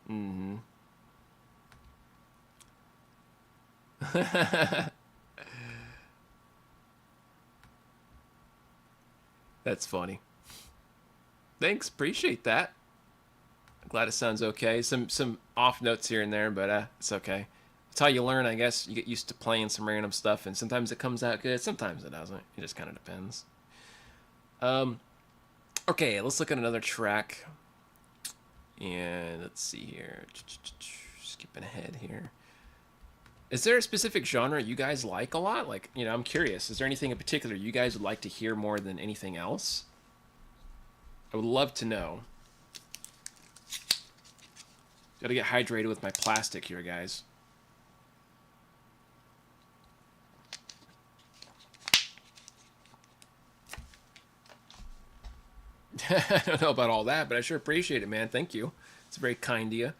Mm-hmm. That's funny. Thanks, appreciate that. I'm glad it sounds okay. Some off notes here and there, but it's okay. It's how you learn, I guess. You get used to playing some random stuff, and sometimes it comes out good, sometimes it doesn't. It just kind of depends. Okay, let's look at another track. And let's see here. Skipping ahead here. Is there a specific genre you guys like a lot? Like, you know, I'm curious. Is there anything in particular you guys would like to hear more than anything else? I would love to know. Gotta get hydrated with my plastic here, guys. I don't know about all that, but I sure appreciate it, man. Thank you. It's very kind of you.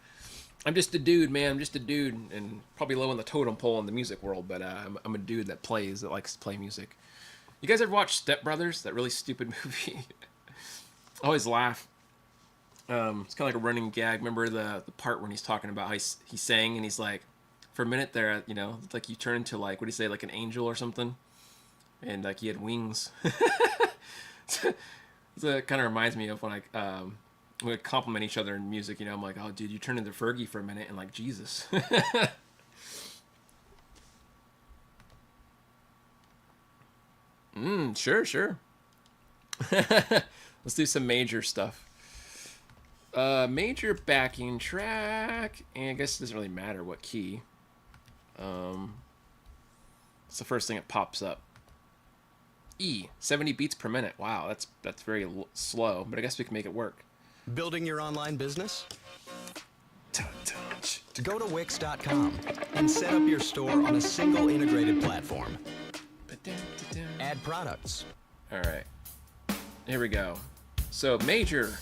I'm just a dude, man. I'm just a dude, and probably low on the totem pole in the music world, but I'm a dude that likes to play music. You guys ever watch Step Brothers? That really stupid movie? I always laugh. It's kind of like a running gag. Remember the part when he's talking about how he sang, and he's like, for a minute there, you know, it's like you turn into like, what do you say, like an angel or something? And like he had wings. So it kind of reminds me of when we compliment each other in music. You know, I'm like, oh, dude, you turned into Fergie for a minute, and like, Jesus. Sure. Let's do some major stuff. Major backing track, and I guess it doesn't really matter what key. It's the first thing that pops up. E, 70 beats per minute. Wow, that's very slow, but I guess we can make it work. Building your online business? Go to Wix.com and set up your store on a single integrated platform. Add products. All right, here we go. So major.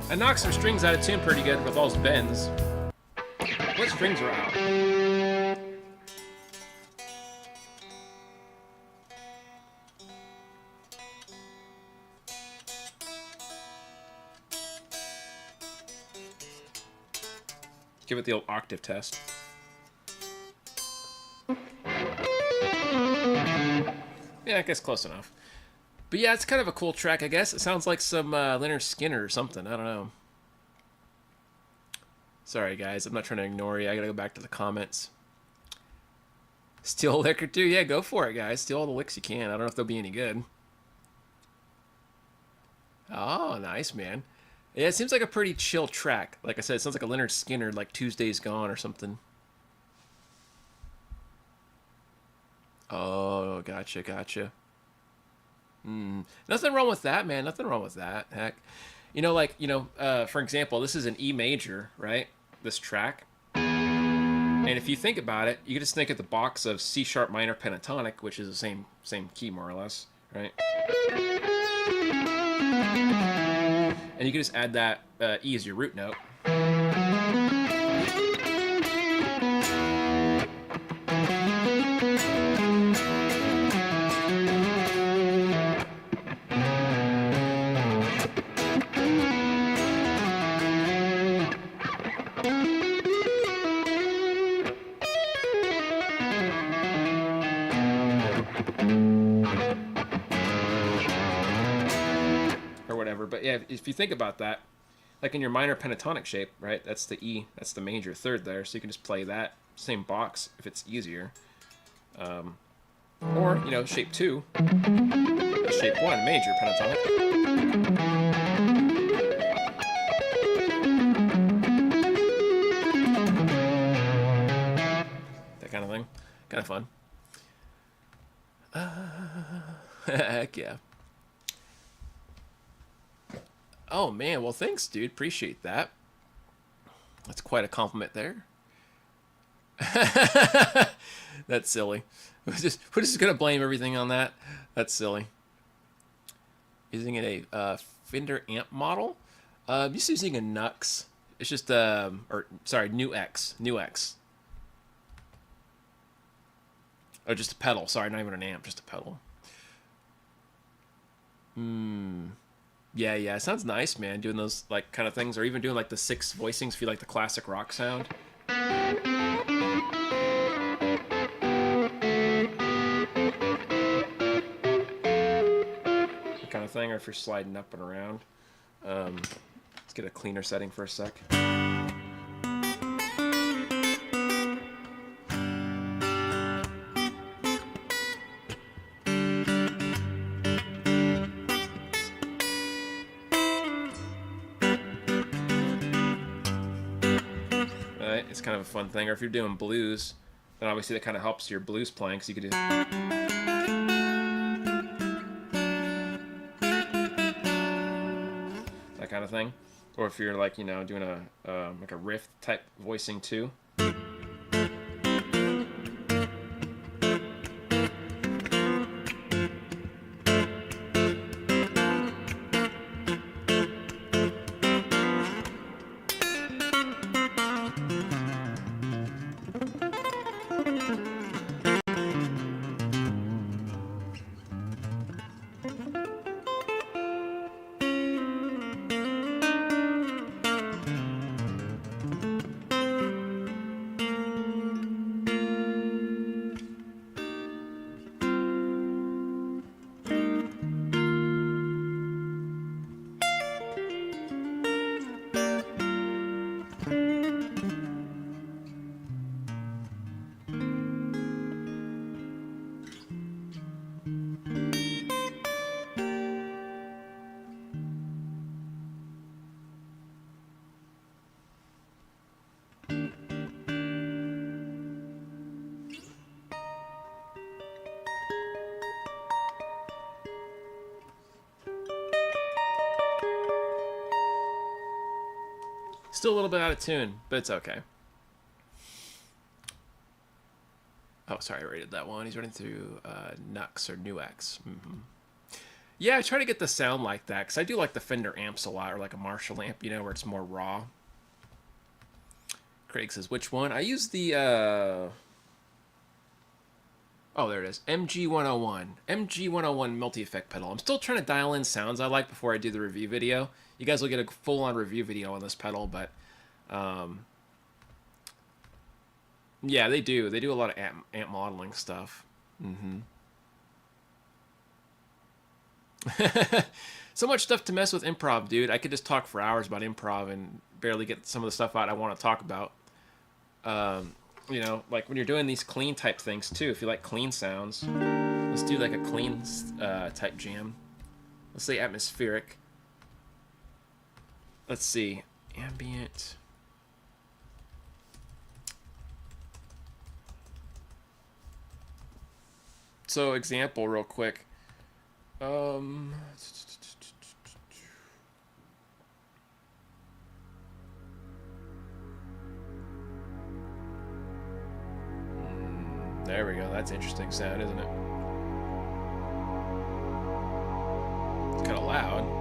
I knocked some strings out of tune pretty good with all those bends. What strings are out? Give it the old octave test. Yeah, I guess close enough. But yeah, it's kind of a cool track, I guess. It sounds like some Leonard Skinner or something. I don't know. Sorry, guys. I'm not trying to ignore you. I gotta go back to the comments. Steal liquor too? Yeah, go for it, guys. Steal all the licks you can. I don't know if they'll be any good. Oh, nice, man. Yeah, it seems like a pretty chill track. Like I said, it sounds like a Leonard Skinner, like Tuesday's Gone or something. Oh, gotcha. Nothing wrong with that, man. Nothing wrong with that. Heck. You know, like, for example, this is an E major, right? This track. And if you think about it, you can just think of the box of C sharp minor pentatonic, which is the same key more or less, right? And you can just add that E as your root note. yeah, if you think about that, like in your minor pentatonic shape, right? That's the E, that's the major third there. So you can just play that same box if it's easier. Or, you know, shape 2, shape 1, major pentatonic. That kind of thing. Kind of fun. Heck yeah. Oh, man. Well, thanks, dude. Appreciate that. That's quite a compliment there. That's silly. We're just going to blame everything on that. That's silly. Using a Fender amp model. Just using a Nux. It's just, New X. Oh, just a pedal. Sorry, not even an amp, just a pedal. Yeah, it sounds nice, man, doing those, like, kind of things. Or even doing, like, the 6 voicings if you like the classic rock sound. Kind of thing, or if you're sliding up and around. Let's get a cleaner setting for a sec. Alright, it's kind of a fun thing. Or if you're doing blues, then obviously that kind of helps your blues playing, because you could do kind of thing. Or if you're like, you know, doing a like a riff type voicing too. Still a little bit out of tune, but it's okay. Oh, sorry, I rated that one. He's running through Nux or New X. Yeah, I try to get the sound like that, because I do like the Fender amps a lot, or like a Marshall amp, you know, where it's more raw. Craig says, which one? I use the, oh, there it is. MG101. MG101 multi-effect pedal. I'm still trying to dial in sounds I like before I do the review video. You guys will get a full-on review video on this pedal, but yeah, they do. They do a lot of amp modeling stuff. So much stuff to mess with improv, dude. I could just talk for hours about improv and barely get some of the stuff out I want to talk about. You know, like when you're doing these clean type things too, if you like clean sounds, let's do like a clean type jam. Let's say atmospheric. Let's see, ambient. So example real quick. There we go. That's interesting sound, isn't it? It's kind of loud.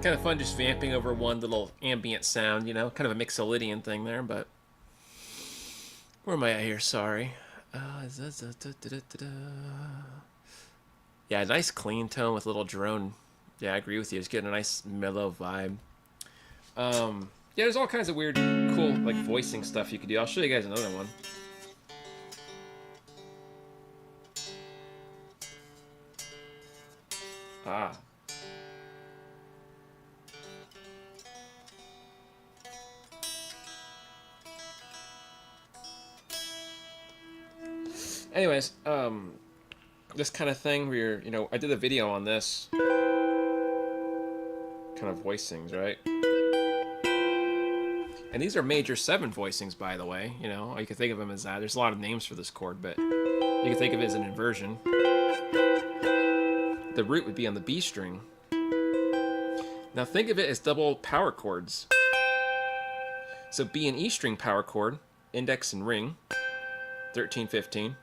Kind of fun just vamping over one little ambient sound, you know? Kind of a Mixolydian thing there, but... Where am I at here? Sorry. Yeah, nice clean tone with a little drone. Yeah, I agree with you. It's getting a nice mellow vibe. Yeah, there's all kinds of weird, cool, like, voicing stuff you could do. I'll show you guys another one. Ah. Anyways, this kind of thing where you're, you know, I did a video on this kind of voicings, right? And these are major 7 voicings, by the way. You know, you can think of them as that. There's a lot of names for this chord, but you can think of it as an inversion. The root would be on the B string. Now think of it as double power chords. So B and E string power chord, index and ring, 13, 15.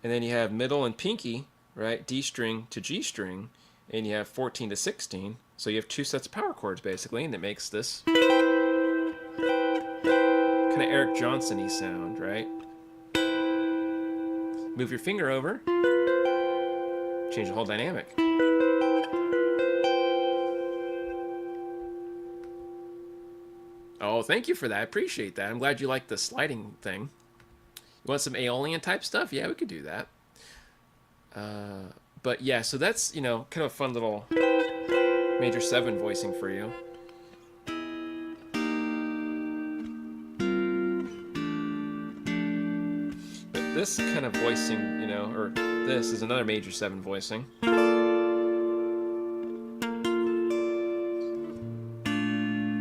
And then you have middle and pinky, right? D string to G string, and you have 14 to 16. So you have 2 sets of power chords basically, and it makes this kind of Eric Johnson-y sound, right? Move your finger over, change the whole dynamic. Oh, thank you for that. I appreciate that. I'm glad you like the sliding thing. You want some Aeolian type stuff? Yeah, we could do that. But yeah, so that's, you know, kind of a fun little major 7 voicing for you. But this kind of voicing, you know, or this is another major 7 voicing.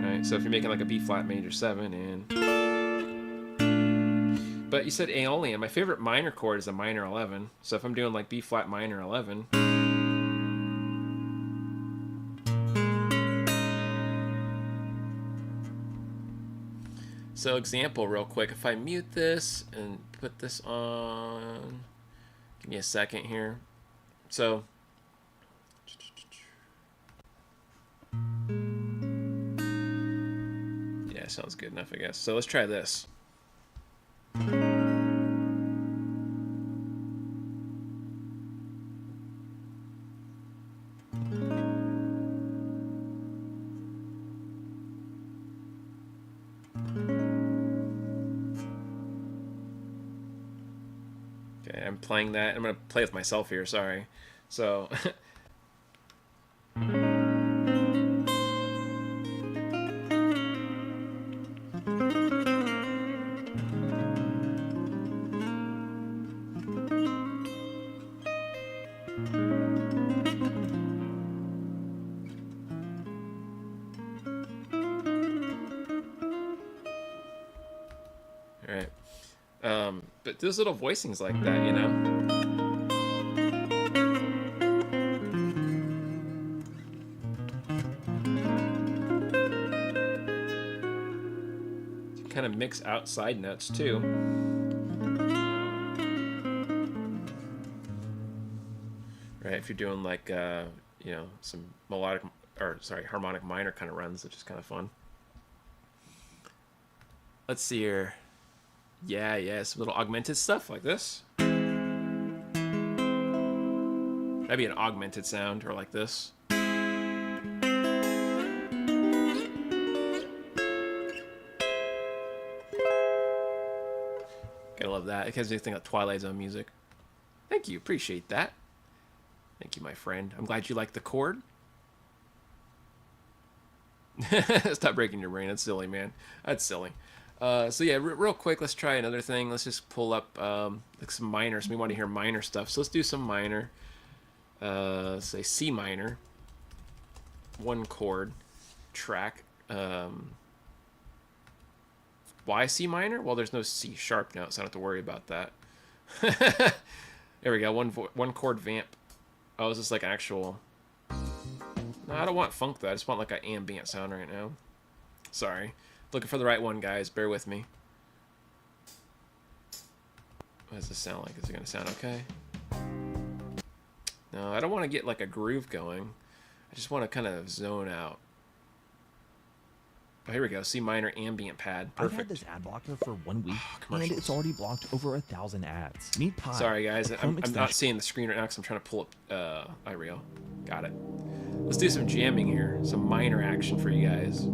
Right, so if you're making like a B flat major 7 and... But you said Aeolian. My favorite minor chord is a minor 11. So if I'm doing like B flat minor 11. So example real quick. If I mute this and put this on. Give me a second here. So. Yeah, sounds good enough, I guess. So let's try this. Okay, I'm playing that. I'm going to play with myself here, sorry. So... Alright. But there's little voicings like that, you know? You can kind of mix outside notes too. Right, if you're doing like, you know, some melodic, or sorry, harmonic minor kind of runs, which is kind of fun. Let's see here. Yeah, some little augmented stuff like this. That'd be an augmented sound, or like this. Gotta love that. It gives me think of Twilight Zone music. Thank you, appreciate that. Thank you, my friend. I'm glad you like the chord. Stop breaking your brain. That's silly, man. That's silly. So yeah, real quick, let's try another thing. Let's just pull up like some minors. We want to hear minor stuff, so let's do some minor. Say C minor, 1 chord track. Why C minor? Well, there's no C sharp note, so I don't have to worry about that. There we go. One chord vamp. Oh, is this like actual? No, I don't want funk though. I just want like an ambient sound right now. Sorry. Looking for the right one, guys. Bear with me. What does this sound like? Is it going to sound okay? No, I don't want to get like a groove going. I just want to kind of zone out. Oh, here we go. See minor ambient pad. I've had Perfect. this ad blocker for 1 week, and commercials. it's already blocked over 1,000 ads. Meet Pi. Sorry, guys. a I'm Chrome not extension- seeing the screen right now because I'm trying to pull up iReal. Got it. Let's do some jamming here. Some minor action for you guys.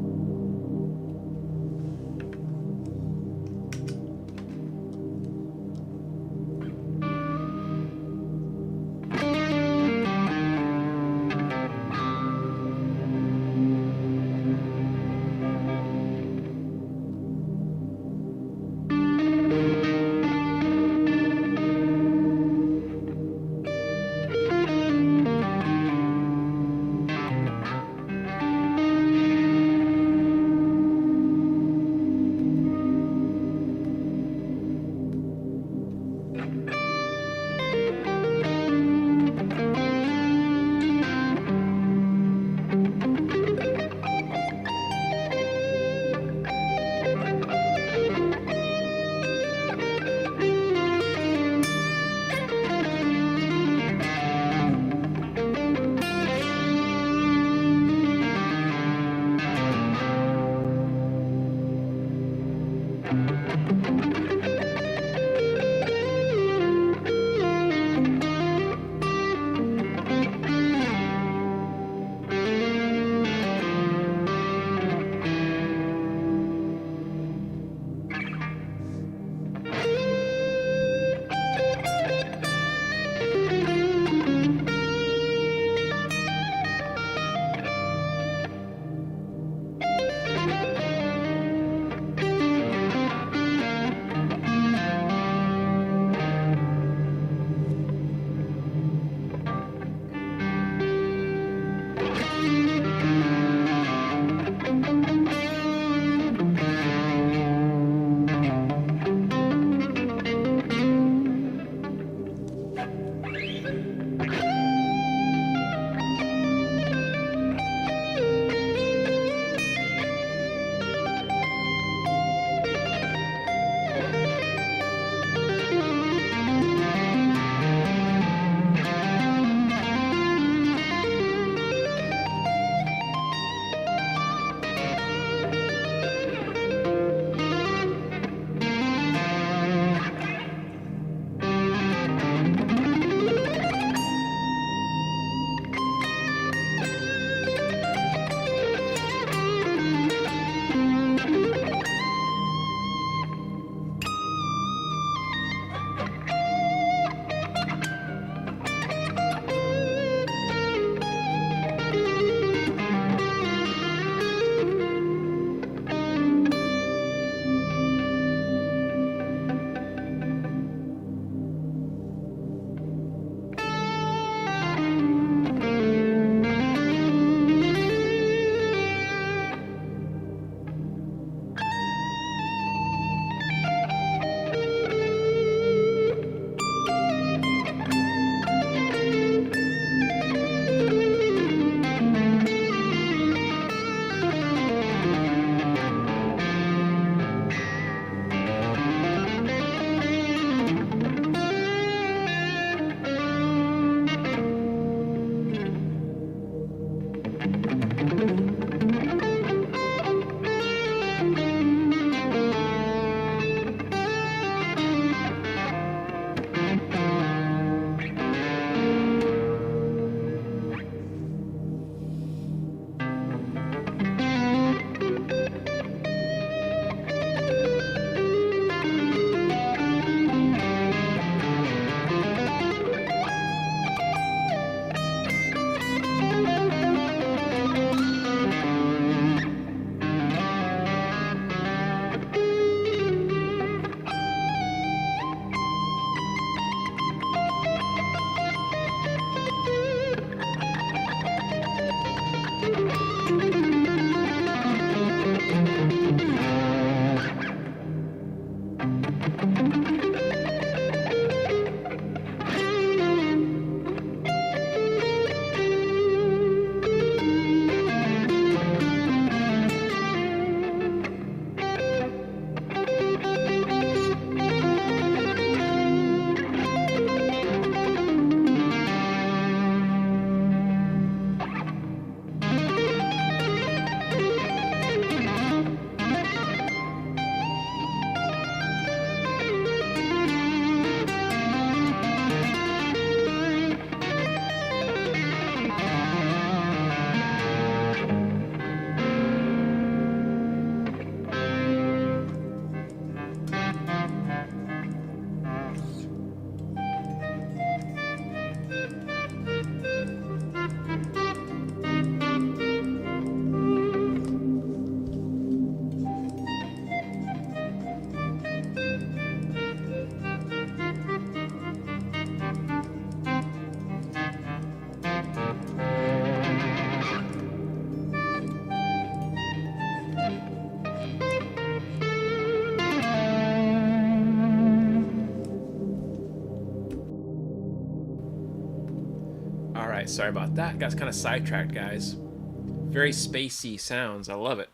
right, sorry about that. Got kind of sidetracked, guys. Very spacey sounds. I love it.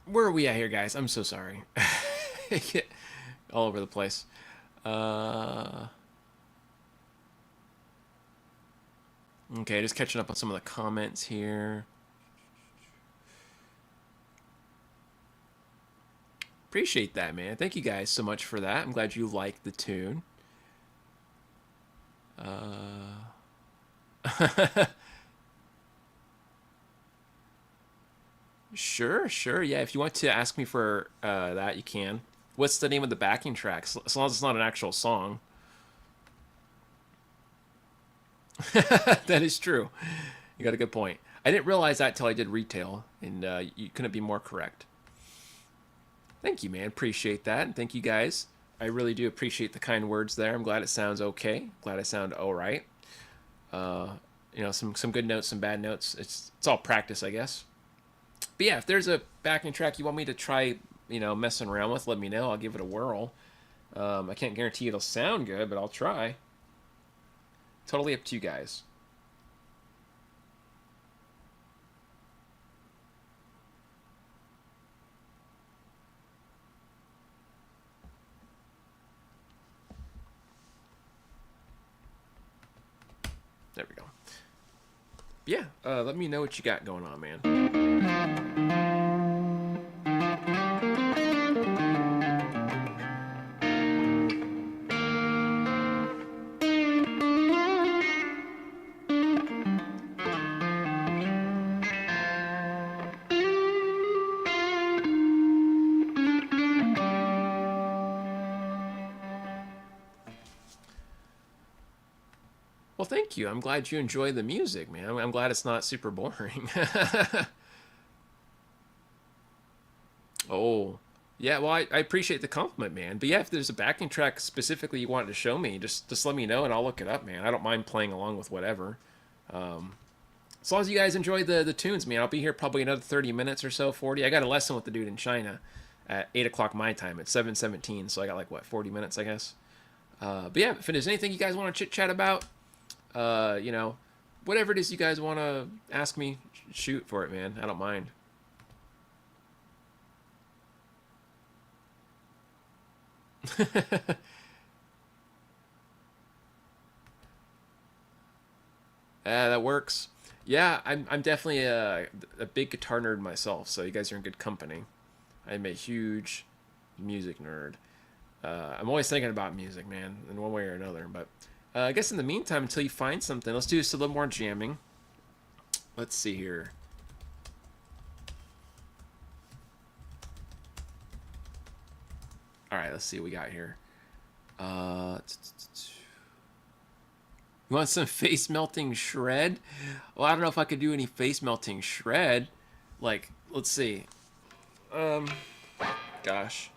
Where are we at here, guys? I'm so sorry. All over the place. Okay, just catching up on some of the comments here. Appreciate that, man. Thank you guys so much for that. I'm glad you liked the tune. Sure. Yeah, if you want to ask me for that, you can. What's the name of the backing track? As long as it's not an actual song. That is true. You got a good point. I didn't realize that till I did retail, and you couldn't be more correct. Thank you, man. Appreciate that, and thank you guys. I really do appreciate the kind words there. I'm glad it sounds okay. Glad I sound all right. You know, some good notes, some bad notes. It's all practice, I guess. But yeah, if there's a backing track you want me to try, you know, messing around with, let me know. I'll give it a whirl. I can't guarantee it'll sound good, but I'll try. Totally up to you guys. There we go. Yeah, let me know what you got going on, man. Well, thank you. I'm glad you enjoy the music, man. I'm glad it's not super boring. Oh, yeah. Well, I appreciate the compliment, man. But yeah, if there's a backing track specifically you wanted to show me, just let me know and I'll look it up, man. I don't mind playing along with whatever. As long as you guys enjoy the tunes, man. I'll be here probably another 30 minutes or so, 40. I got a lesson with the dude in China at 8 o'clock my time. It's 7:17, so I got like, what, 40 minutes, I guess. But yeah, if there's anything you guys want to chit-chat about, you know, whatever it is you guys want to ask me, shoot for it, man. I don't mind. That works. Yeah, I'm definitely a big guitar nerd myself, so you guys are in good company. I'm a huge music nerd. I'm always thinking about music, man, in one way or another. But I guess in the meantime, until you find something, let's do just a little more jamming. Let's see here. All right, let's see what we got here. You want some face melting shred? Well, I don't know if I could do any face melting shred. Like, let's see. Gosh.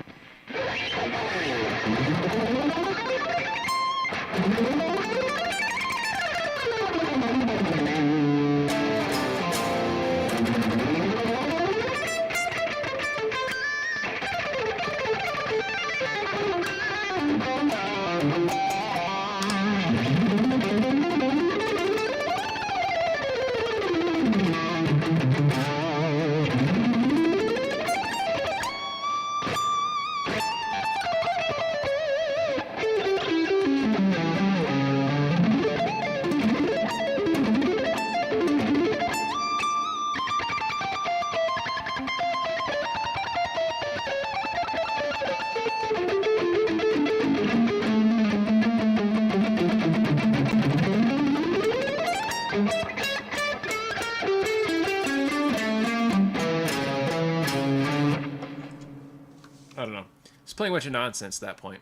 I don't know. It's playing a bunch of nonsense at that point.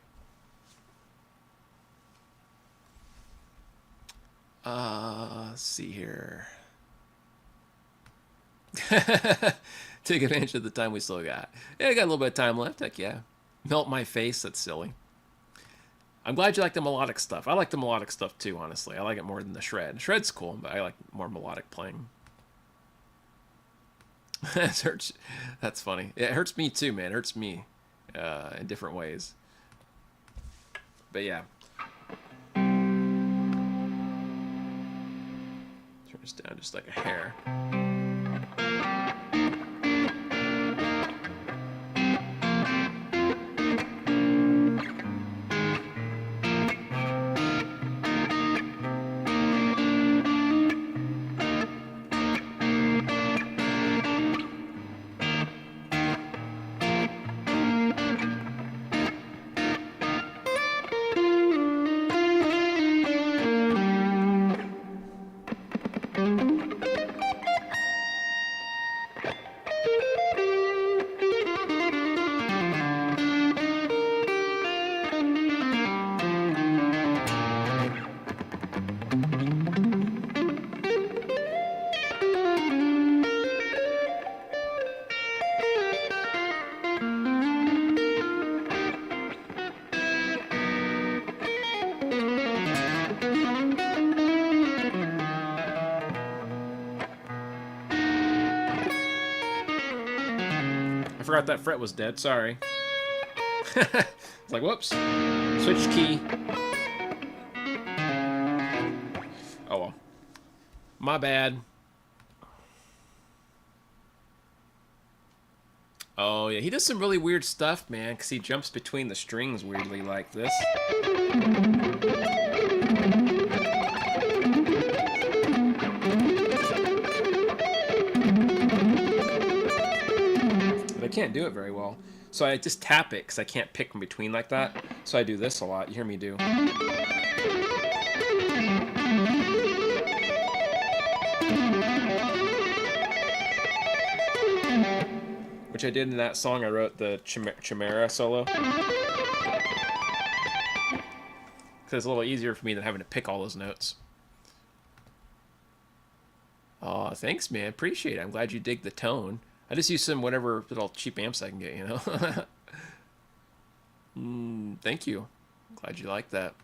Let's see here. Take advantage of the time we still got. Yeah, I got a little bit of time left. Heck yeah. Melt my face. That's silly. I'm glad you like the melodic stuff. I like the melodic stuff too, honestly. I like it more than the shred. Shred's cool, but I like more melodic playing. It hurts. That's funny. It hurts me too, man. It hurts me in different ways. But yeah. Just down just like a hair. I forgot that fret was dead. Sorry. It's like, whoops. Switch key. Oh well. My bad. Oh yeah, he does some really weird stuff, man, because he jumps between the strings weirdly like this. But I can't do it very well. So I just tap it because I can't pick in between like that. So I do this a lot. You hear me do. Which I did in that song I wrote, the Chimera solo. Because it's a little easier for me than having to pick all those notes. Oh, thanks, man. Appreciate it. I'm glad you dig the tone. I just use some whatever little cheap amps I can get, you know? Thank you. Glad you like that.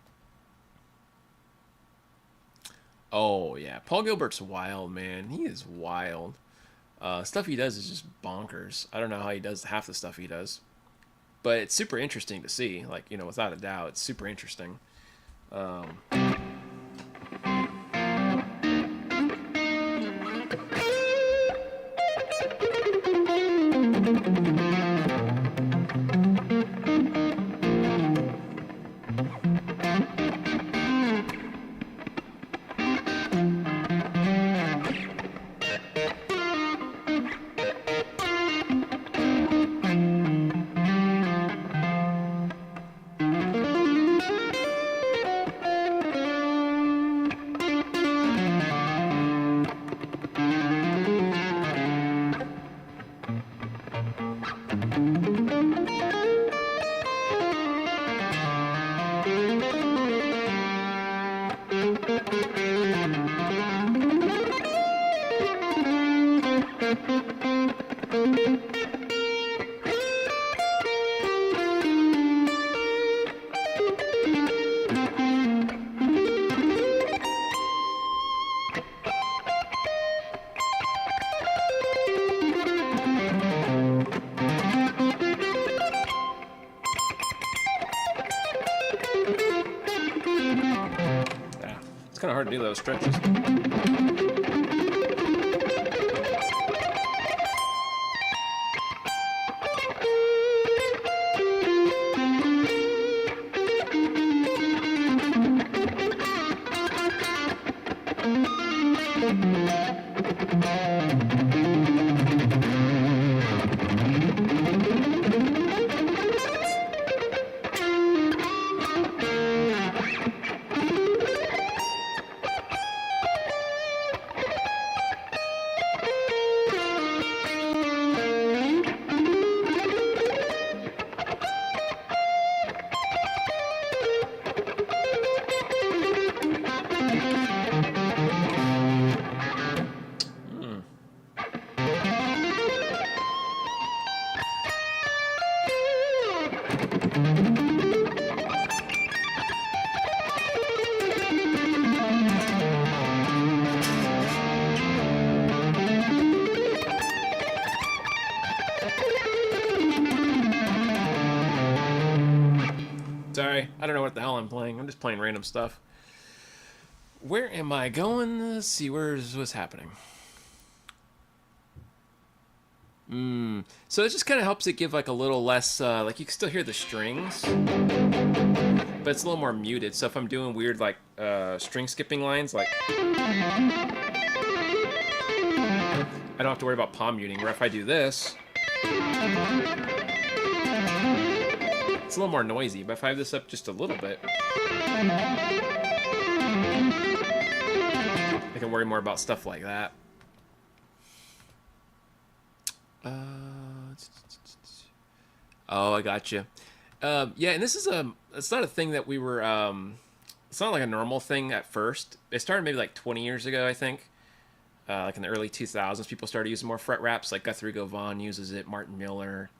Oh, yeah. Paul Gilbert's wild, man. He is wild. Stuff he does is just bonkers. I don't know how he does half the stuff he does. But it's super interesting to see. Like, you know, without a doubt, it's super interesting. It's kind of hard to do those stretches. Sorry, I don't know what the hell I'm playing. I'm just playing random stuff. Where am I going? Let's see, what's happening? So it just kind of helps it give like a little less, like you can still hear the strings, but it's a little more muted. So if I'm doing weird like string skipping lines, like I don't have to worry about palm muting. Where if I do this, it's a little more noisy. But if I have this up just a little bit, I can worry more about stuff like that. Oh, I got you. Yeah, and this is it's not a thing that we were. It's not like a normal thing at first. It started maybe like 20 years ago, I think. Like in the early 2000s, people started using more fret wraps. Like Guthrie Govan uses it, Martin Miller,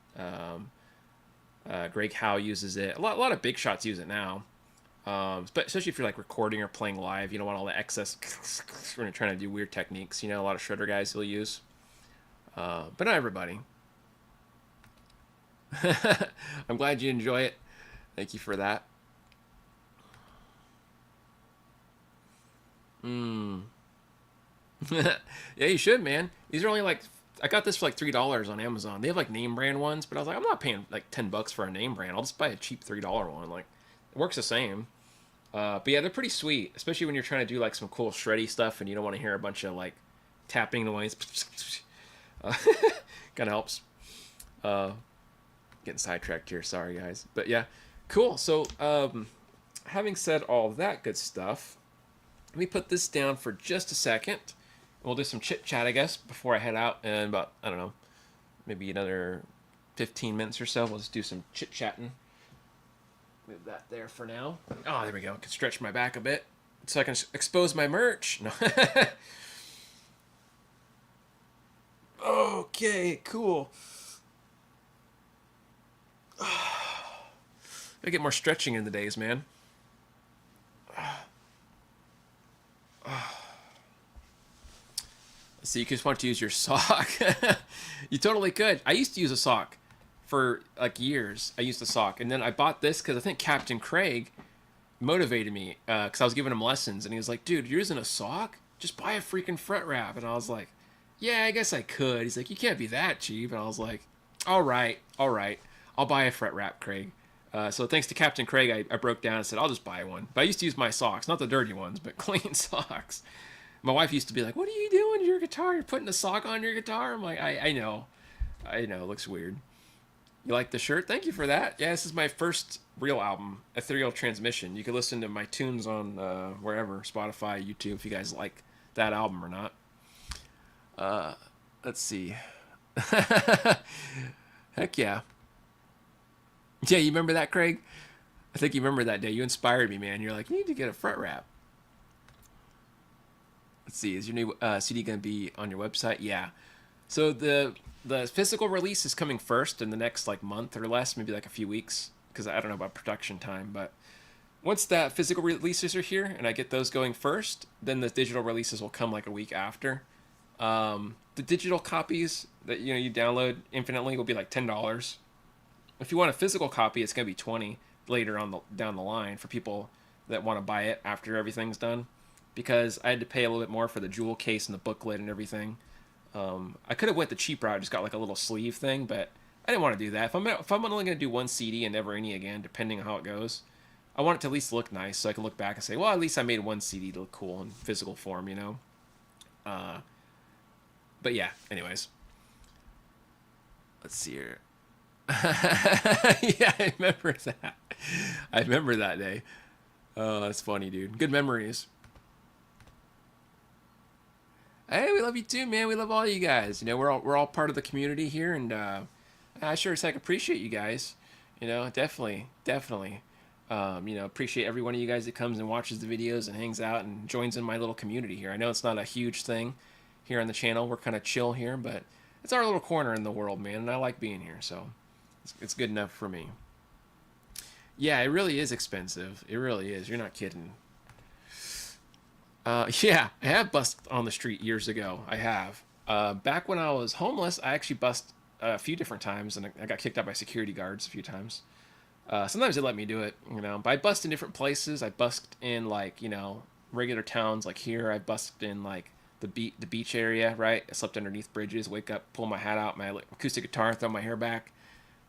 Greg Howe uses it. A lot of big shots use it now. But especially if you're like recording or playing live, you don't want all the excess when you're trying to do weird techniques. You know, a lot of shredder guys will use. But not everybody. I'm glad you enjoy it. Thank you for that. Yeah, you should, man. These are only like, I got this for like $3 on Amazon. They have like name brand ones, but I was like, I'm not paying like $10 for a name brand. I'll just buy a cheap $3 one. Like, it works the same. But yeah, they're pretty sweet, especially when you're trying to do like some cool shreddy stuff and you don't want to hear a bunch of like tapping noise. Kind of helps. Getting sidetracked here. Sorry, guys. But yeah, cool. So, having said all that good stuff, let me put this down for just a second. We'll do some chit chat, I guess, before I head out in about, I don't know, maybe another 15 minutes or so. We'll just do some chit chatting. Move that there for now. Oh, there we go. I can stretch my back a bit so I can expose my merch. No. Okay, cool. Gotta get more stretching in the days, man. So you just want to use your sock. You totally could. I used to use a sock for like years. I used a sock, and then I bought this because I think Captain Craig motivated me because I was giving him lessons, and he was like, "Dude, you're using a sock? Just buy a freaking fret wrap." And I was like, "Yeah, I guess I could." He's like, "You can't be that cheap." And I was like, all right, I'll buy a fret wrap, Craig. So thanks to Captain Craig, I broke down and said, I'll just buy one. But I used to use my socks, not the dirty ones, but clean socks. My wife used to be like, what are you doing to your guitar? You're putting a sock on your guitar? I'm like, I know, it looks weird. You like the shirt? Thank you for that. Yeah, this is my first real album, Ethereal Transmission. You can listen to my tunes on wherever, Spotify, YouTube, if you guys like that album or not. Let's see. Heck yeah. Yeah, you remember that, Craig? I think you remember that day. You inspired me, man. You're like, you need to get a fret wrap. Let's see. Is your new CD going to be on your website? Yeah. So the physical release is coming first in the next like month or less, maybe like a few weeks, because I don't know about production time. But once that physical releases are here and I get those going first, then the digital releases will come like a week after. The digital copies that you download infinitely will be like $10. If you want a physical copy, it's going to be $20 later on down the line for people that want to buy it after everything's done, because I had to pay a little bit more for the jewel case and the booklet and everything. I could have went the cheap route, just got like a little sleeve thing, but I didn't want to do that. If I'm only going to do one CD and never any again, depending on how it goes, I want it to at least look nice so I can look back and say, well, at least I made one CD to look cool in physical form, But yeah, anyways. Let's see here. Yeah, I remember that. I remember that day. Oh, that's funny, dude. Good memories. Hey, we love you too, man. We love all you guys. We're all part of the community here, and I sure as heck appreciate you guys. Definitely. Appreciate every one of you guys that comes and watches the videos and hangs out and joins in my little community here. I know it's not a huge thing here on the channel. We're kind of chill here, but it's our little corner in the world, man, and I like being here, so it's good enough for me. Yeah, it really is expensive. It really is. You're not kidding. Yeah, I have busked on the street years ago. I have. Back when I was homeless, I actually busked a few different times, and I got kicked out by security guards a few times. Sometimes they let me do it, but I busked in different places. I busked in, regular towns like here, I busked in like the beach area, right? I slept underneath bridges, wake up, pull my hat out, my acoustic guitar, throw my hair back,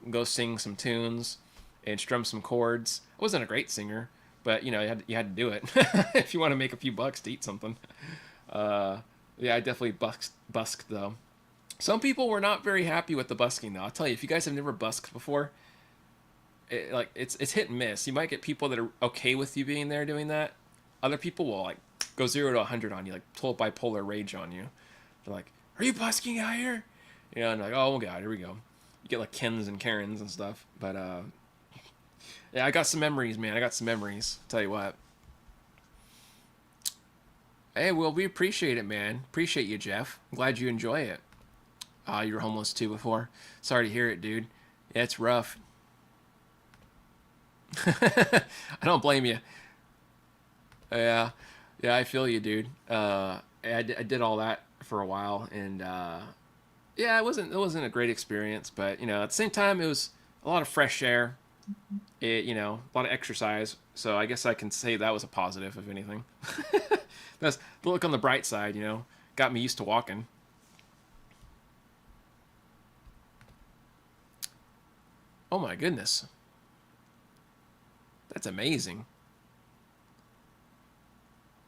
go sing some tunes, and strum some chords. I wasn't a great singer, but you know, you had to do it if you want to make a few bucks to eat something. Yeah, I definitely busked though. Some people were not very happy with the busking though. I'll tell you, if you guys have never busked before, it's hit and miss. You might get people that are okay with you being there doing that. Other people will like go 0 to 100 on you, like total bipolar rage on you. They're like, "Are you busking out here?" You know, and like, "Oh god, here we go." You get like Kens and Karens and stuff. But yeah, I got some memories, man. I got some memories. Tell you what. Hey, well, we appreciate it, man. Appreciate you, Jeff. I'm glad you enjoy it. You were homeless too before. Sorry to hear it, dude. Yeah, it's rough. I don't blame you. Yeah, I feel you, dude. I did all that for a while, and yeah, it wasn't a great experience, but you know, at the same time, it was a lot of fresh air. You know, a lot of exercise. So I guess I can say that was a positive, if anything. That's the look on the bright side, you know. Got me used to walking. Oh my goodness. That's amazing.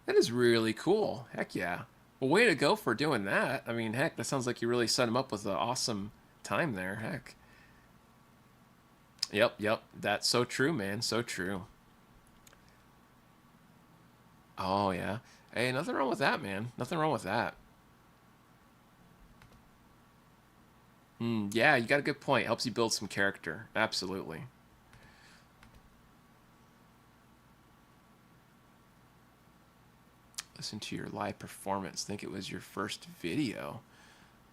That is really cool. Heck yeah. Well, way to go for doing that. I mean, heck, that sounds like you really set him up with an awesome time there. Heck. Yep. That's so true, man. So true. Oh, yeah. Hey, nothing wrong with that, man. Nothing wrong with that. Yeah, you got a good point. Helps you build some character. Absolutely. Listen to your live performance. Think it was your first video.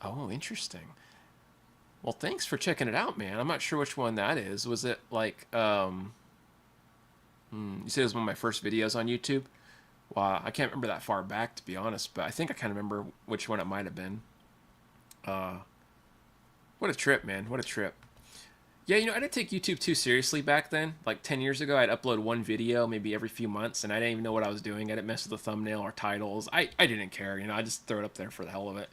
Oh, interesting. Well, thanks for checking it out, man. I'm not sure which one that is. Was it like, you said it was one of my first videos on YouTube? Wow, I can't remember that far back, to be honest, but I think I kind of remember which one it might have been. What a trip, man. What a trip. Yeah, you know, I didn't take YouTube too seriously back then. Like 10 years ago, I'd upload one video maybe every few months, and I didn't even know what I was doing. I didn't mess with the thumbnail or titles. I didn't care, you know, I just throw it up there for the hell of it.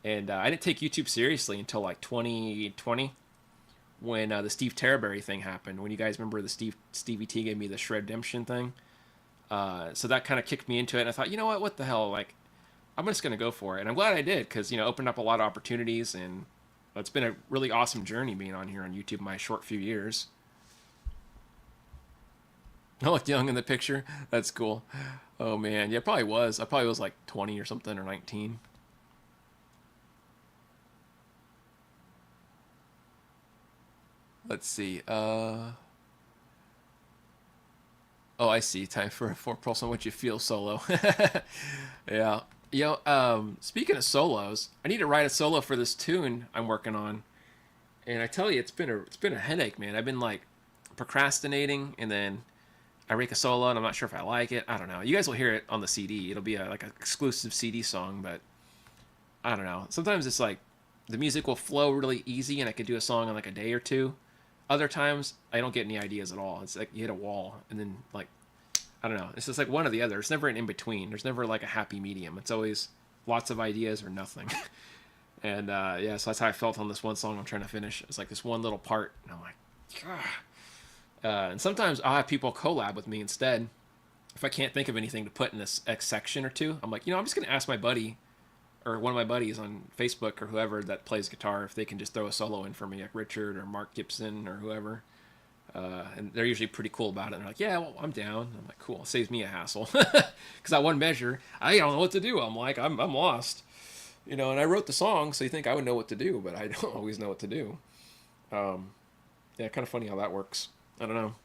And I didn't take YouTube seriously until like 2020 when the Steve Terraberry thing happened. When you guys remember the Stevie T gave me the Shred Redemption thing. So that kind of kicked me into it, and I thought, you know what the hell, like, I'm just going to go for it. And I'm glad I did, because, you know, opened up a lot of opportunities, and it's been a really awesome journey being on here on YouTube in my short few years. I looked young in the picture. That's cool. Oh, man. Yeah, I probably was. I probably was like 20 or something, or 19. Let's see. Oh, I see. Time for a 4% What You Feel solo. Yeah. Speaking of solos, I need to write a solo for this tune I'm working on. And I tell you, it's been a headache, man. I've been like procrastinating, and then I make a solo and I'm not sure if I like it. I don't know. You guys will hear it on the CD. It'll be like an exclusive CD song, but I don't know. Sometimes it's like the music will flow really easy and I could do a song in like a day or two. Other times I don't get any ideas at all. It's like you hit a wall, and then like, I don't know. It's just like one or the other. It's never an in-between. There's never like a happy medium. It's always lots of ideas or nothing. And yeah, so that's how I felt on this one song I'm trying to finish. It's like this one little part, and I'm like, and sometimes I'll have people collab with me instead. If I can't think of anything to put in this X section or two, I'm like, you know, I'm just going to ask my buddy or one of my buddies on Facebook or whoever that plays guitar if they can just throw a solo in for me, like Richard or Mark Gibson or whoever. And they're usually pretty cool about it. And they're like, yeah, well, I'm down. I'm like, cool. It saves me a hassle. Because that one measure, I don't know what to do. I'm like, I'm lost. You know, and I wrote the song, so you think I would know what to do, but I don't always know what to do. Yeah, kind of funny how that works. I don't know.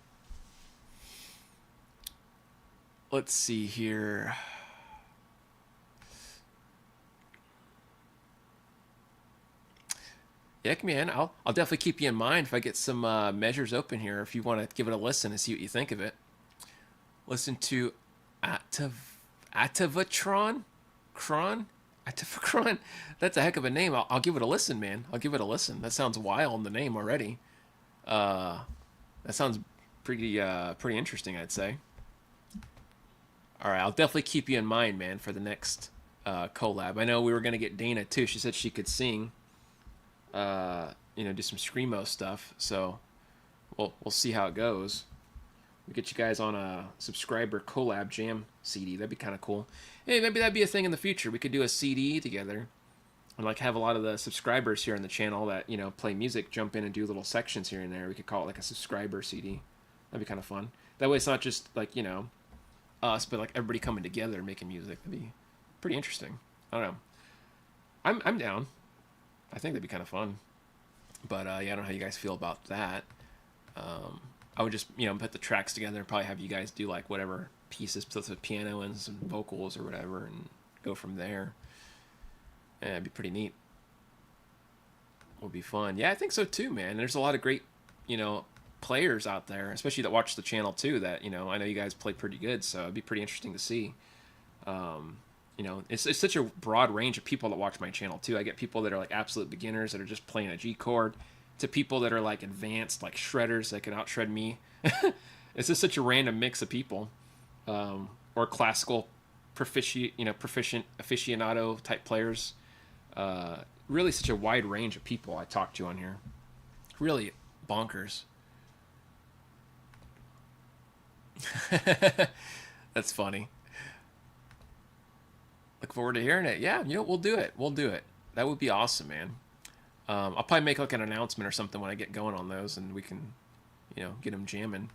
Let's see here. Heck, man, I'll definitely keep you in mind if I get some measures open here, if you want to give it a listen and see what you think of it. Listen to Atavatron? Atavacron? That's a heck of a name. I'll give it a listen, man. I'll give it a listen. That sounds wild in the name already. That sounds pretty interesting, I'd say. All right, I'll definitely keep you in mind, man, for the next collab. I know we were gonna get Dana too. She said she could sing, do some screamo stuff. So we'll see how it goes. We get you guys on a subscriber collab jam CD. That'd be kind of cool. Hey, maybe that'd be a thing in the future. We could do a CD together, and like have a lot of the subscribers here on the channel that play music jump in and do little sections here and there. We could call it like a subscriber CD. That'd be kind of fun. That way, it's not just like us, but like everybody coming together and making music. That'd be pretty interesting. I don't know. I'm down. I think that'd be kind of fun. But yeah, I don't know how you guys feel about that. I would just put the tracks together and probably have you guys do like whatever pieces, plus with piano and some vocals or whatever, and go from there. Yeah, it'd be pretty neat. Would be fun. Yeah, I think so too, man. There's a lot of great, players out there, especially that watch the channel too. That I know you guys play pretty good, so it'd be pretty interesting to see. It's such a broad range of people that watch my channel too. I get people that are like absolute beginners that are just playing a G chord, to people that are like advanced, like shredders that can out shred me. It's just such a random mix of people, or classical proficient aficionado type players. Really, such a wide range of people I talk to on here. Really bonkers. That's funny. Look forward to hearing it. Yeah, we'll do it. We'll do it. That would be awesome, man. I'll probably make like an announcement or something when I get going on those, and we can, get them jamming.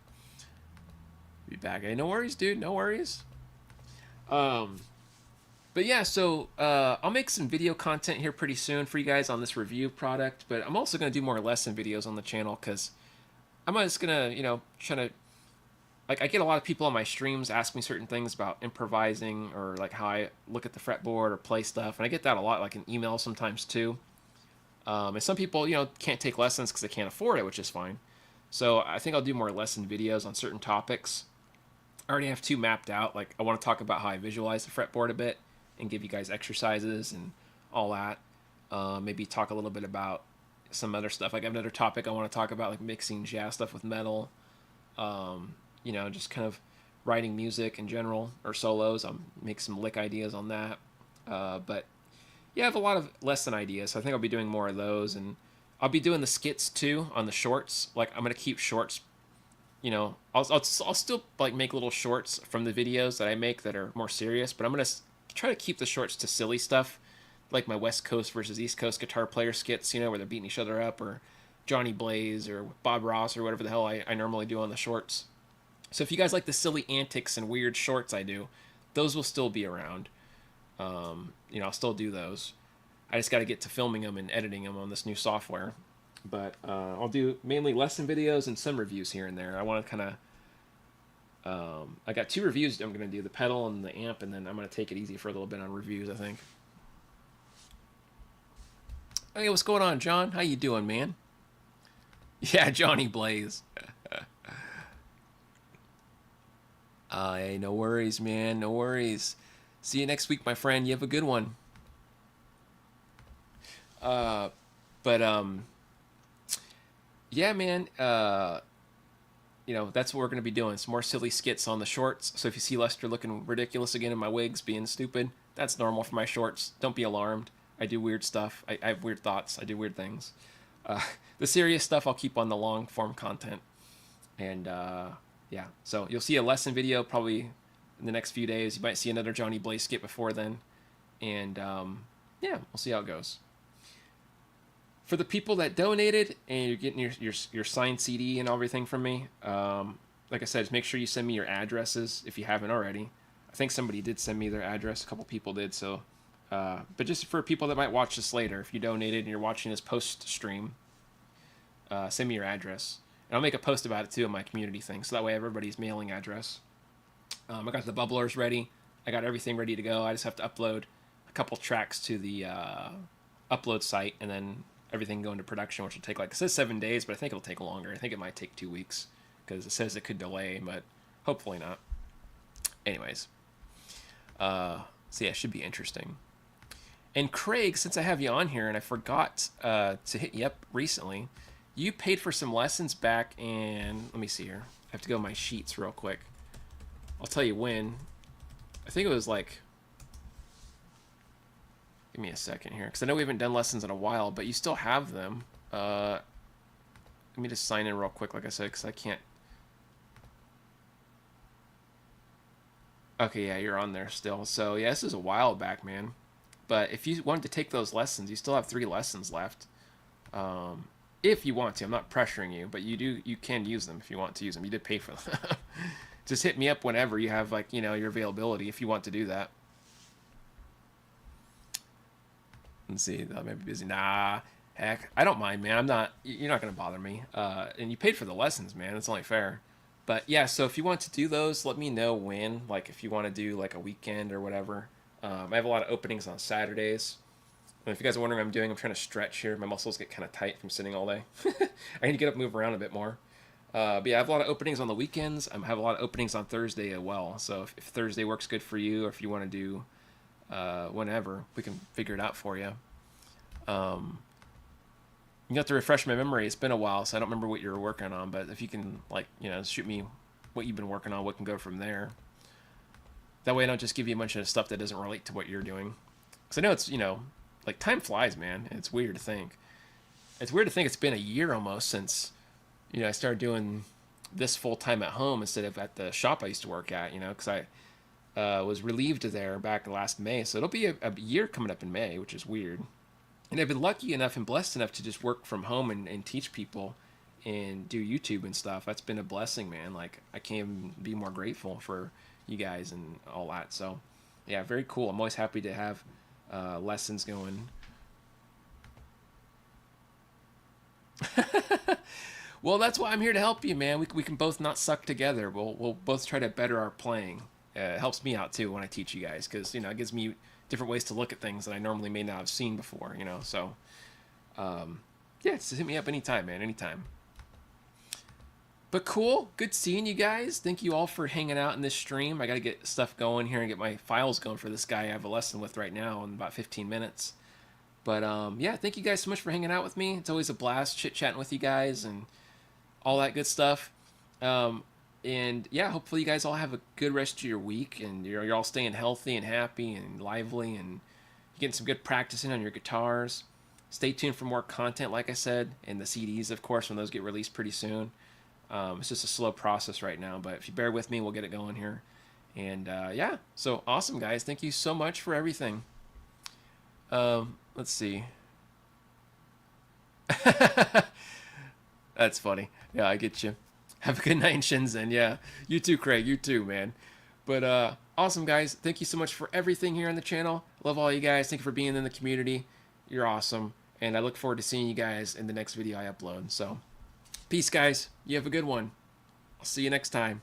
Be back. Hey, no worries, dude. No worries. But yeah, so I'll make some video content here pretty soon for you guys on this review product. But I'm also gonna do more lesson videos on the channel because I'm just gonna, try to. Like, I get a lot of people on my streams ask me certain things about improvising or like how I look at the fretboard or play stuff, and I get that a lot, like in emails sometimes too. And some people, can't take lessons because they can't afford it, which is fine. So I think I'll do more lesson videos on certain topics. I already have 2 mapped out. Like, I want to talk about how I visualize the fretboard a bit and give you guys exercises and all that. Maybe talk a little bit about some other stuff. Like, I have another topic I want to talk about, like mixing jazz stuff with metal. Just kind of writing music in general or solos. I'll make some lick ideas on that. But yeah, I have a lot of lesson ideas. So I think I'll be doing more of those, and I'll be doing the skits too on the shorts. Like, I'm gonna keep shorts. I'll still like make little shorts from the videos that I make that are more serious, but I'm gonna try to keep the shorts to silly stuff, like my West Coast versus East Coast guitar player skits. Where they're beating each other up, or Johnny Blaze or Bob Ross or whatever the hell I normally do on the shorts. So if you guys like the silly antics and weird shorts I do, those will still be around. I'll still do those. I just got to get to filming them and editing them on this new software. But I'll do mainly lesson videos and some reviews here and there. I want to kind of... I got 2 reviews I'm going to do, the pedal and the amp, and then I'm going to take it easy for a little bit on reviews, I think. Hey, what's going on, John? How you doing, man? Yeah, Johnny Blaze. Hey, no worries, man. No worries. See you next week, my friend. You have a good one. Yeah, man. That's what we're gonna be doing. Some more silly skits on the shorts. So if you see Lester looking ridiculous again in my wigs, being stupid, that's normal for my shorts. Don't be alarmed. I do weird stuff. I have weird thoughts. I do weird things. The serious stuff I'll keep on the long form content. And yeah, so you'll see a lesson video probably in the next few days. You might see another Johnny Blaze skit before then. And yeah, we'll see how it goes. For the people that donated and you're getting your signed CD and everything from me, like I said, just make sure you send me your addresses if you haven't already. I think somebody did send me their address. A couple people did. So, but just for people that might watch this later, if you donated and you're watching this post stream, send me your address. And I'll make a post about it too on my community thing, so that way everybody's mailing address. I got the bubblers ready. I got everything ready to go. I just have to upload a couple tracks to the upload site, and then everything can go into production, which will take, like, it says 7 days, but I think it'll take longer. I think it might take 2 weeks, because it says it could delay, but hopefully not. Anyways. So yeah, it should be interesting. And Craig, since I have you on here, and I forgot to hit you up recently, you paid for some lessons back in, let me see here. I have to go to my sheets real quick. I'll tell you when. I think it was like, give me a second here, because I know we haven't done lessons in a while, but you still have them. Let me just sign in real quick, like I said, because I can't. Okay, yeah, you're on there still. So yeah, this is a while back, man. But if you wanted to take those lessons, you still have 3 lessons left. If you want to, I'm not pressuring you, but you can use them if you want to use them. You did pay for them. Just hit me up whenever you have, like, you know, your availability if you want to do that. Let's see, I may be busy. Nah, heck, I don't mind, man. You're not gonna bother me. And you paid for the lessons, man. It's only fair. But yeah, so if you want to do those, let me know when. Like, if you want to do like a weekend or whatever. I have a lot of openings on Saturdays. And if you guys are wondering what I'm doing, I'm trying to stretch here. My muscles get kind of tight from sitting all day. I need to get up and move around a bit more. But yeah, I have a lot of openings on the weekends. I have a lot of openings on Thursday as well. So if Thursday works good for you, or if you want to do whenever, we can figure it out for you. You have to refresh my memory. It's been a while, so I don't remember what you were working on. But if you can, like, you know, shoot me what you've been working on, we can go from there. That way I don't just give you a bunch of stuff that doesn't relate to what you're doing. Because I know it's, you know, like, time flies, man. It's weird to think. It's weird to think it's been a year almost since, you know, I started doing this full time at home instead of at the shop I used to work at, you know, because I was relieved there back last May. So it'll be a year coming up in May, which is weird. And I've been lucky enough and blessed enough to just work from home and teach people and do YouTube and stuff. That's been a blessing, man. Like, I can't even be more grateful for you guys and all that. So, yeah, very cool. I'm always happy to have lessons going. Well, that's why I'm here to help you, man. We can both not suck together. We'll both try to better our playing. It helps me out, too, when I teach you guys. Because, you know, it gives me different ways to look at things that I normally may not have seen before, you know. So, yeah, just hit me up anytime, man. Anytime. But cool. Good seeing you guys. Thank you all for hanging out in this stream. I got to get stuff going here and get my files going for this guy I have a lesson with right now in about 15 minutes. But, yeah, thank you guys so much for hanging out with me. It's always a blast chit-chatting with you guys and all that good stuff. And, yeah, hopefully you guys all have a good rest of your week. And you're all staying healthy and happy and lively. And you're getting some good practice in on your guitars. Stay tuned for more content, like I said. And the CDs, of course, when those get released pretty soon. It's just a slow process right now. But if you bear with me, we'll get it going here. And, yeah, so awesome, guys. Thank you so much for everything. Let's see. That's funny. Yeah, I get you. Have a good night in Shenzhen. Yeah, you too, Craig. You too, man. But awesome, guys. Thank you so much for everything here on the channel. Love all you guys. Thank you for being in the community. You're awesome. And I look forward to seeing you guys in the next video I upload. So, peace, guys. You have a good one. I'll see you next time.